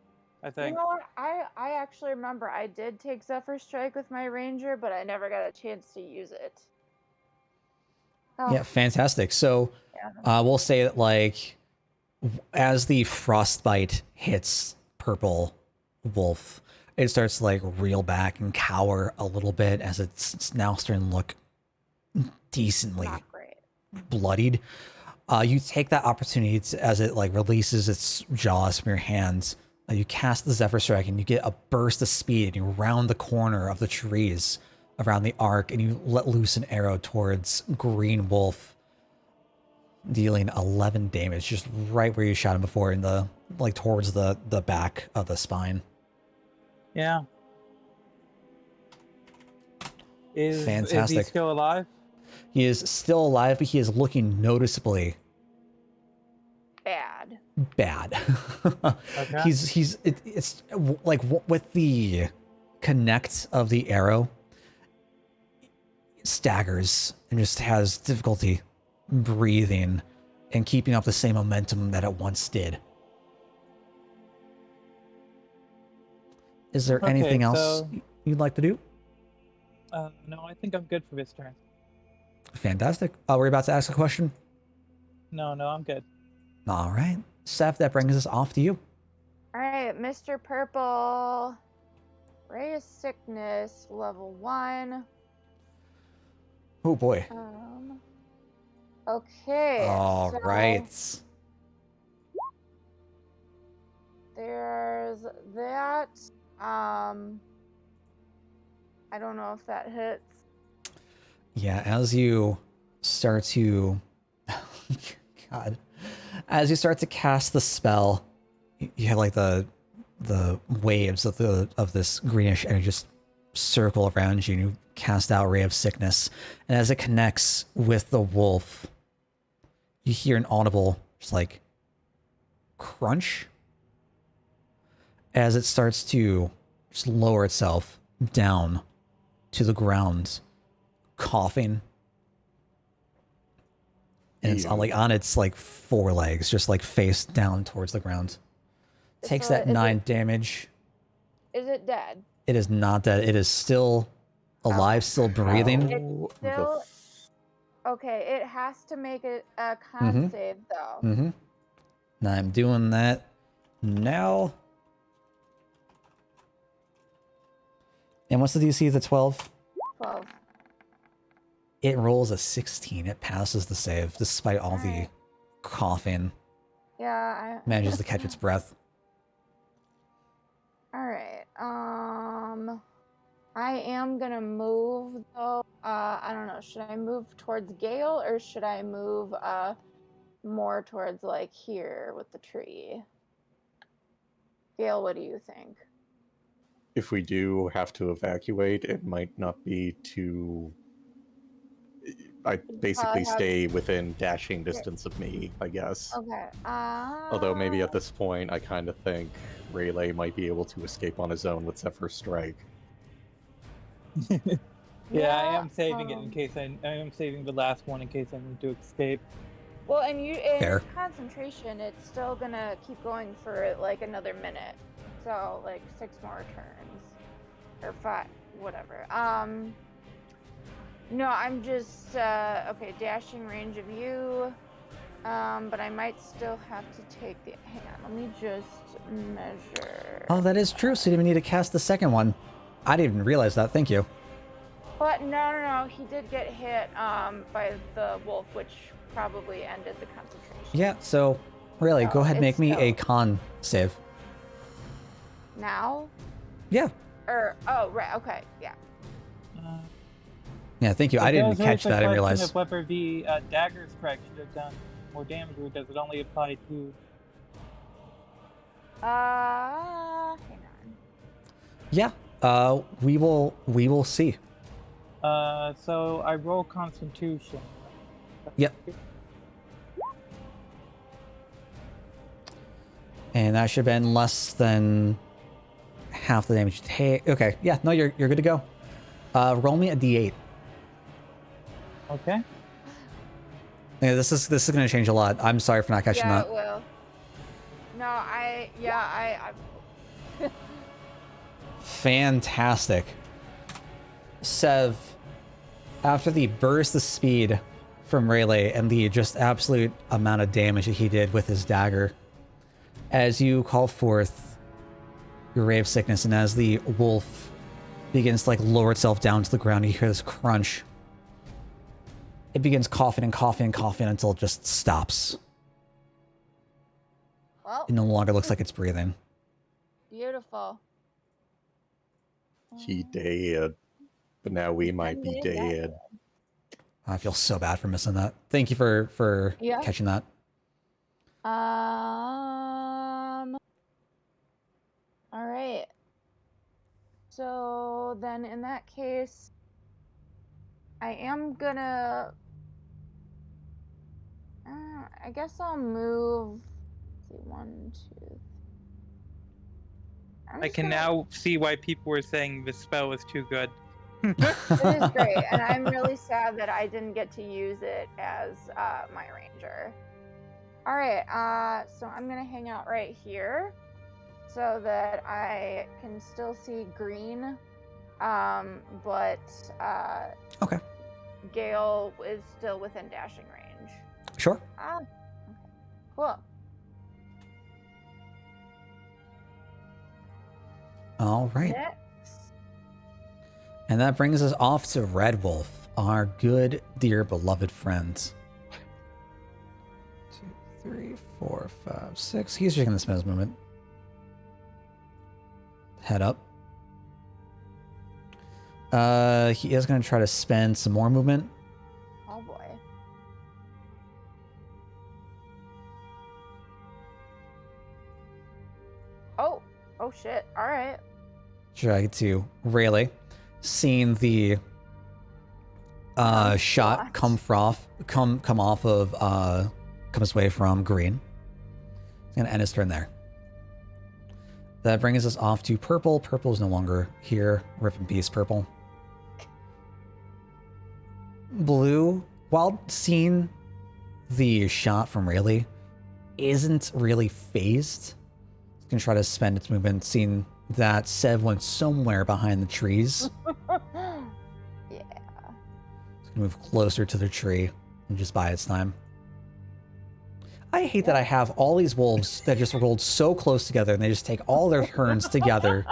I You think. know what? I actually remember I did take Zephyr Strike with my ranger, but I never got a chance to use it. Oh, Yeah, fantastic. So yeah. we'll say that like as the frostbite hits purple wolf, it starts to like reel back and cower a little bit as it's now starting to look decently Not great. bloodied. You take that opportunity as it like releases its jaws from your hands. You cast the Zephyr Strike and you get a burst of speed and you round the corner of the trees around the arc and you let loose an arrow towards Green Wolf, dealing 11 damage just right where you shot him before in the like towards the back of the spine. Yeah. Is he Fantastic. still alive? He is still alive, but he is looking noticeably Bad. Okay. It's like with the connect of the arrow, it staggers and just has difficulty breathing and keeping up the same momentum that it once did. Is there Okay, anything else so- you'd like to do? No, I think I'm good for this turn. Fantastic. We're about to ask a question. No, I'm good. All right. Seth, that brings us off to you. All right, Mr. Purple. Ray of Sickness, level 1. Oh boy. Okay. All so right. There's that. I don't know if that hits. Yeah, as you start to God. As you start to cast the spell, you have like the waves of this greenish energy just circle around you, and you cast out Ray of Sickness. And as it connects with the wolf, you hear an audible just like crunch as it starts to just lower itself down to the ground, coughing. And it's Ew. on its like forelegs, just like face down towards the ground. Takes So that 9 damage. Is it dead? It is not dead. It is still alive, still breathing. It's still okay. It has to make a con Mhm. save though. Mm-hmm. And I'm doing that now. And what's the DC? The 12? 12. It rolls a 16. It passes the save despite all the Alright. coughing. Yeah. Manages to catch its breath. All right. I am gonna move though. I don't know. Should I move towards Gale or should I move more towards like here with the tree? Gale, what do you think? If we do have to evacuate, it might not be too. I basically have- stay within dashing distance of me, I guess. Okay. Although maybe at this point, I kind of think Rayleigh might be able to escape on his own with Zephyr's Strike. Yeah, I am saving it in case I am saving the last one in case I need to escape. Well, and Fair. concentration, it's still gonna keep going for like another minute, so like 6 more turns, or 5, whatever. No, I'm just okay. Dashing range of you, but I might still have to take the. Hang on, let me just measure. Oh, that is true. So you didn't even need to cast the second one. I didn't even realize that. Thank you. But no, he did get hit by the wolf, which probably ended the concentration. Yeah, so really, No, go ahead and make it's me a still- con save. Now? Yeah. Oh, right, okay, yeah. Yeah, thank you. I didn't catch that. I didn't realize. Of whether the dagger strike should have done more damage, or does it only apply to? Hang on. Yeah. We will see. So I roll Constitution. Yep. And that should have been less than half the damage you take. Okay. Yeah. No, you're good to go. Roll me a d8. Okay. Yeah, this is going to change a lot. I'm sorry for not catching Yeah, that. it will. No, I Fantastic. Sev, after the burst of speed from Rayleigh and the just absolute amount of damage that he did with his dagger, as you call forth your Ray of Sickness and as the wolf begins to like lower itself down to the ground, you hear this crunch. It begins coughing and coughing and coughing until it just stops. well, It no longer looks like it's breathing. beautiful. He dead. But now we might be dead. I feel so bad for missing that. Thank you for Yeah. catching that. All right. So then in that case, I am gonna I guess I'll move. Let's see, 1, 2. I'm I just can gonna- now see why people were saying this spell was too good. It is great, and I'm really sad that I didn't get to use it as my ranger. All right, so I'm gonna hang out right here so that I can still see green, but Okay. Gale is still within dashing range. Sure. Okay, cool. All right. Next, And that brings us off to Red Wolf, our good, dear, beloved friend. 2, 3, 4, 5, 6. He's just going to spend his movement. Head up. He is going to try to spend some more movement. Oh boy. Oh shit. All right. Try to Rayleigh, seeing the shot come off of comes away from Green. He's gonna end his turn there. That brings us off to Purple. Purple is no longer here. Rip in peace, Purple. Blue, while seeing the shot from Rayleigh, isn't really phased. It's gonna try to spend its movement, seeing that Sev went somewhere behind the trees. Yeah. It's gonna move closer to the tree and just buy its time. I hate that I have all these wolves that just rolled so close together and they just take all their turns together.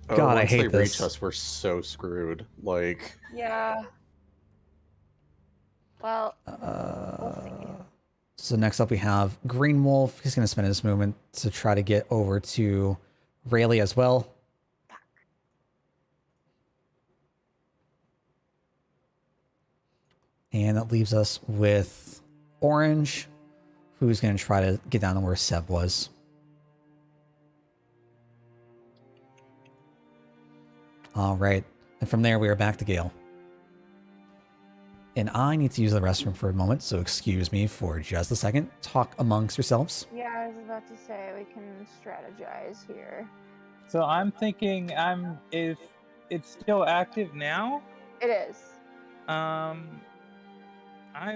God, I hate once they this. reach us, we're so screwed. Like, Yeah. Well, we'll see. So next up we have Green Wolf. He's going to spend his movement to try to get over to Rayleigh as well. And that leaves us with Orange, who's going to try to get down to where Sev was. All right. And from there, we are back to Gale. And I need to use the restroom for a moment, so excuse me for just a second. Talk amongst yourselves. Yeah, I was about to say we can strategize here. So I'm thinking if it's still active now, It is. I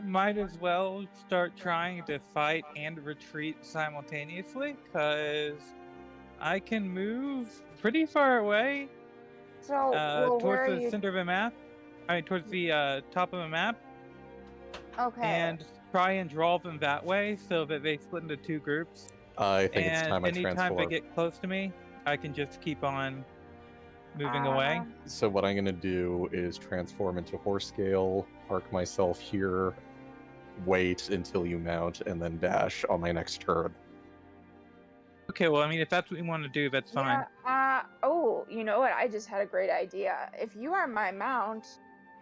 might as well start trying to fight and retreat simultaneously, because I can move pretty far away So, well, where are towards the you? center of a map. I mean, towards the top of a map, Okay. and try and draw them that way so that they split into two groups. I think it's And time I anytime transform. they get close to me, I can just keep on moving away. So what I'm gonna do is transform into horse scale, park myself here, wait until you mount, and then dash on my next turn. Okay, well, I mean, if that's what you want to do, that's fine. Yeah, oh, you know what? I just had a great idea. If you are my mount,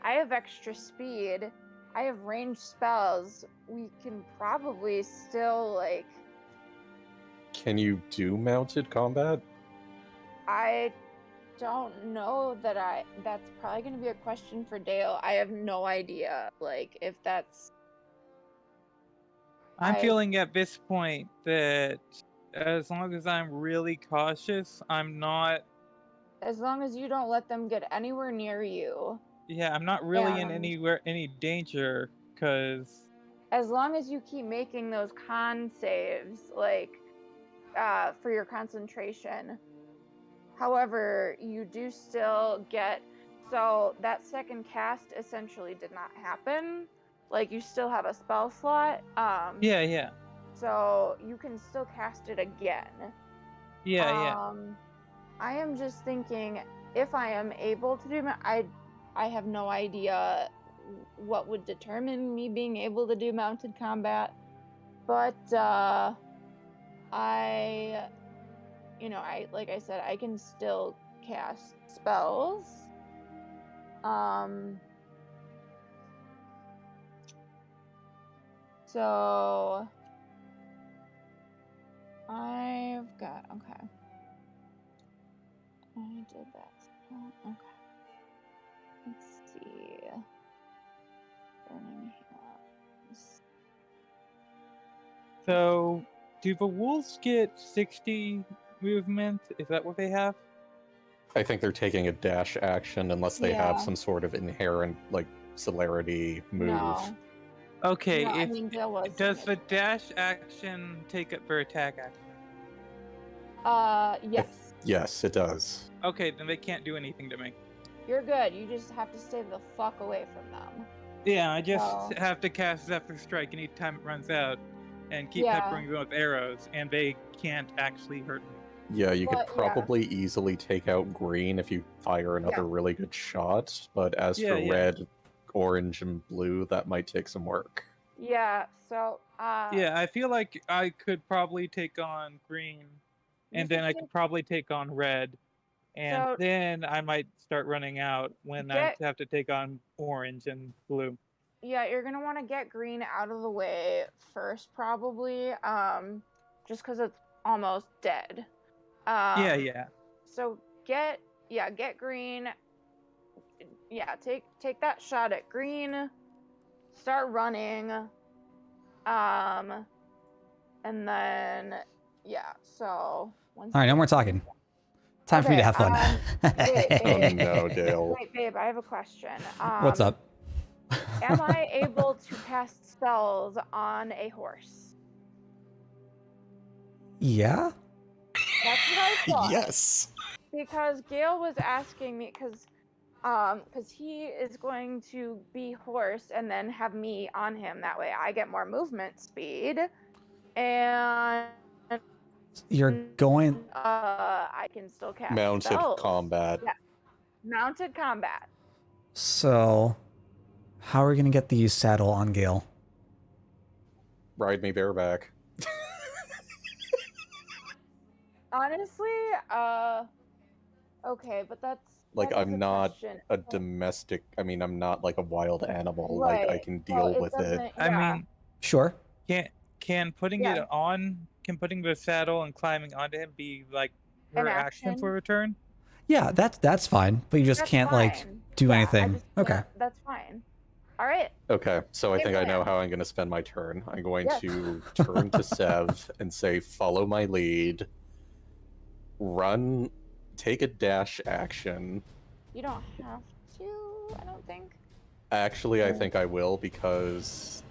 I have extra speed. I have ranged spells. We can probably still, like... Can you do mounted combat? I don't know that that's probably going to be a question for Dale. I have no idea, like, if that's... I'm feeling at this point that as long as I'm really cautious, I'm not... As long as you don't let them get anywhere near you. Yeah, I'm not really in any danger, because... As long as you keep making those con saves, like, for your concentration. However, you do still get... So, that second cast essentially did not happen. Like, you still have a spell slot. Yeah. So, you can still cast it again. Yeah. I am just thinking, if I am able to do... I have no idea what would determine me being able to do mounted combat. But, like I said, I can still cast spells. So I've got, okay. I did that. Okay. Let's see. Burning Hands. So, do the wolves get 60 movement? Is that what they have? I think they're taking a dash action unless they Yeah. have some sort of inherent, like, celerity move. No. Okay, No, I mean, Dale was does saying the it. dash action take up their attack action? Yes. Yes, it does. Okay, then they can't do anything to me. You're good. You just have to stay the fuck away from them. Yeah, I just Oh. have to cast Zephyr Strike anytime it runs out, and keep Yeah. peppering them with arrows, and they can't actually hurt me. Yeah, you could But, yeah. probably easily take out green if you fire another really good shot, but as for Yeah. red, orange, and blue, that might take some work. Yeah, so Yeah, I feel like I could probably take on green, you and then I take- could probably take on red, and So- then I might start running out when I Get- have to take on orange and blue. yeah, you're gonna want to get green out of the way first, probably. Just because it's almost dead. Yeah. So get green. Yeah, take that shot at green. Start running. And then so. All right, no more talking. Time for me to have fun. Wait, Oh no, Dale. Wait, babe, I have a question. What's up? Am I able to cast spells on a horse? Yeah? That's what I thought. Yes. Because Gail was asking me, because he is going to be horse and then have me on him. That way I get more movement speed. And You're going... I can still cast Mounted spells. combat. Yeah. Mounted combat. So, how are we going to get the saddle on Gale? Ride me bareback. Honestly, okay, but that's Like, that is I'm a not question. a domestic. I mean, I'm not like a wild animal. Right. Like, I can Well, deal with it. doesn't- I yeah. mean, Sure. can putting Yeah. it on, can putting the saddle and climbing onto him be like An her action action? for a turn? Yeah, that's fine. But you just That's can't, like, fine. do Yeah, I anything. just Okay. can't- That's fine. All right. Okay, so I Good think I know plan. how I'm going to spend my turn. I'm going Yes. to turn to Sev and say, follow my lead. Run, take a dash action. You don't have to, I don't think. Actually, I think I will, because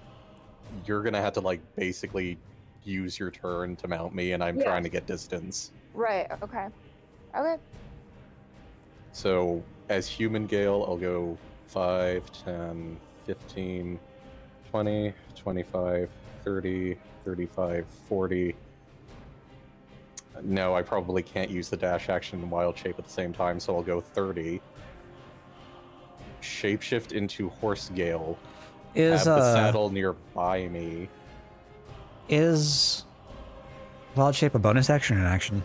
you're going to have to, like, basically use your turn to mount me, and I'm Yes. trying to get distance. Right, okay. Okay. So, as human Gale, I'll go 5, 10, 15, 20, 25, 30, 35, 40. No, I probably can't use the dash action and wild shape at the same time, so I'll go 30. Shapeshift into Horse Gale. Is, Have the saddle nearby me. Is Wild Shape a bonus action or an action?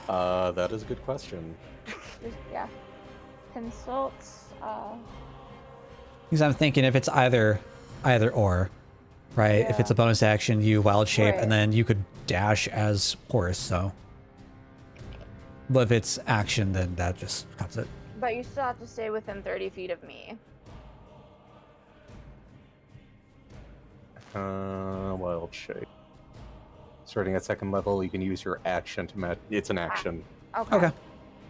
That is a good question. Just, yeah. Consults, Because I'm thinking if it's either or, right? If Yeah. it's a bonus action, you Wild Shape, Right. and then you could dash as Horse, so... But if it's action, then that just cuts it. but you still have to stay within 30 feet of me. Wild shape. Starting at second level, you can use your action to match. It's an action. Okay.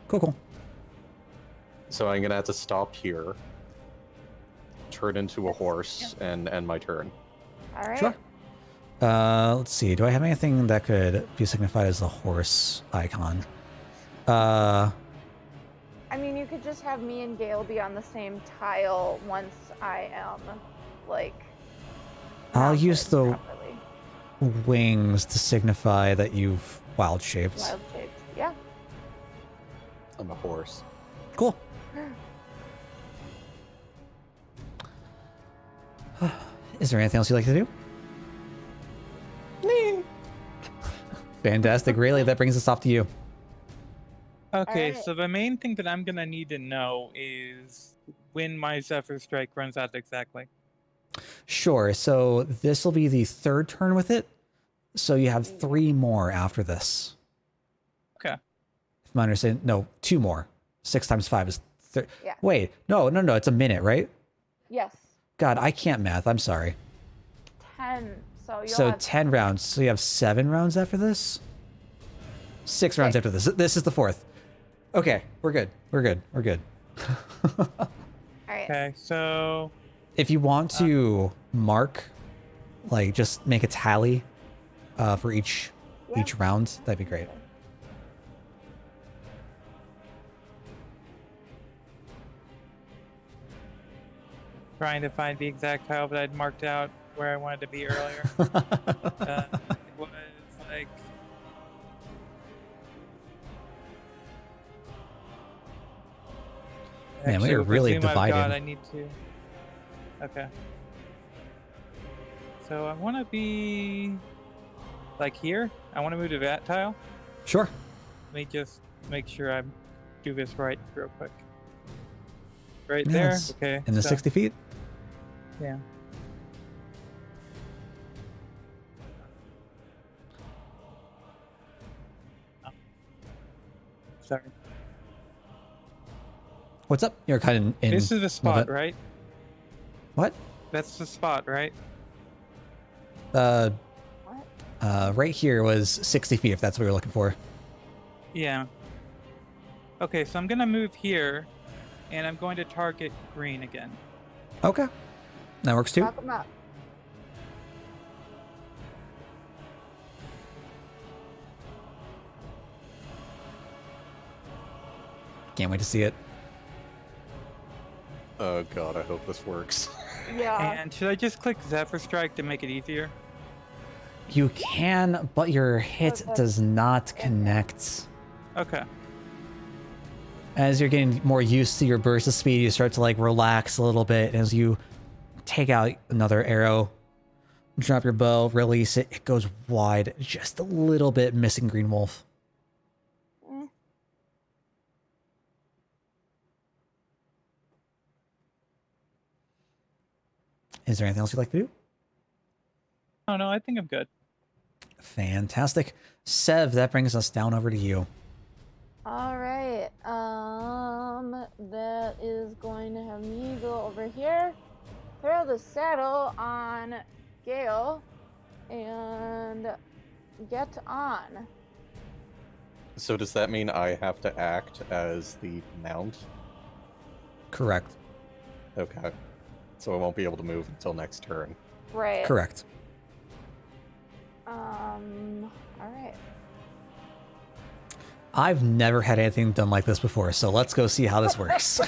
Cool. So I'm gonna have to stop here, turn into a horse, and end my turn. All right. Sure. Let's see. Do I have anything that could be signified as a horse icon? I mean, you could just have me and Gale be on the same tile once I am, like... I'll mounted use the properly. wings to signify that you've wild shaped. Wild shaped. Yeah. I'm a horse. Cool. Is there anything else you'd like to do? Fantastic. Really, that brings us off to you. Okay, Alright. so the main thing that I'm gonna need to know is when my Zephyr Strike runs out exactly. Sure. So this will be the third turn with it. So you have 3 more after this. Okay. If my understanding, no, 2 more. 6 times 5 is 30. Yeah. Wait, no, it's a minute, right? Yes. God, I can't math. I'm sorry. 10. So you'll So have 10 rounds. So you have 7 rounds after this? 6 rounds after this. This is the 4th. Okay, we're good. All right. Okay, so If you want to mark, like just make a tally for each Yeah. round, that'd be great. trying to find the exact tile that I'd marked out where I wanted to be earlier. It was like Man, we are with the really zoom I've got, divided. I need to. Okay. So I want to be like here. I want to move to that tile. Sure. Let me just make sure I do this right real quick. Right Yeah, there. it's Okay. in the so, 60 feet. Yeah. Oh. Sorry. What's up? You're kind of in. This is the spot, bit. right? What? That's the spot, right? Uh, What? right here was 60 feet, if that's what you're looking for. Yeah. Okay, so I'm gonna move here, and I'm going to target green again. Okay. That works too. Knock 'em up. Can't wait to see it. Oh god, I hope this works. Yeah. And should I just click Zephyr Strike to make it easier? You can, but your hit Okay. does not connect. Okay. As you're getting more used to your burst of speed, you start to like relax a little bit. As you take out another arrow, drop your bow, release it, it goes wide, just a little bit, missing Green Wolf. Mm. Is there anything else you'd like to do? Oh no, I think I'm good. Fantastic. Sev, that brings us down over to you. All right. That is going to have me go over here, throw the saddle on Gale, and get on. So does that mean I have to act as the mount? Correct. Okay. So I won't be able to move until next turn. Right. Correct. All right. I've never had anything done like this before, so let's go see how this works.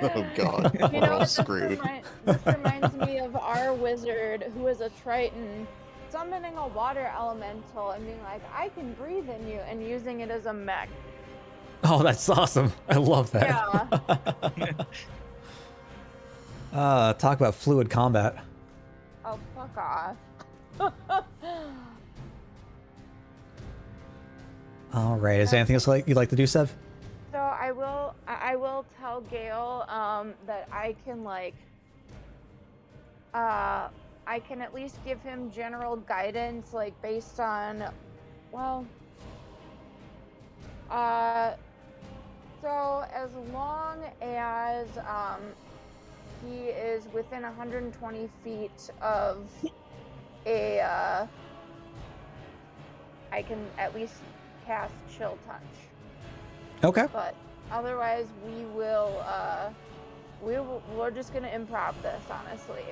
Oh god, You we're know, all this screwed. reminds me of our wizard who is a Triton summoning a water elemental and being like, I can breathe in you, and using it as a mech. Oh, that's awesome. I love that. Talk about fluid combat. Oh, fuck off. All right. Is there anything else you'd like to do, Sev? So I will tell Gale that I can I can at least give him general guidance, like based on, well, so as long as he is within 120 feet of a I can at least cast Chill Touch. Okay. But otherwise, we're just gonna improv this, honestly.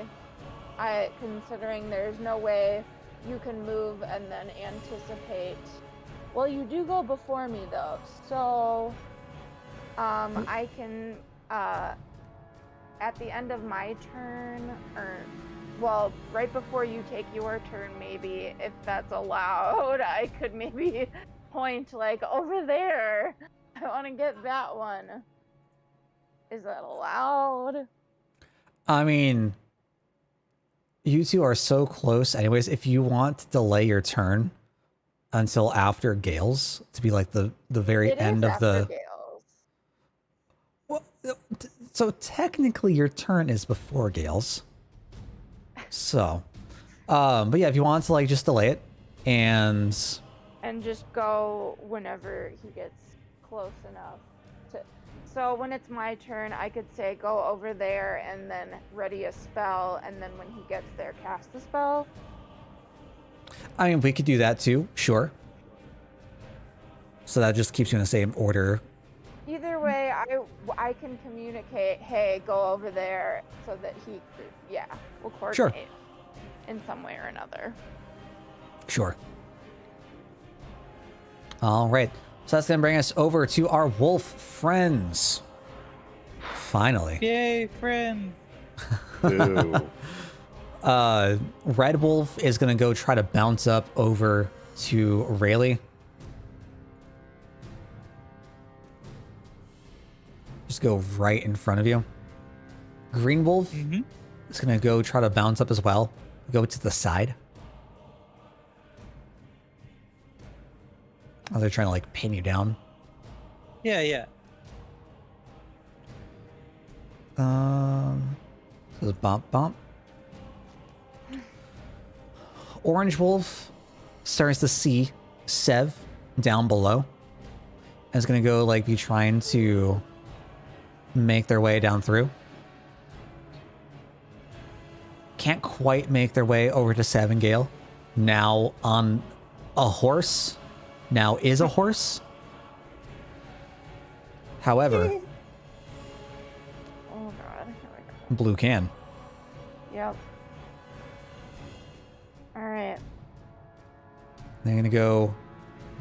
Considering there's no way you can move and then anticipate. Well, you do go before me though, so I can at the end of my turn, or well, right before you take your turn, maybe if that's allowed, I could maybe point like over there. I want to get that one. Is that allowed? I mean, you two are so close. Anyways, if you want to delay your turn until after Gale's to be like the very It end is of the. after Gale's. Well, so technically your turn is before Gale's. So, but yeah, if you want to like just delay it and just go whenever he gets close enough to. So when it's my turn, I could say go over there and then ready a spell, and then when he gets there, cast the spell. I mean, we could do that too, sure. So that just keeps you in the same order. Either way, I can communicate, hey, go over there, so that he could, yeah, we'll coordinate in some way or another. Sure. All right. So that's going to bring us over to our wolf friends. Finally. Yay, friend! Ooh. Red Wolf is going to go try to bounce up over to Rayleigh. just go right in front of you. Green wolf is gonna go try to bounce up as well. Go to the side. Oh, they're trying to like pin you down. Yeah. So bump bump. Orange wolf starts to see Sev down below. And is gonna go like be trying to make their way down through. Can't quite make their way over to Sev and Gale. Now on a horse. Now is a horse. However, Oh god. Here we blue can. go. Yep. Alright. They're gonna go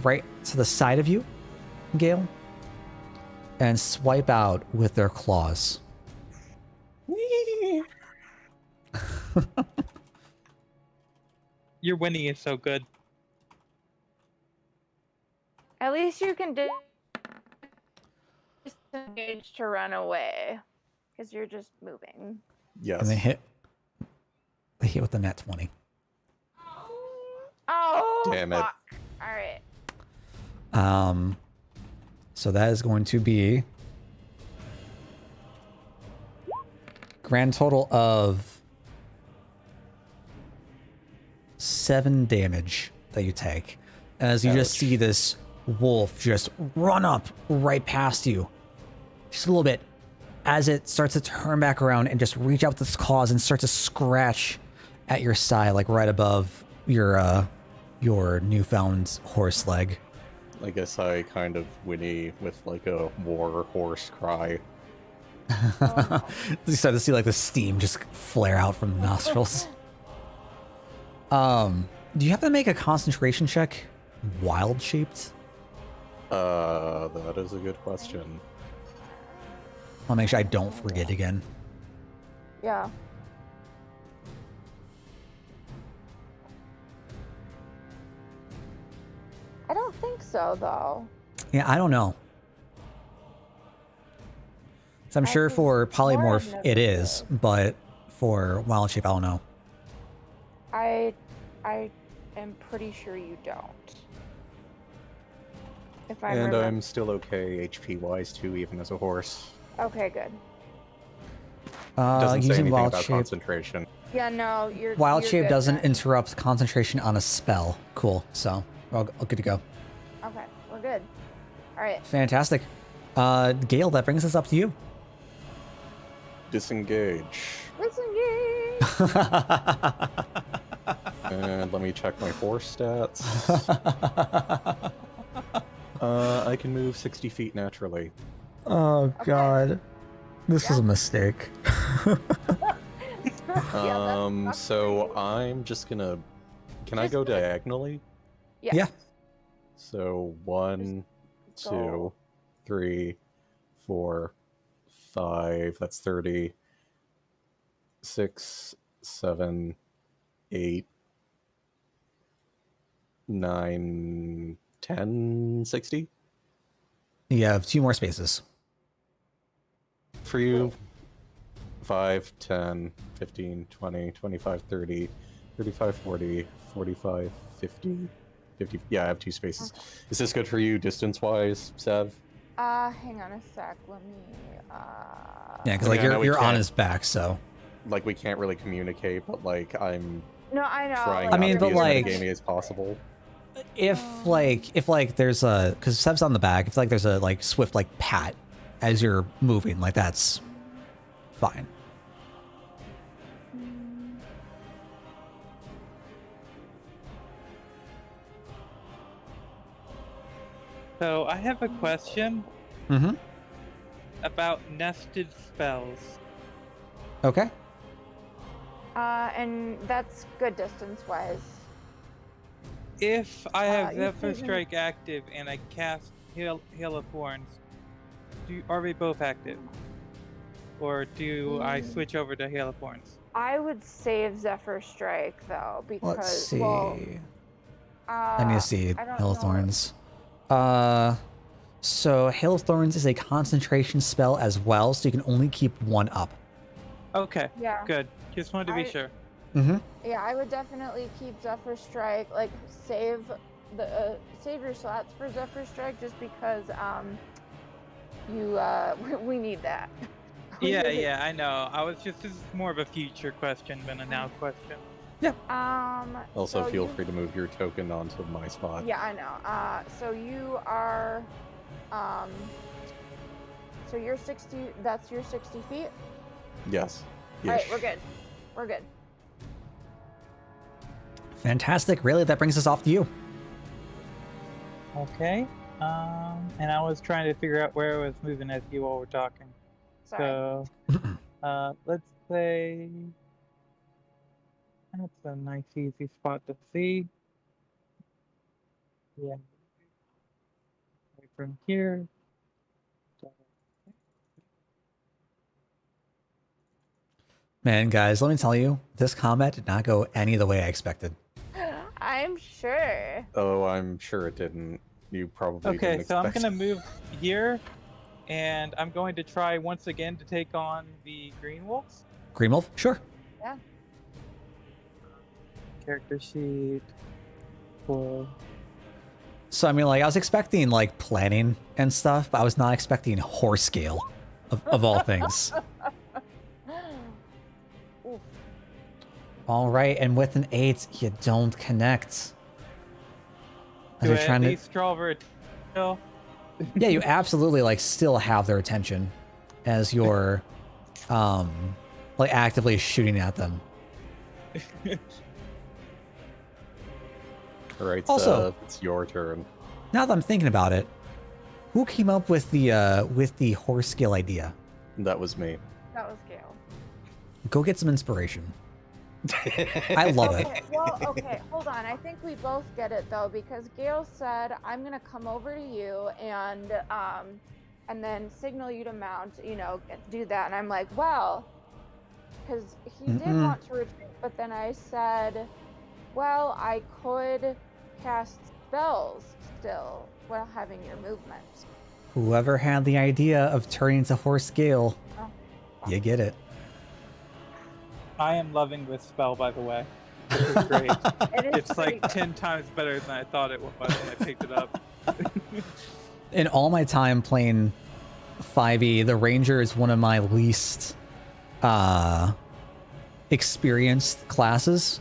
right to the side of you, Gale, and swipe out with their claws. Your winning is so good. At least you can disengage to run away. Because you're just moving. Yes. And they hit with the net 20. Oh, Damn it. fuck. Alright. So that is going to be grand total of 7 damage that you take. As you just Ouch. see this wolf just run up right past you. Just a little bit. As it starts to turn back around and just reach out with its claws and start to scratch at your side, like right above your newfound horse leg. I guess I kind of whinny with like a war horse cry. You start to see like the steam just flare out from the nostrils. Do you have to make a concentration check? Wild shaped? That is a good question. I'll make sure I don't forget again. Yeah. I don't think so, though. Yeah, I don't know. So I'm I sure think for it's more polymorph of it an is, but for wild shape I don't know. I am pretty sure you don't. If I And remember. I'm still okay HP wise too, even as a horse. Okay, good. Doesn't say Using anything wild about shape. concentration. Yeah, no, you're. Wild you're shape good doesn't then. interrupt concentration on a spell. Cool. So we're all good to go. Okay, we're good. All right. Fantastic. Gale, that brings us up to you. Disengage. Disengage. And let me check my horse stats. I can move 60 feet naturally. Oh God, this is a mistake. So I'm just gonna. Can I Just go click. diagonally? Yes. Yeah. So 1, Just 2, go. 3, 4, 5. That's 30. 6, 7, 8, 9, 10, 60 You have 2 more spaces. for you. 5, 10, 15, 20, 25, 30, 35, 40, 45, 50, 50. Yeah, I have 2 spaces. Okay. Is this good for you distance-wise, Sev? Hang on a sec. Let me. Yeah, because I like mean, I know we you're on can't- his back, so. Like, we can't really communicate, but, like, I'm No, I know. trying I not mean, to but, be like- as gamey as possible. If like there's a, because Sev's on the back, if like there's a like swift like pat as you're moving, like that's fine. So I have a question Mm-hmm. about nested spells. Okay. And that's good distance-wise. If I have you Zephyr can't even- Strike active and I cast Hail of Horns, are we both active? Or do I switch over to Hail of Horns? I would save Zephyr Strike though, because Let's see. well, I need to see I don't Hill of know. Thorns. So Hail of Thorns is a concentration spell as well, so you can only keep one up. Okay, Yeah. good. Just wanted to be sure. Mm-hmm. Yeah, I would definitely keep Zephyr Strike. Like, save your slots for Zephyr Strike, just because we need that. Yeah, I know. This is more of a future question than a now question. Also, so feel free to move your token onto my spot. Yeah, I know. So you are, so you're 60. That's your 60 feet. Yes. All right, we're good. We're good. Fantastic. Really, that brings us off to you. Okay. And I was trying to figure out where I was moving as you all were talking. Sorry. So, let's say that's a nice, easy spot to see. Yeah. Right from here. Man, guys, let me tell you, this combat did not go any of the way I expected. I'm sure. Oh, I'm sure it didn't. You probably Okay, didn't so I'm expect gonna move here, and I'm going to try once again to take on the Green Wolves. Green Wolf? Sure. Yeah. Character sheet. For So, I mean, like, I was expecting, like, planning and stuff, but I was not expecting horse scale, of all things. Oof. All right, and with an 8, you don't connect. As do you're I trying at to... least draw over a tail? Yeah, you absolutely, like, still have their attention as you're, like, actively shooting at them. All right, Also- it's your turn. Now that I'm thinking about it, who came up with the horse scale idea? That was me. That was Gale. Go get some inspiration. I love it. Okay, well, okay, hold on. I think we both get it though, because Gale said, "I'm gonna come over to you and then signal you to mount. You know, do that." And I'm like, well, because he did want to retreat, but then I said, well, I could cast spells still while having your movement. Whoever had the idea of turning to horse scale, Oh. you get it. I am loving this spell, by the way. This is great. It is It's like pretty 10 times better than I thought it was when I picked it up. In all my time playing 5e, the Ranger is one of my least experienced classes.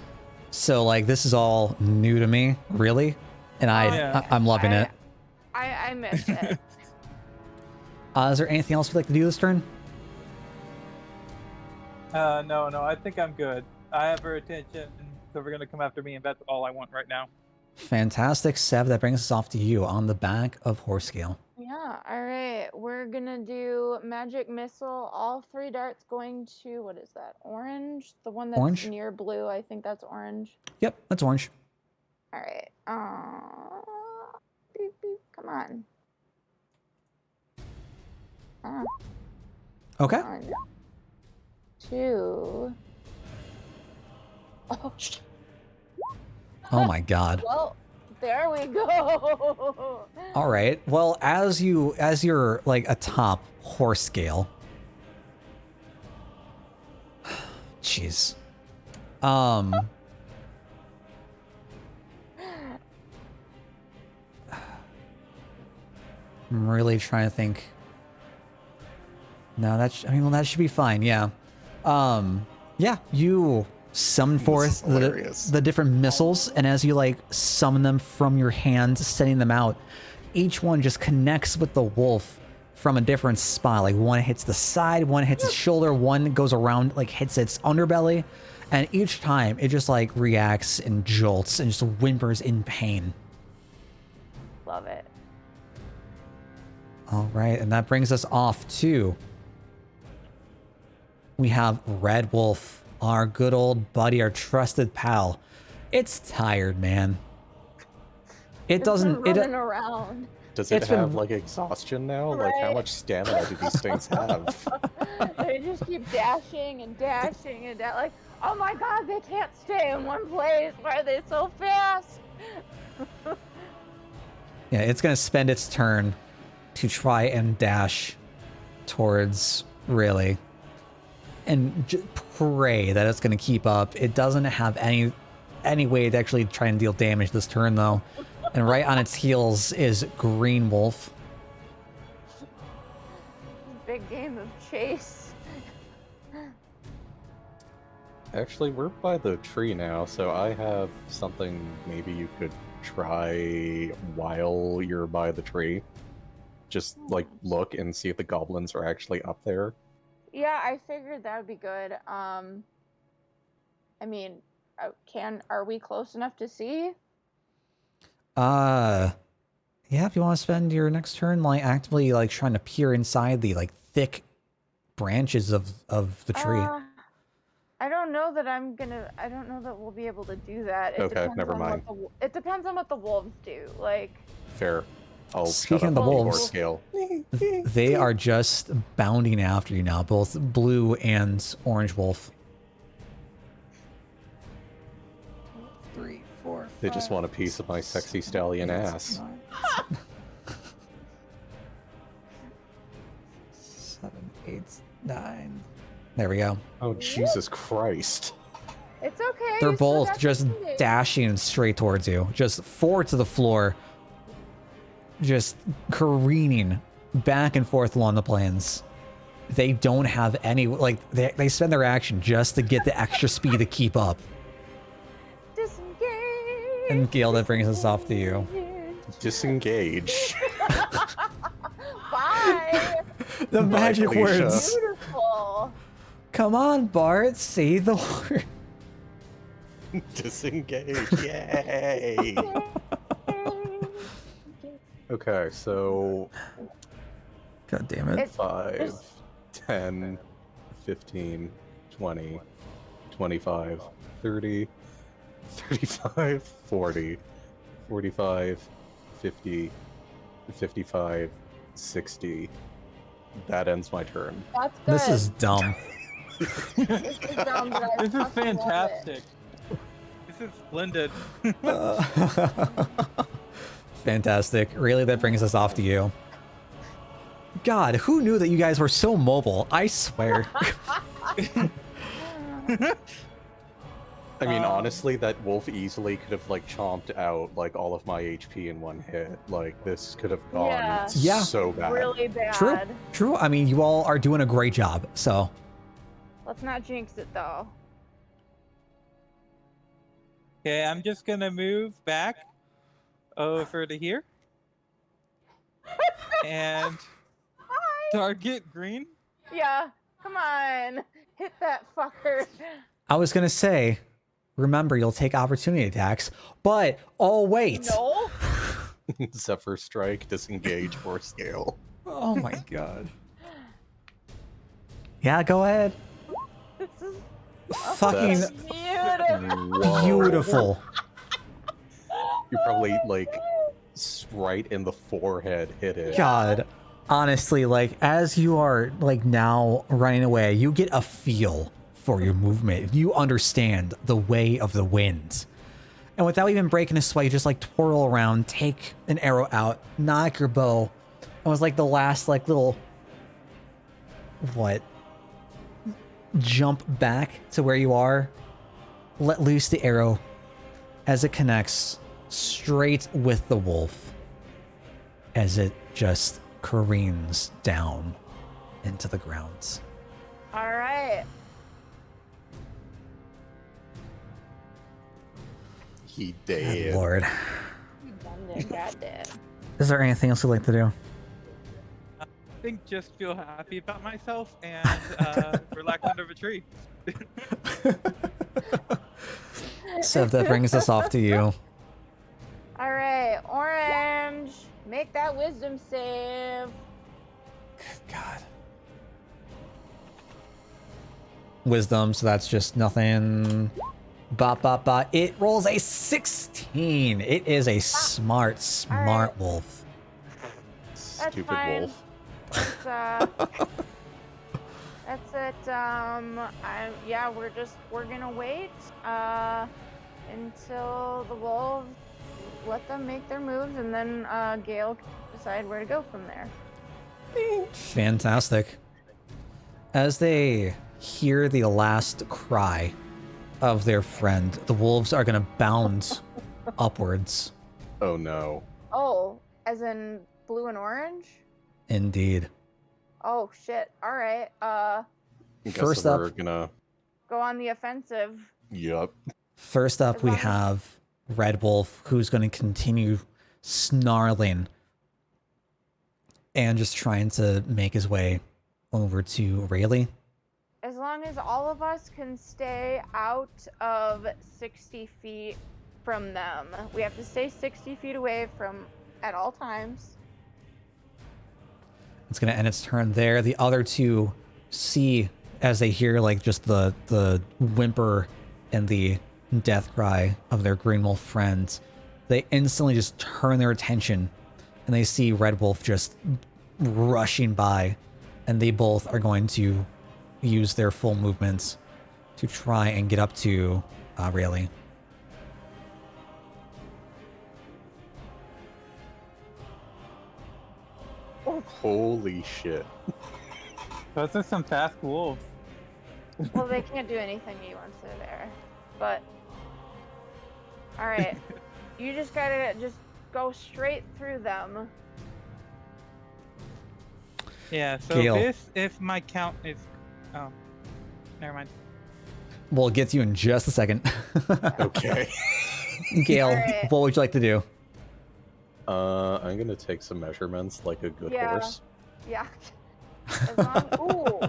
So, like, this is all new to me, really. And I'm loving it. I missed it. Is there anything else you'd like to do this turn? No, I think I'm good. I have her attention, so we're gonna come after me, and that's all I want right now. Fantastic. Sev, that brings us off to you on the back of horse scale. Yeah, all right. We're gonna do magic missile. All 3 darts going to, what is that? Orange? The one that's Orange? near blue. I think that's orange. Yep, that's orange. All right. Beep, beep. Come on. Okay. 1, 2. Oh, Oh my god. well, there we go. All right. Well, as you're like atop horse scale. Jeez. I'm really trying to think. No, that should be fine. Yeah. Yeah, you summon forth the different missiles, and as you like summon them from your hand, sending them out, each one just connects with the wolf from a different spot. Like one hits the side, one hits its shoulder, one goes around, like hits its underbelly, and each time it just like reacts and jolts and just whimpers in pain. Love it. All right, and that brings us off to, we have Red Wolf, our good old buddy, our trusted pal. It's tired, man. It doesn't. It's been running around. Does it It's been- have like exhaustion now? Like how Right. much stamina do these things have? They just keep dashing and dashing and like, oh my god, they can't stay in one place. Why are they so fast? Yeah, it's gonna spend its turn to try and dash towards Really. And pray that it's going to keep up. It doesn't have any way to actually try and deal damage this turn, though. And right on its heels is Green Wolf. Big game of chase. Actually, we're by the tree now, so I have something maybe you could try while you're by the tree. Just, like, look and see if the goblins are actually up there. Yeah, I figured that would be good. I mean, are we close enough to see? Yeah, if you want to spend your next turn, like, actively, like, trying to peer inside the, like, thick branches of the tree. I don't know that I don't know that we'll be able to do that. Okay, never mind. It depends on what the wolves do. Like, Fair. I'll Speaking shut of up the on wolves, scale. they are just bounding after you now, both blue and orange wolf. 3, 4, They just want a piece of my sexy stallion ass. 7, 8, 9. There we go. Oh, Jesus Christ. it's okay. They're you still both got just 15 days. dashing straight towards you, just forward to the floor, just careening back and forth along the plains. They don't have any, like, they spend their action just to get the extra speed to keep up. Disengage. And Gale, that brings us off to you. Disengage. Bye. The Bye, magic Felicia. words. Beautiful. Come on, Bart, say the word. Disengage. Yay. Okay, so God damn it. 5, 10, 15, 20, 25, 30, 35, 40, 45, 50, 55, 60. That ends my turn. That's good. This is dumb. This is dumb, but I This is fucking love it. fantastic. This is splendid. Fantastic. Really, that brings us off to you. God, who knew that you guys were so mobile? I swear. I mean, honestly, that wolf easily could have, like, chomped out, like, all of my HP in one hit. Like, this could have gone Yeah. so bad. Really bad. True. True. I mean, you all are doing a great job, so. Let's not jinx it though. Okay, I'm just gonna move back over to here. And target green. Yeah. Come on. Hit that fucker. I was going to say, remember, you'll take opportunity attacks, but, oh, wait. No. Zephyr Strike, Disengage, or Scale. Oh, my God. Yeah, go ahead. This is Fucking That's- beautiful. Whoa. beautiful. You probably, like, right in the forehead hit it. God, honestly, like, as you are, like, now running away, you get a feel for your movement. You understand the way of the wind. And without even breaking a sweat, you just, like, twirl around, take an arrow out, knock your bow. It was like the last, like, little, jump back to where you are. Let loose the arrow as it connects straight with the wolf as it just careens down into the ground. All right. He Good did. Lord. Goddamn. Is there anything else you'd like to do? I think just feel happy about myself and relax under a tree. So that brings us off to you. All right, Orange, make that wisdom save. God. Wisdom, so that's just nothing. It rolls a 16. It is a smart wolf. That's Stupid fine. wolf. That's it. Yeah, we're gonna wait until the wolves let them make their moves, and then Gale can decide where to go from there. Fantastic. As they hear the last cry of their friend, the wolves are going to bound upwards. Oh no. Oh, as in blue and orange? Indeed. Oh shit. Alright. First we're up- gonna. Go on the offensive. Yup. First up, As we long as- have Red Wolf, who's going to continue snarling and just trying to make his way over to Rayleigh. As long as all of us can stay out of 60 feet from them. We have to stay 60 feet away from at all times. It's going to end its turn there. The other two see as they hear like just the whimper and the death cry of their green wolf friends. They instantly just turn their attention and they see Red Wolf just rushing by, and they both are going to use their full movements to try and get up to Rayleigh. Holy shit. Those are some fast wolves. Well, they can't do anything to you once they're there. But all right, you just gotta just go straight through them. Yeah, so Gale. if my count is... Oh, never mind. We'll get to you in just a second. Okay. Gale, Alright. what would you like to do? I'm gonna take some measurements like a good Yeah. horse. Yeah. As long, ooh.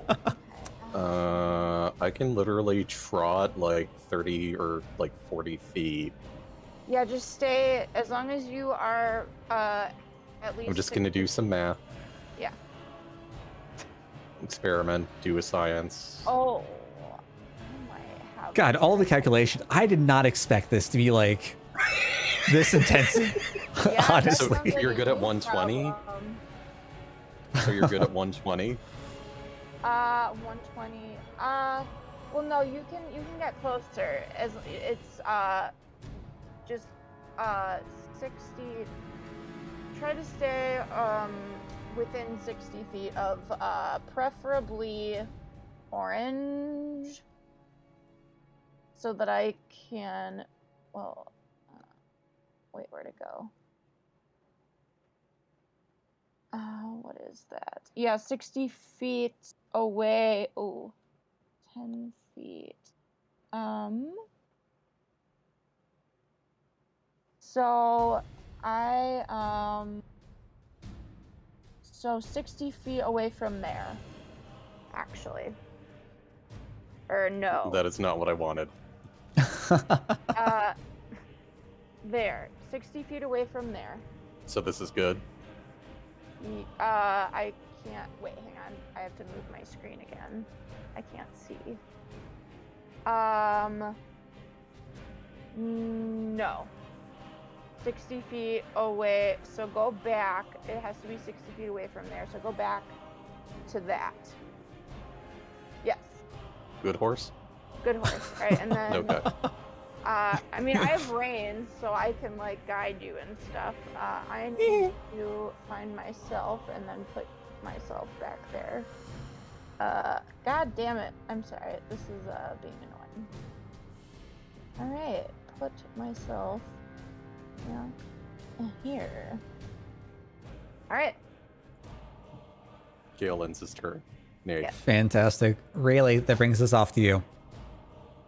Okay. I can literally trot like 30 or like 40 feet. Yeah, just stay as long as you are at least. I'm just gonna do some math. Yeah. Experiment, do a science. Oh. My have God, all the calculation. I did not expect this to be like this intense. Yeah, that Honestly. sounds like You're a good at you 120? problem. So you're good at 120? 120. Well, no, you can get closer as it's just 60. Try to stay within 60 feet of preferably orange, so that I can. Well, wait, where'd it go? What is that? Yeah, 60 feet away. Oh, 10 feet. So so 60 feet away from there, actually. Or no. That is not what I wanted. There. 60 feet away from there. So this is good. I can't. Wait, hang on. I have to move my screen again. I can't see. No. 60 feet away. So go back. It has to be 60 feet away from there. So go back to that. Yes. Good horse? Good horse. All right, and then. Okay. I mean, I have reins, so I can like guide you and stuff. I need to find myself and then put myself back there. God damn it! I'm sorry. This is being annoying. All right, put myself here. All right. Gale ends his turn. Nay. Yeah. Fantastic. Rayleigh, that brings us off to you.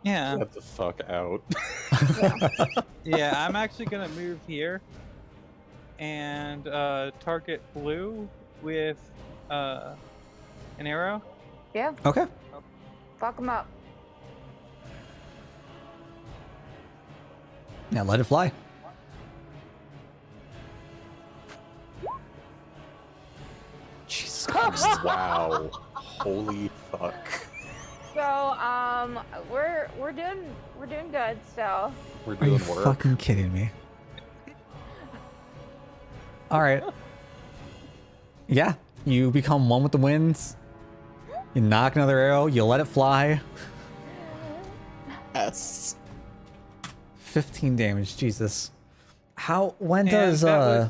Yeah. Get the fuck out. Yeah, I'm actually gonna move here and target blue with an arrow. Yeah. Okay. Fuck them up. Now let it fly. Jesus Christ. Wow. Holy fuck. So we're doing good. So We're Are you doing work. fucking kidding me? All right. Yeah, you become one with the winds. You knock another arrow. You let it fly. Yes. 15 damage. Jesus. How? When And does that was-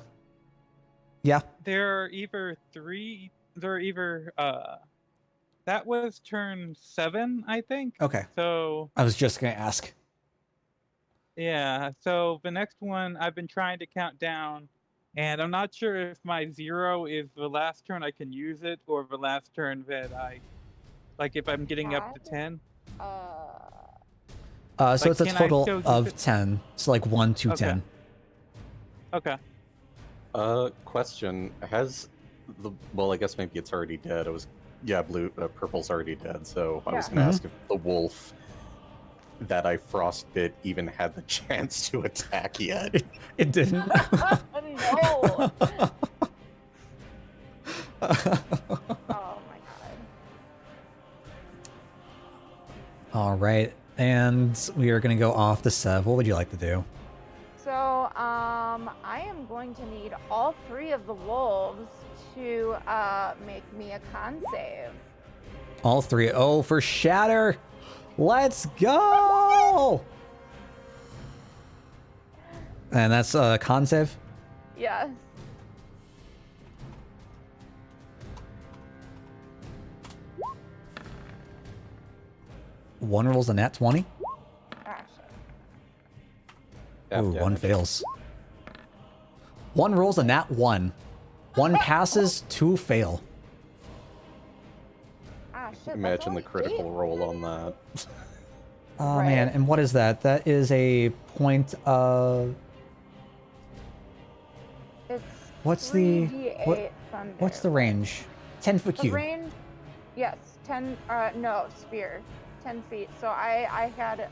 Yeah. There are either 3 they're either that was turn 7, I think. Okay. So I was just gonna ask. yeah, so the next one I've been trying to count down, and I'm not sure if my 0 is the last turn I can use it, or the last turn that I, like, if I'm getting up to 10. So Like, it's a can I total still use of it? 10. So like 1 to Okay. 10. Okay. Question: Has the well? I guess maybe it's already dead. It was purple's already dead. So I was Yeah. going to ask if the wolf that I frostbit even had the chance to attack yet. It didn't. No. Oh my god. All right. And we are going to go off the Sev. What would you like to do? So, I am going to need all 3 of the wolves to make me a con save. All 3. Oh, for Shatter. Let's go. And that's con save. Yes. One rolls a nat 20. Ah, shit. Ooh, one fails. One rolls a nat 1. One passes, 2 fail. Ah, shit. Imagine the critical roll on that. Oh Right. man, and what is that? That is a point of... It's What's the... 3d8 What, thunder. what's the range? 10 foot The cube. range? Yes, 10, no, sphere. 10 feet. So I had it,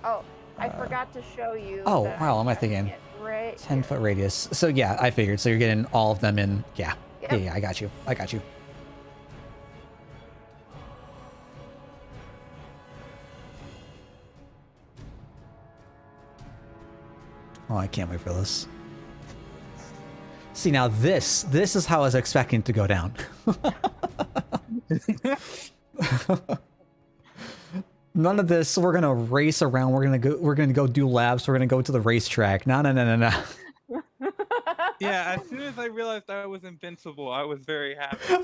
I forgot to show you. Oh, that wow, am I had thinking? it right 10 here. foot radius. So yeah, I figured. So you're getting all of them in. Yeah. Yep. Yeah, I got you. I got you. Oh, I can't wait for this. See, now this is how I was expecting it to go down. None of this. We're gonna race around. We're gonna go do laps. We're gonna go to the racetrack. No. Yeah, as soon as I realized I was invincible, I was very happy. No,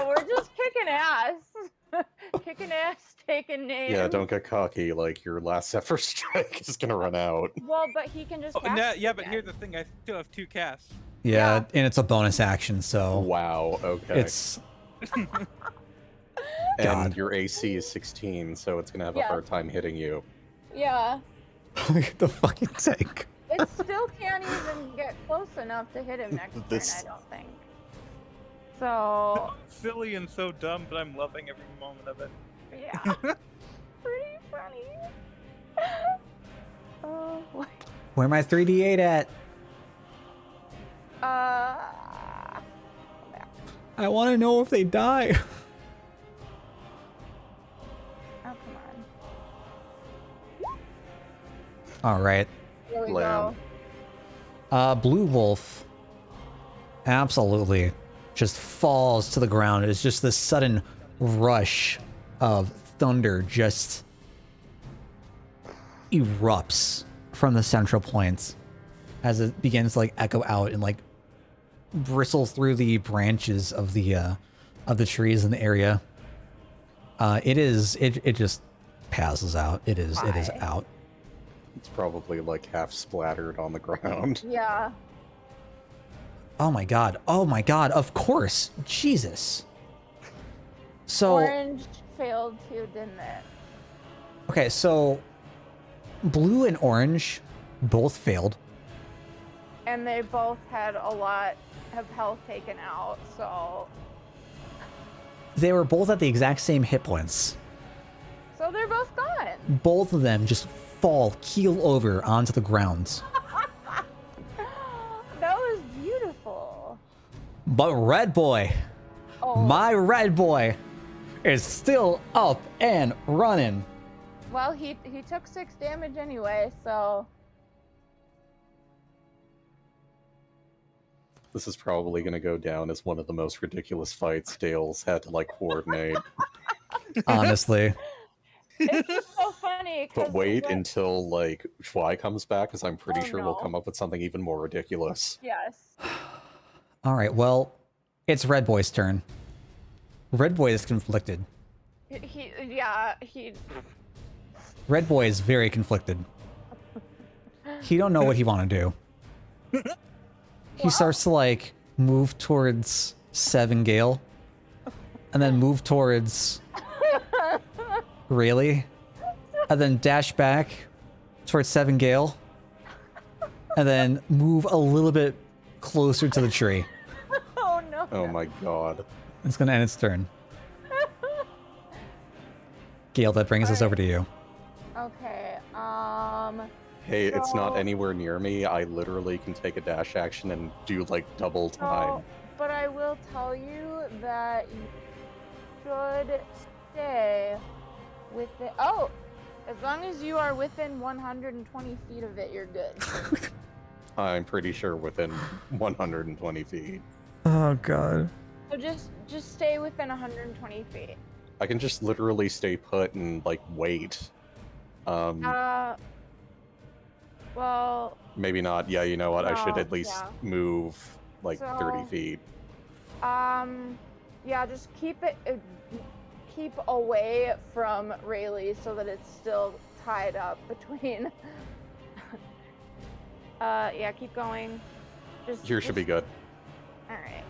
we're just kicking ass. Kicking ass, taking names. Yeah, don't get cocky. Like your last Zephyr strike is gonna run out. Well, but he can just Oh, cast no, it yeah, but again. here's the thing: I still have 2 casts. Yeah, and it's a bonus action, so Wow. Okay. it's and God. your AC is 16, so it's gonna have a Yeah. hard time hitting you. Yeah. the fucking tank. It still can't even get close enough to hit him next This- turn, I don't think. So, Silly and so dumb, but I'm loving every moment of it. yeah. Pretty funny. Oh, boy. Where my 3d8 at? Come back. I want to know if they die. Oh, come on. All right. Here we Lamb. go. Blue Wolf absolutely just falls to the ground. It's just this sudden rush of thunder just erupts from the central point as it begins to like echo out and like bristle through the branches of the trees in the area. It just passes out. It is Why? out. It's probably like half splattered on the ground. Yeah. Oh my god. Oh my god. Of course. Jesus. So Orange failed too, didn't it? okay, so blue and orange both failed. And they both had a lot of health taken out, so They were both at the exact same hit points. they're both gone. Both of them just fall keel over onto the ground. That was beautiful. But Red Boy, Oh, my Red Boy, is still up and running. well, he took 6 damage anyway, so This is probably gonna go down as one of the most ridiculous fights Dale's had to like coordinate. Honestly. it's just so funny. 'cause But wait what- until like Schwai comes back, because I'm pretty Oh, sure we'll no. come up with something even more ridiculous. Yes. All right, well, it's Red Boy's turn. Red Boy is conflicted. He. Red Boy is very conflicted. He don't know what he want to do. He starts to like move towards 7 Gale, and then move towards Rayleigh, and then dash back towards 7 Gale, and then move a little bit closer to the tree. Oh no. Oh my god. It's gonna end its turn. Gale, that brings us over to you. Okay. Hey, it's not So- anywhere near me. I literally can take a dash action and do like double time. So, but I will tell you that you should stay within. Oh, as long as you are within 120 feet of it, you're good. I'm pretty sure within 120 feet. Oh god. So just stay within 120 feet. I can just literally stay put and like wait. Well, Maybe not. Yeah, you know what? I should No, at least yeah. move like 30 So- feet. yeah, just keep away from Rayleigh so that it's still tied up between. Yeah, keep going. Here should be good. All right.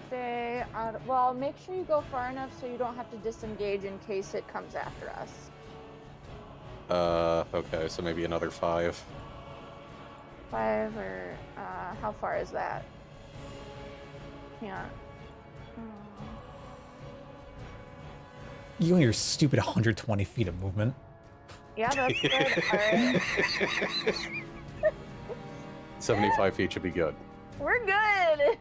Stay out. Well, make sure you go far enough so you don't have to disengage in case it comes after us. Okay, so maybe another 5. 5 or how far is that? Can't. You and your stupid 120 feet of movement. Yeah, that's good. All right. 75 feet should be good. We're good.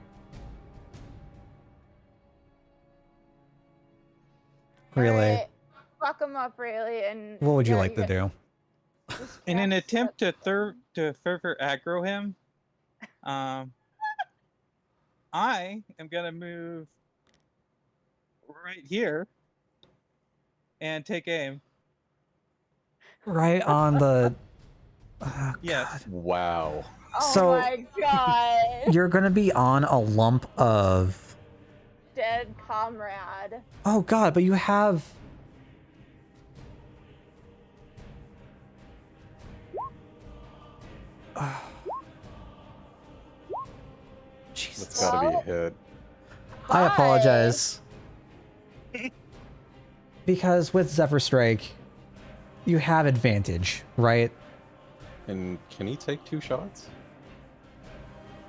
Really? Alright, fuck them up, Rayleigh, and What would you yeah, like to do? just In an cast attempt to further aggro him, I am gonna move right here and take aim. Right on the. Yes. Wow. Oh So- my god. You're gonna be on a lump of. Dead comrade. Oh god, but you have. Jesus. That's gotta be a Well- hit. I Bye. apologize. Because with Zephyr Strike, you have advantage, right? And can he take 2 shots?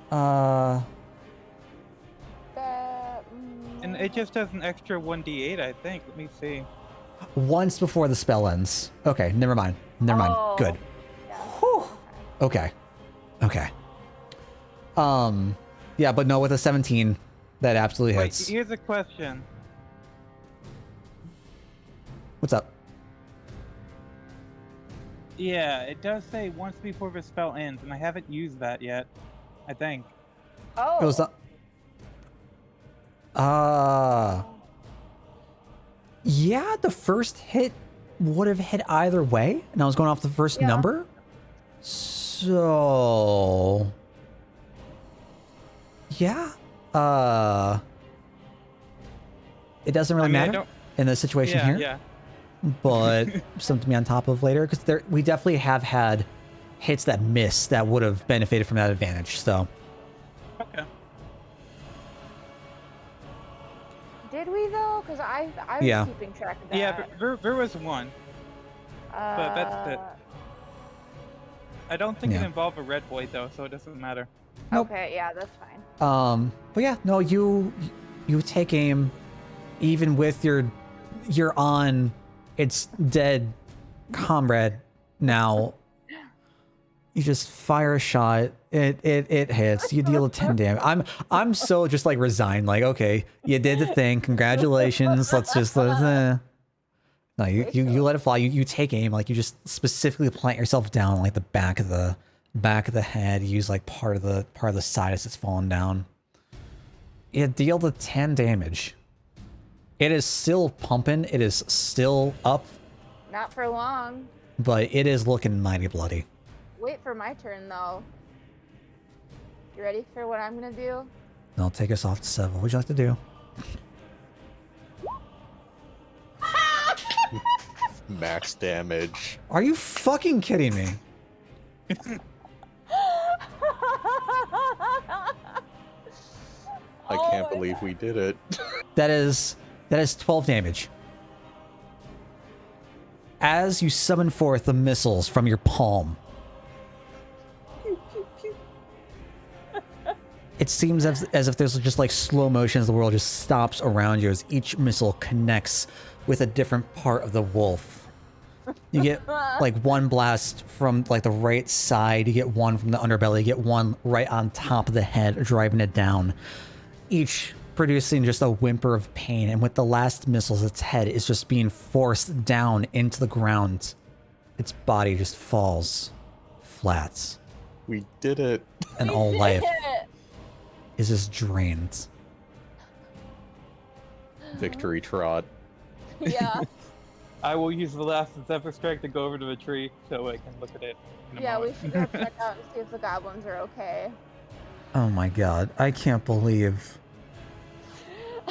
That, And it just does an extra 1d8, I think. Let me see. Once before the spell ends. Okay, never mind. Never mind. Oh, Good. yeah. Whew. Okay. Okay. Yeah, but no, with a 17, that absolutely Wait, hits. here's a question. What's up? Yeah, it does say once before the spell ends, and I haven't used that yet. I think. Oh. It was the. Yeah, the first hit would have hit either way, and I was going off the first Yeah. number. So. Yeah. It doesn't really I mean, I matter don't- in the situation Yeah, here, yeah. but something to be on top of later because we definitely have had hits that miss that would have benefited from that advantage. So. Okay. Did we though? Because I was Yeah. keeping track of that. Yeah, there was one. but that's it. I don't think Yeah. it involved a red boy though, so it doesn't matter. Nope. Okay, yeah, that's fine. But yeah, no, you take aim, even with you're on its dead comrade now. You just fire a shot. It hits. You deal a 10 damage. I'm so just like resigned. Like, okay, you did the thing. Congratulations. Let's just no. You let it fly. You take aim. Like you just specifically plant yourself down like the back of the head. You use like part of the side as it's falling down. It deal the 10 damage. It is still pumping. It is still up, Not for long. but it is looking mighty bloody. Wait for my turn though. You ready for what I'm gonna do? I'll take us off to 7. What would you like to do? Max damage. Are you fucking kidding me? I Oh can't my believe God. we did it. That is 12 damage. As you summon forth the missiles from your palm, it seems as if there's just like slow motion as the world just stops around you as each missile connects with a different part of the wolf. You get like one blast from like the right side, you get one from the underbelly, you get one right on top of the head, driving it down. Each producing just a whimper of pain, and with the last missiles, its head is just being forced down into the ground. Its body just falls flat, We did it. and We all did life it. is just drained. Victory trot. Yeah. I will use the last Zephyr Strike to go over to the tree so I can look at it. In a Yeah, we moment. should go check out and see if the goblins are okay. Oh my god, I can't believe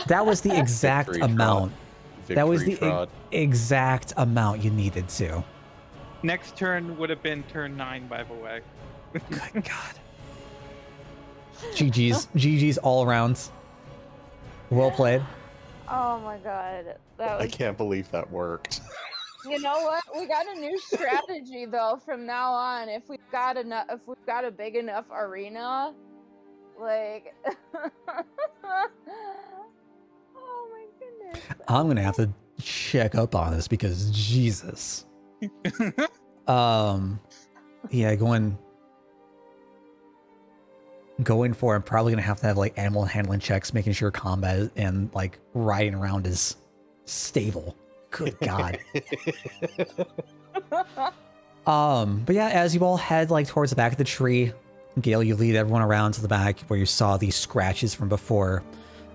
that was the exact Victory trot. amount. That was Victory the trot. exact amount you needed to. Next turn would have been turn 9, by the way. Good god. GG's all around. Well played. Oh my God. That I was. can't believe that worked. You know what? We got a new strategy though. From now on, if we've got a big enough arena, like. Oh my goodness. I'm gonna have to check up on this because Jesus. Yeah, going for it, I'm probably gonna have to have like animal handling checks, making sure combat and like riding around is stable. Good God. But yeah, as you all head like towards the back of the tree, Gale, you lead everyone around to the back where you saw these scratches from before.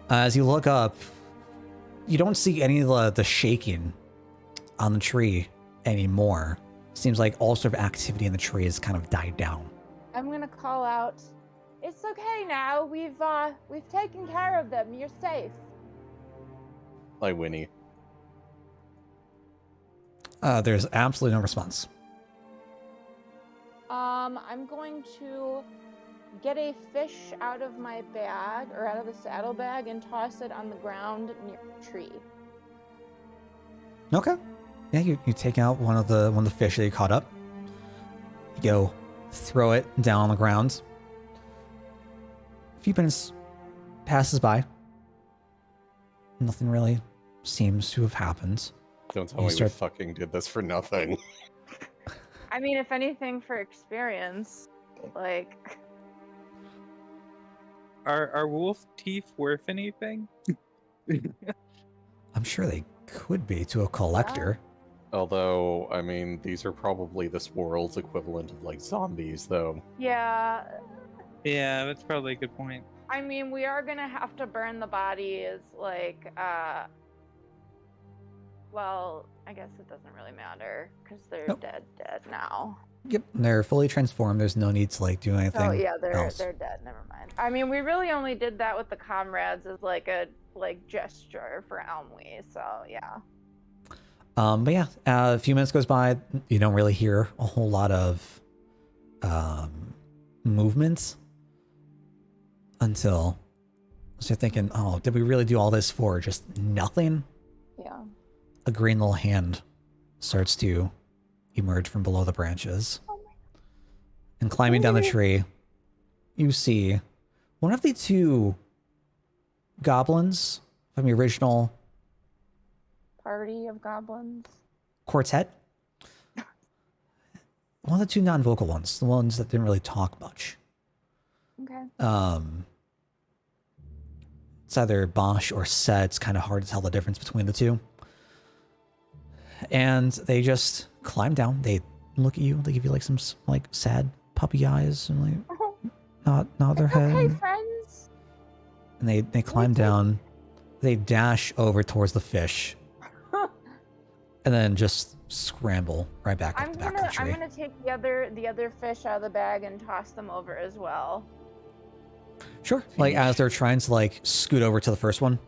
As you look up, you don't see any of the shaking on the tree anymore. Seems like all sort of activity in the tree has kind of died down. I'm gonna call out. It's okay now. We've taken care of them. You're safe. I whinny. There's absolutely no response. I'm going to get a fish out of my bag or out of the saddlebag and toss it on the ground near the tree. Okay. Yeah, you take out one of the fish that you caught up. You go throw it down on the ground. A few minutes passes by. Nothing really seems to have happened. Don't tell You me start- we fucking did this for nothing. I mean, if anything, for experience, like. Are wolf teeth worth anything? I'm sure they could be to a collector. Although, I mean, these are probably this world's equivalent of like zombies, though. Yeah, Yeah, that's probably a good point. I mean, we are gonna have to burn the bodies, like, well, I guess it doesn't really matter, because they're Nope. dead now. Yep, they're fully transformed. There's no need to like do anything. Oh, yeah, they're else. dead, never mind. I mean, we really only did that with the comrades as, like, a, gesture for Elmwe, so, yeah. But yeah, a few minutes goes by. You don't really hear a whole lot of movement until you're thinking, oh, did we really do all this for just nothing? Yeah. A green little hand starts to emerge from below the branches. Oh my. And climbing down the tree, you see one of the two goblins from the original Party of goblins. quartet. One of the two non-vocal ones, the ones that didn't really talk much. Okay. It's either Bosch or Set. It's kind of hard to tell the difference between the two. And they just climb down. They look at you. They give you like some like sad puppy eyes and like nod their head. Okay, friends. And they climb down. They dash over towards the fish. And then just scramble right back up the back of the tree. I'm gonna take the other fish out of the bag and toss them over as well. Sure. Like as they're trying to like scoot over to the first one,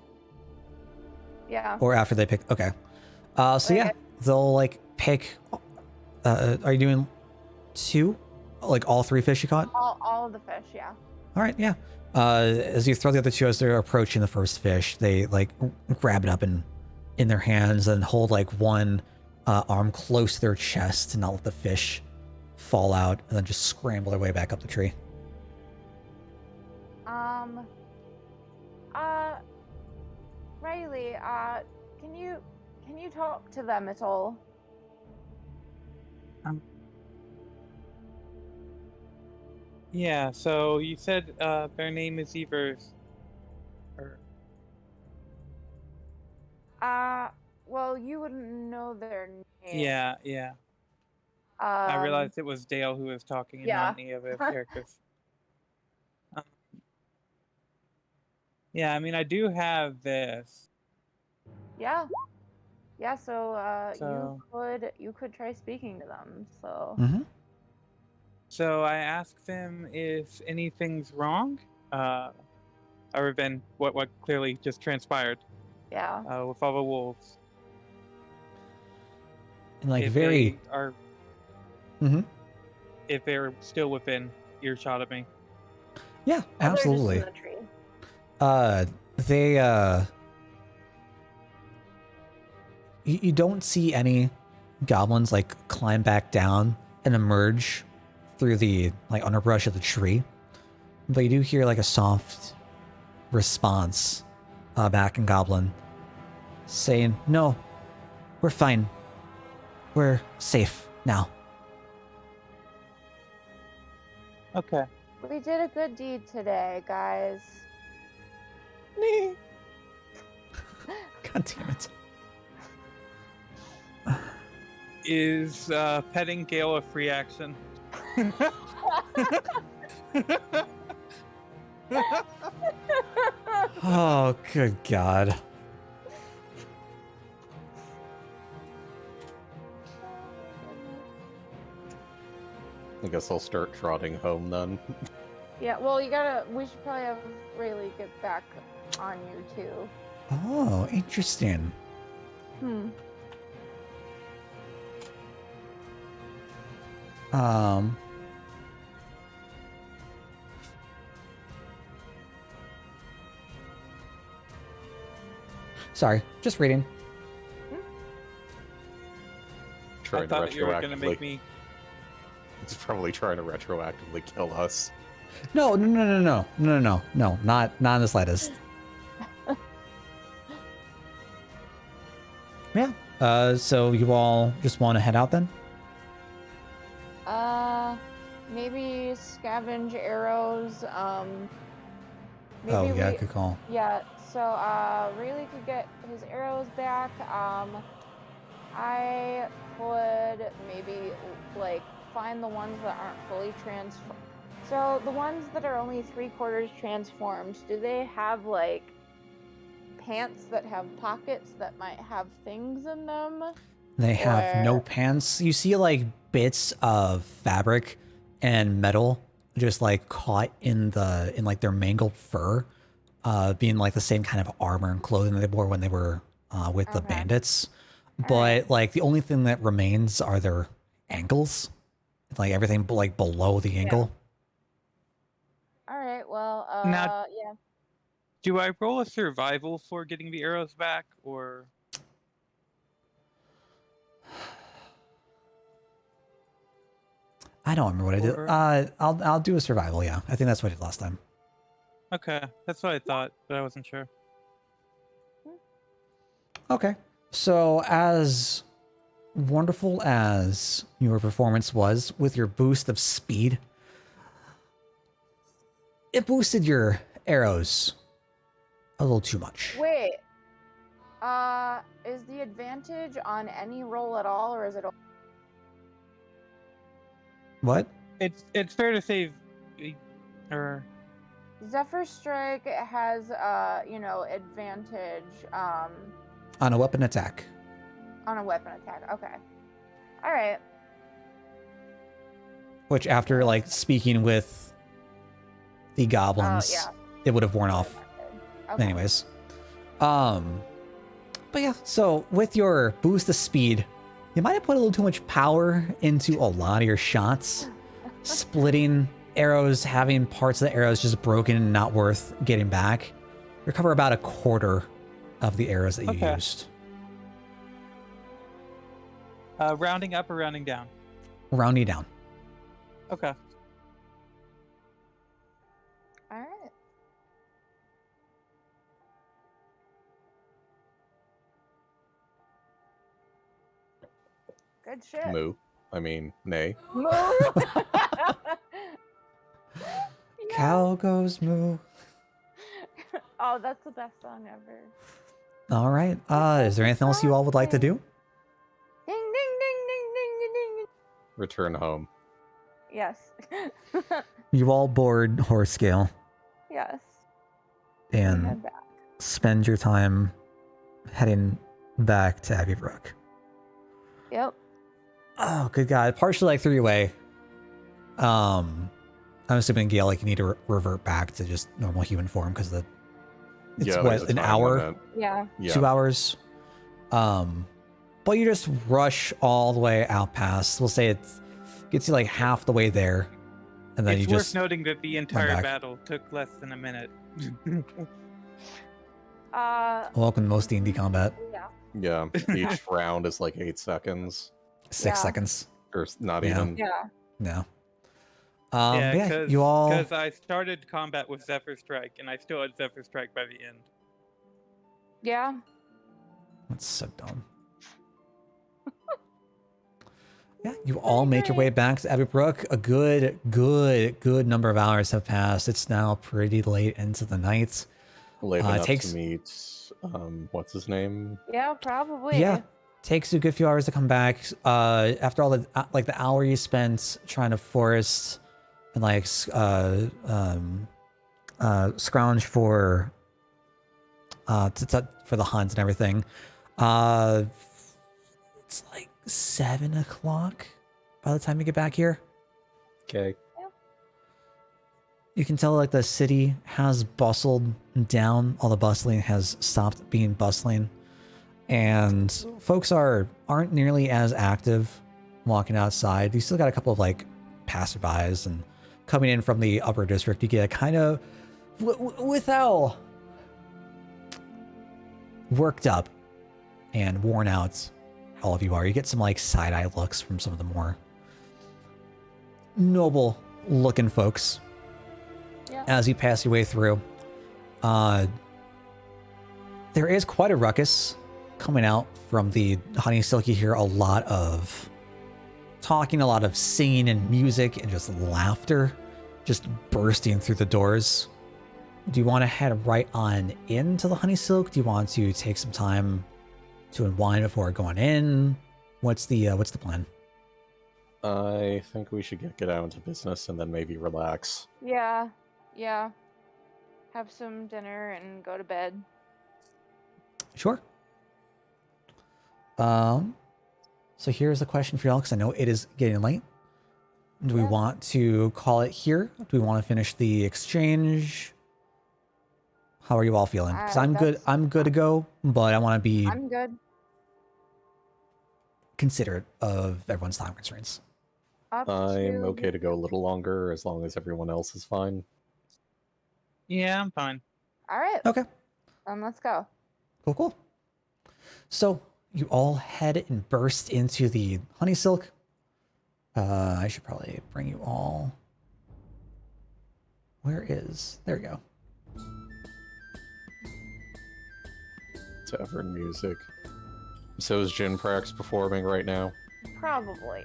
Yeah. or after they pick. Okay. So yeah, they'll like pick. Are you doing 2? Like all 3 fish you caught? All of the fish, yeah. All right, yeah. As you throw the other 2 as they're approaching the first fish, they like grab it up in their hands and hold like one arm close to their chest to not let the fish fall out, and then just scramble their way back up the tree. Riley, can you talk to them at all? Yeah, so you said their name is either... Well, you wouldn't know their name. Yeah. I realized it was Dale who was talking and not any of the characters. Yeah, I mean, I do have this. Yeah, so you could try speaking to them, so... Mm-hmm. So I asked them if anything's wrong, other than what clearly just transpired. Yeah. With all the wolves. And like if very... they are, Mm-hmm. if they're still within earshot of me. Yeah, absolutely. They're just in the tree. You don't see any goblins like climb back down and emerge through the like underbrush of the tree, but you do hear like a soft response back in Goblin saying, "No, we're fine. We're safe now." Okay. We did a good deed today, guys. God damn it. Is petting Gale a free action? Oh, good God. I guess I'll start trotting home then. Yeah, well, we should probably have Rayleigh get back on you, too. Oh, interesting. Sorry, just reading. I thought you were going to make me... It's probably trying to retroactively kill us. No, not in the slightest. Yeah. So you all just want to head out then? Maybe scavenge arrows. Oh yeah, good call. Yeah. So Rayleigh could get his arrows back. I would maybe like find the ones that aren't fully transformed. So the ones that are only 3/4 transformed, do they have like pants that have pockets that might have things in them? They have no pants. You see like bits of fabric and metal just like caught in like their mangled fur, being like the same kind of armor and clothing they wore when they were with the bandits. But like the only thing that remains are their ankles, like everything like below the ankle. All right. Well, Now, yeah. do I roll a survival for getting the arrows back, or? I don't remember what I did. I'll do a survival. Yeah, I think that's what I did last time. Okay, that's what I thought, but I wasn't sure. Okay. So as wonderful as your performance was with your boost of speed, it boosted your arrows a little too much. Wait. Is the advantage on any roll at all, or is it? What? It's fair to say, or Zephyr Strike has advantage On a weapon attack. on a weapon attack. Okay. All right. Which after like speaking with the goblins, it would have worn off. Okay. Anyways. But yeah, so with your boost of speed You might have put a little too much power into a lot of your shots, splitting arrows, having parts of the arrows just broken and not worth getting back. Recover about a quarter of the arrows that you Okay. used. Rounding up or rounding down? Rounding down. Okay. All right. Good shit. Moo. I mean, nay. Moo. Yeah. Cow goes moo. Oh, that's the best song ever. All right. Is there anything else you all would like to do? Ding ding ding ding ding ding ding. Return home. Yes. You all board horse scale Yes. and Head back. spend your time heading back to Abbey Brook. Yep. Oh, good God. Partially like three-way. I'm assuming, Gail, like you need to revert back to just normal human form because it's Yeah, what, there's a an time hour? limit. Yeah. Yeah. 2 hours. But you just rush all the way out past. We'll say it gets you like half the way there. And then It's you worth just noting that the entire back. battle took less than a minute. welcome to most D&D combat. Yeah. Yeah. Each round is like 8 seconds. 6 Yeah. seconds. Or not Yeah. even. Yeah. No. Yeah, Yeah, you all. because I started combat with Zephyr Strike, and I still had Zephyr Strike by the end. Yeah. That's so dumb. Yeah, you all make your way back to Abbey Brook. A good number of hours have passed. It's now pretty late into the night. Late it enough takes- to meet, what's his name? Yeah. Probably. Yeah, takes you a good few hours to come back. After all the like the hour you spent trying to forest and like scrounge for for the hunt and everything. It's like 7 o'clock by the time you get back here. Okay. You can tell like the city has bustled down. All the bustling has stopped being bustling, and folks aren't nearly as active walking outside. You still got a couple of like passerbys and coming in from the upper district. You get kind of with how worked up and worn out all of you are. You get some like side-eye looks from some of the more noble looking folks Yeah. as you pass your way through. There is quite a ruckus coming out from the Honeysilk. You hear a lot of talking, a lot of singing and music and just laughter just bursting through the doors. Do you want to head right on into the Honeysilk? Do you want to take some time to unwind before going in? What's the plan? I think we should get out into business and then maybe relax. Yeah. Yeah. Have some dinner and go to bed. Sure. So here's a question for y'all, because I know it is getting late. Do we Yeah. want to call it here? Do we want to finish the exchange? How are you all feeling? Because I'm good. That's- I'm good to go, but I want to be I'm good. considerate of everyone's time constraints. Up I'm to okay to go a little longer as long as everyone else is fine. Yeah, I'm fine. All right. Okay. Let's go. Cool. So you all head and burst into the Honeysilk. I should probably bring you all. There we go. Tavern music. So is Jinprax performing right now? Probably.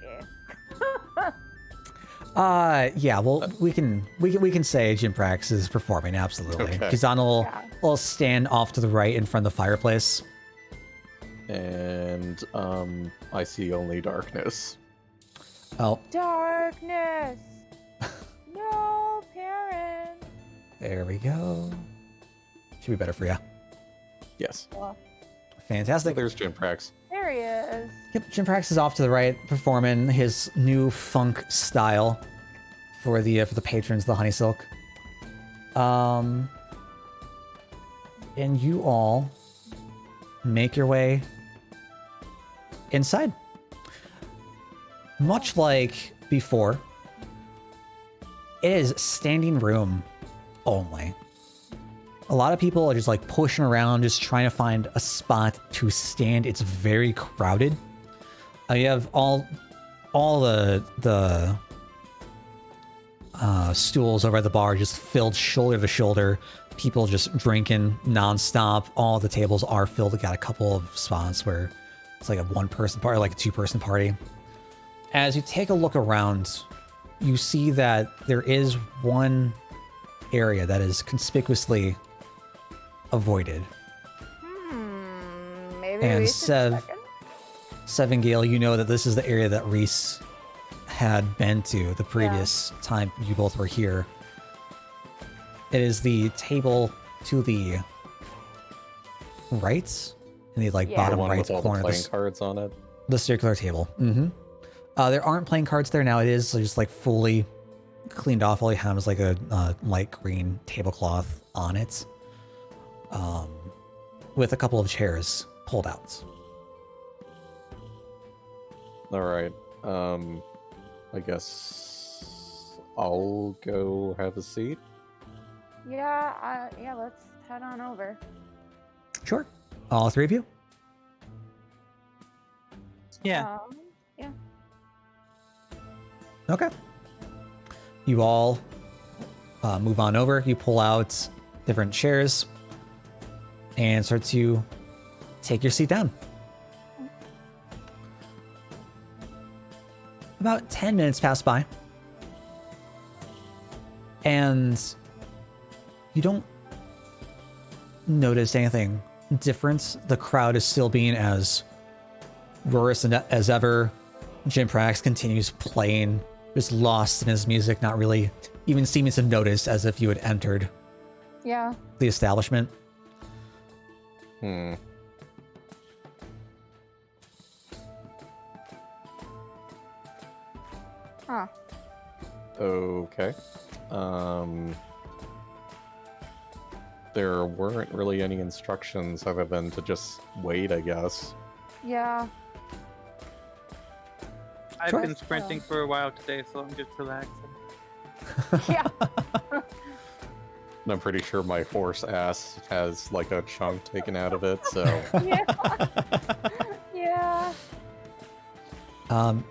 Yeah, well, we can say Jim Prax is performing, absolutely. Okay. Kizan Yeah. will stand off to the right in front of the fireplace. And I see only darkness. Oh, Darkness. No parent. there we go. Should be better for you. Yes. Fantastic. There's Jinprax. There he is. Yep, Jim Prax is off to the right, performing his new funk style for the patrons of the Honeysilk. And you all make your way inside. much like before, it is standing room only. A lot of people are just like pushing around, just trying to find a spot to stand. It's very crowded. You have all the stools over at the bar just filled shoulder to shoulder. People just drinking nonstop. All the tables are filled. We got a couple of spots where it's like a one-person party, like a two-person party. As you take a look around, you see that there is one area that is conspicuously avoided. Maybe And we should check it. Seven Gale, you know that this is the area that Reese had been to the previous time you both were here. It is the table to the right, in the like Yeah. The bottom one right with all corner. the playing cards on it. The circular table. There aren't playing cards there now. It is just like fully cleaned off. All you have is like a light green tablecloth on it, with a couple of chairs pulled out. All right. I guess I'll go have a seat. Yeah, let's head on over. Sure. All three of you? Yeah. Yeah. Okay. You all move on over. You pull out different chairs and start to take your seat down. About 10 minutes pass by. And you don't notice anything different. The crowd is still being as roarous as ever. Jim Prax continues playing, just lost in his music, not really even seeming to notice as if you had entered Yeah. the establishment. Huh. Okay. There weren't really any instructions other than to just wait, I guess. Yeah. I've Sure. been sprinting for a while today, so I'm just relaxing. Yeah. And I'm pretty sure my horse ass has like a chunk taken out of it, so Yeah. Yeah.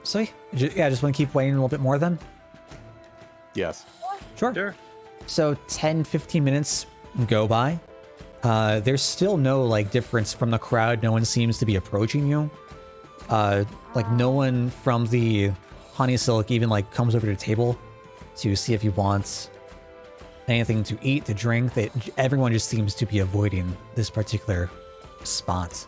So yeah, just want to keep waiting a little bit more then? yes. Sure. Sure. So 10, 15 minutes go by. There's still no like difference from the crowd. No one seems to be approaching you. Like no one from the Honey Silk even like comes over to the table to see if you want anything to eat, to drink. Everyone just seems to be avoiding this particular spot.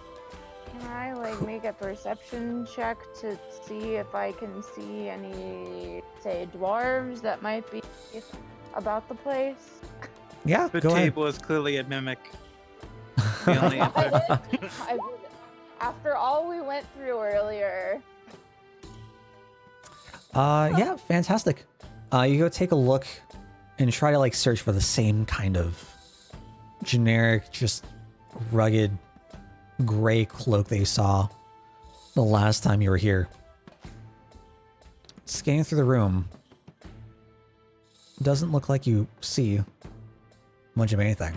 Can I like make a perception check to see if I can see any, say, dwarves that might be about the place? Yeah, The go ahead. table is clearly a mimic. The only answer. I would, after all we went through earlier. Yeah, fantastic. You go take a look and try to like search for the same kind of generic, just rugged gray cloak that you saw the last time you were here. Scanning through the room, doesn't look like you see much of anything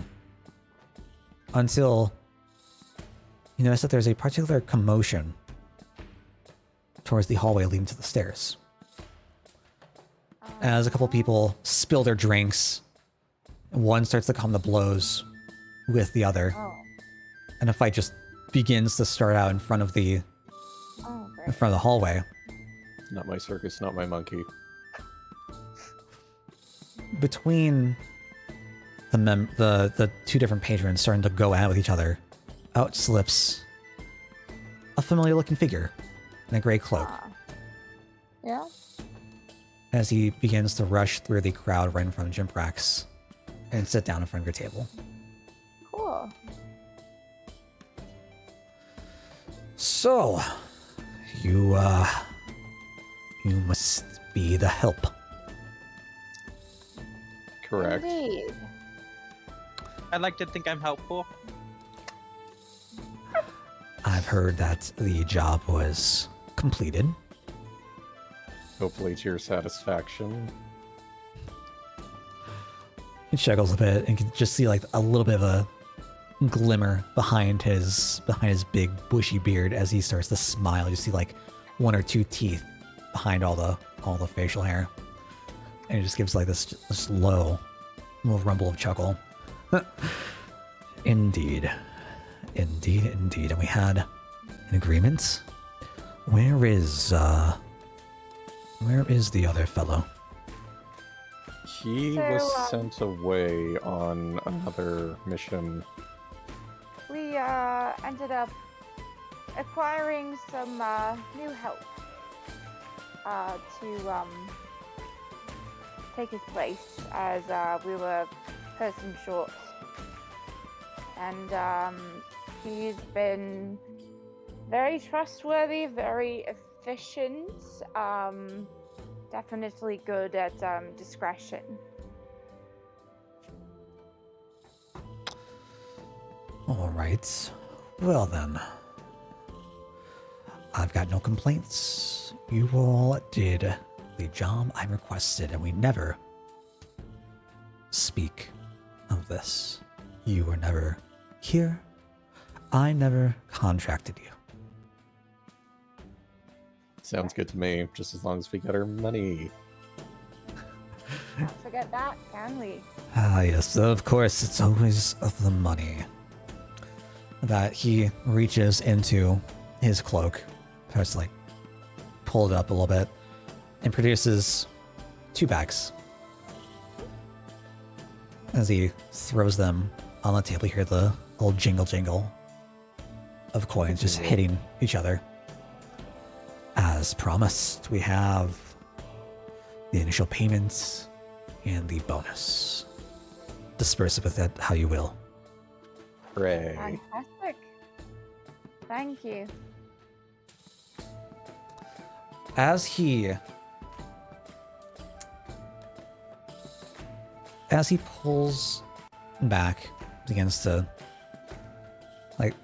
until you notice that there's a particular commotion towards the hallway leading to the stairs. As a couple people spill their drinks, one starts to come to blows with the other, Oh. and a fight just begins to start out in front of the Oh, great. hallway. Not my circus, not my monkey. Between the two different patrons starting to go at with each other, out slips a familiar looking figure in a gray cloak Yeah. as he begins to rush through the crowd right in front of Jim Prax and sit down in front of your table. Cool. So, you must be the help. Correct. Indeed. I'd like to think I'm helpful. I've heard that the job was completed. Hopefully to your satisfaction. He chuckles a bit and can just see like a little bit of a glimmer behind his big bushy beard as he starts to smile. You see like one or two teeth behind all the facial hair, and he just gives like this low little rumble of chuckle. Indeed, and we had an agreement. Where is the other fellow? He So, was sent away on another mission. We ended up acquiring some new help to take his place, as we were person short. And he's been very trustworthy, very efficient, definitely good at discretion. All right. Well then, I've got no complaints. You all did the job I requested, and we never speak of this. You were never here. I never contracted you. Sounds good to me, just as long as we get our money. Can't forget that, can we? Ah, yes, of course, it's always the money. That he reaches into his cloak, starts to like pull it up a little bit, and produces 2 bags. As he throws them on the table, you hear the little jingle of coins just hitting each other. As promised, we have the initial payments and the bonus. Disperse it with it how you will. Hooray. Fantastic. Thank you. As he pulls back, begins to like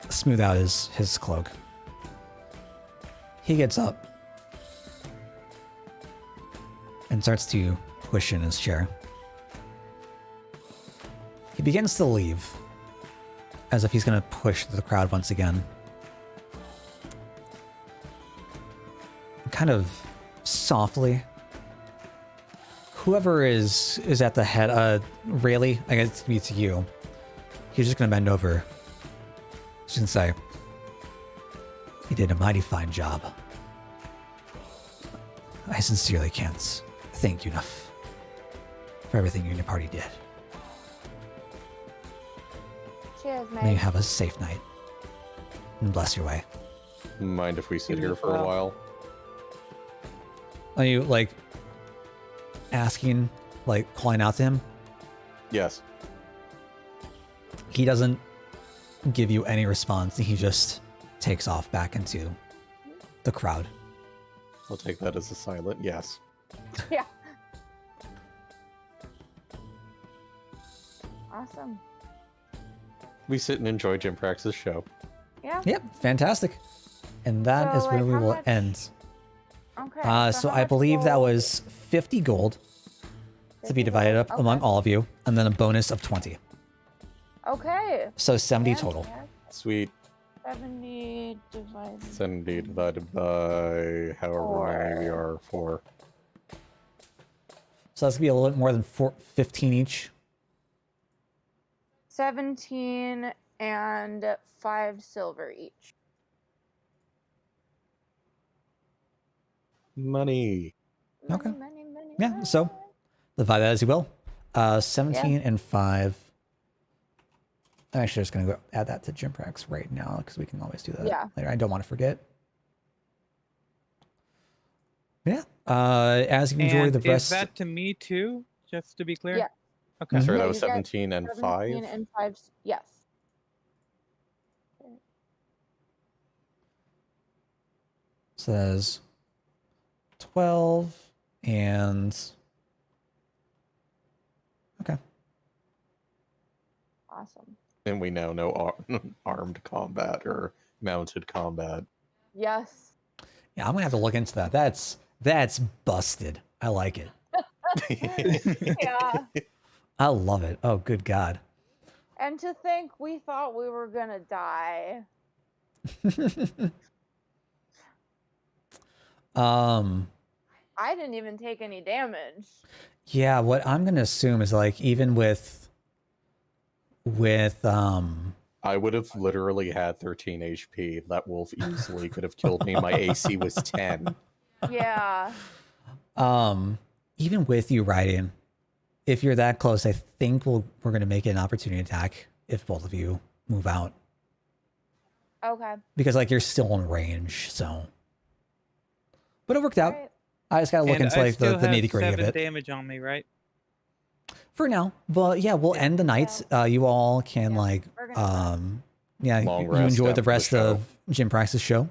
smooth out his cloak. He gets up and starts to push in his chair. He begins to leave, as if he's going to push through the crowd once again. Kind of softly, whoever is at the head, Rayleigh, I guess it's you. He's just going to bend over. He's going to say, "You did a mighty fine job. I sincerely can't thank you enough for everything you and your party did. Cheers, mate. May you have a safe night and bless your way." Mind if we sit here for a while? Are you like asking, like calling out to him? Yes. He doesn't give you any response. He just takes off back into the crowd. I'll take that as a silent yes. Yeah. Awesome. We sit and enjoy Jim Prax's show. Yeah. Yep, fantastic. And that is So, where like, we how will much- end. Okay. So how I much believe that gold- was 50 gold to be 50 divided gold? up among Okay. all of you, and then a bonus of 20. Okay. So 70 total. Sweet. 70 divided. 70 divided by however many we are, 4. So that's gonna be a little bit more than 15 each. 17 and 5 silver each. Money. Okay. Many, Yeah, so divide that as you will. 17 and 5. I'm actually just going to go add that to Gymprax right now because we can always do that later. I don't want to forget. Yeah. As you enjoy And the rest. is that to me too? Just to be clear. Yeah. Okay. Sorry, Yeah, that was you got 17 and 17 5? and 5. Yes. Says 12 and. Okay. Awesome. And we now know armed combat or mounted combat. Yes. Yeah, I'm gonna have to look into that. That's busted. I like it. Yeah. I love it. Oh, good God. And to think we thought we were gonna die. I didn't even take any damage. Yeah, what I'm gonna assume is like even with I would have literally had 13 HP. That wolf easily could have killed me. My AC was 10. Yeah. even with you riding, if you're that close, I think we're gonna make it an opportunity attack if both of you move out. Okay. Because like you're still in range, so. But it worked out. Alright. I just gotta look And into I like the still have nitty gritty of 7 it damage on me, right? for now. But yeah, we'll end the night. You all can Yeah, we're gonna yeah, Long you rest enjoy the after the rest show. of Jim Prax's show.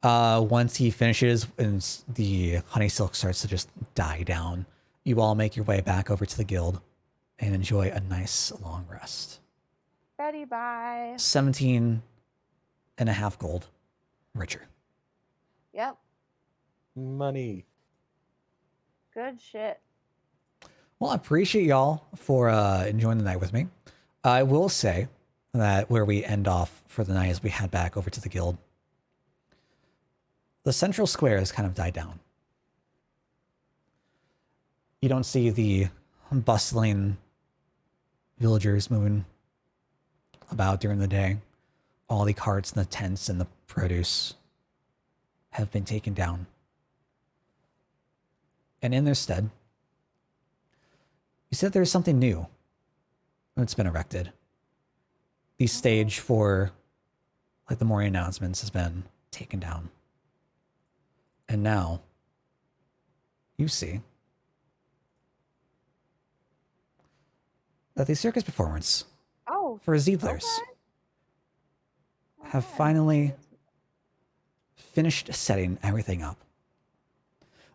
Once he finishes and the honey silk starts to just die down, you all make your way back over to the guild and enjoy a nice long rest. Betty, bye. 17 and a half gold richer. Yep. Money. Good shit. Well, I appreciate y'all for enjoying the night with me. I will say that where we end off for the night as we head back over to the guild, the central square has kind of died down. You don't see the bustling villagers moving about during the day. All the carts and the tents and the produce have been taken down. And in their stead, you said there's something new that's been erected. The stage for like the morning announcements has been taken down. And now you see that the circus performance Oh. for Ziedlers Okay. have finally finished setting everything up.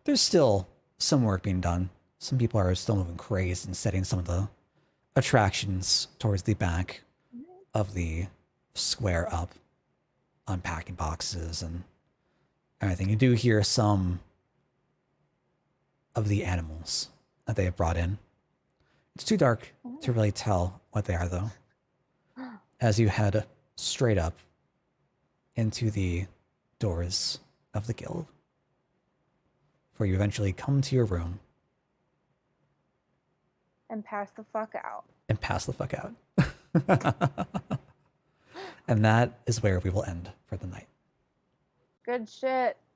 There's still some work being done. Some people are still moving crazed and setting some of the attractions towards the back of the square up, unpacking boxes and everything. You do hear some of the animals that they have brought in. It's too dark to really tell what they are, though. As you head straight up into the doors of the guild, where you eventually come to your room And pass the fuck out. and pass the fuck out. And that is where we will end for the night. Good shit.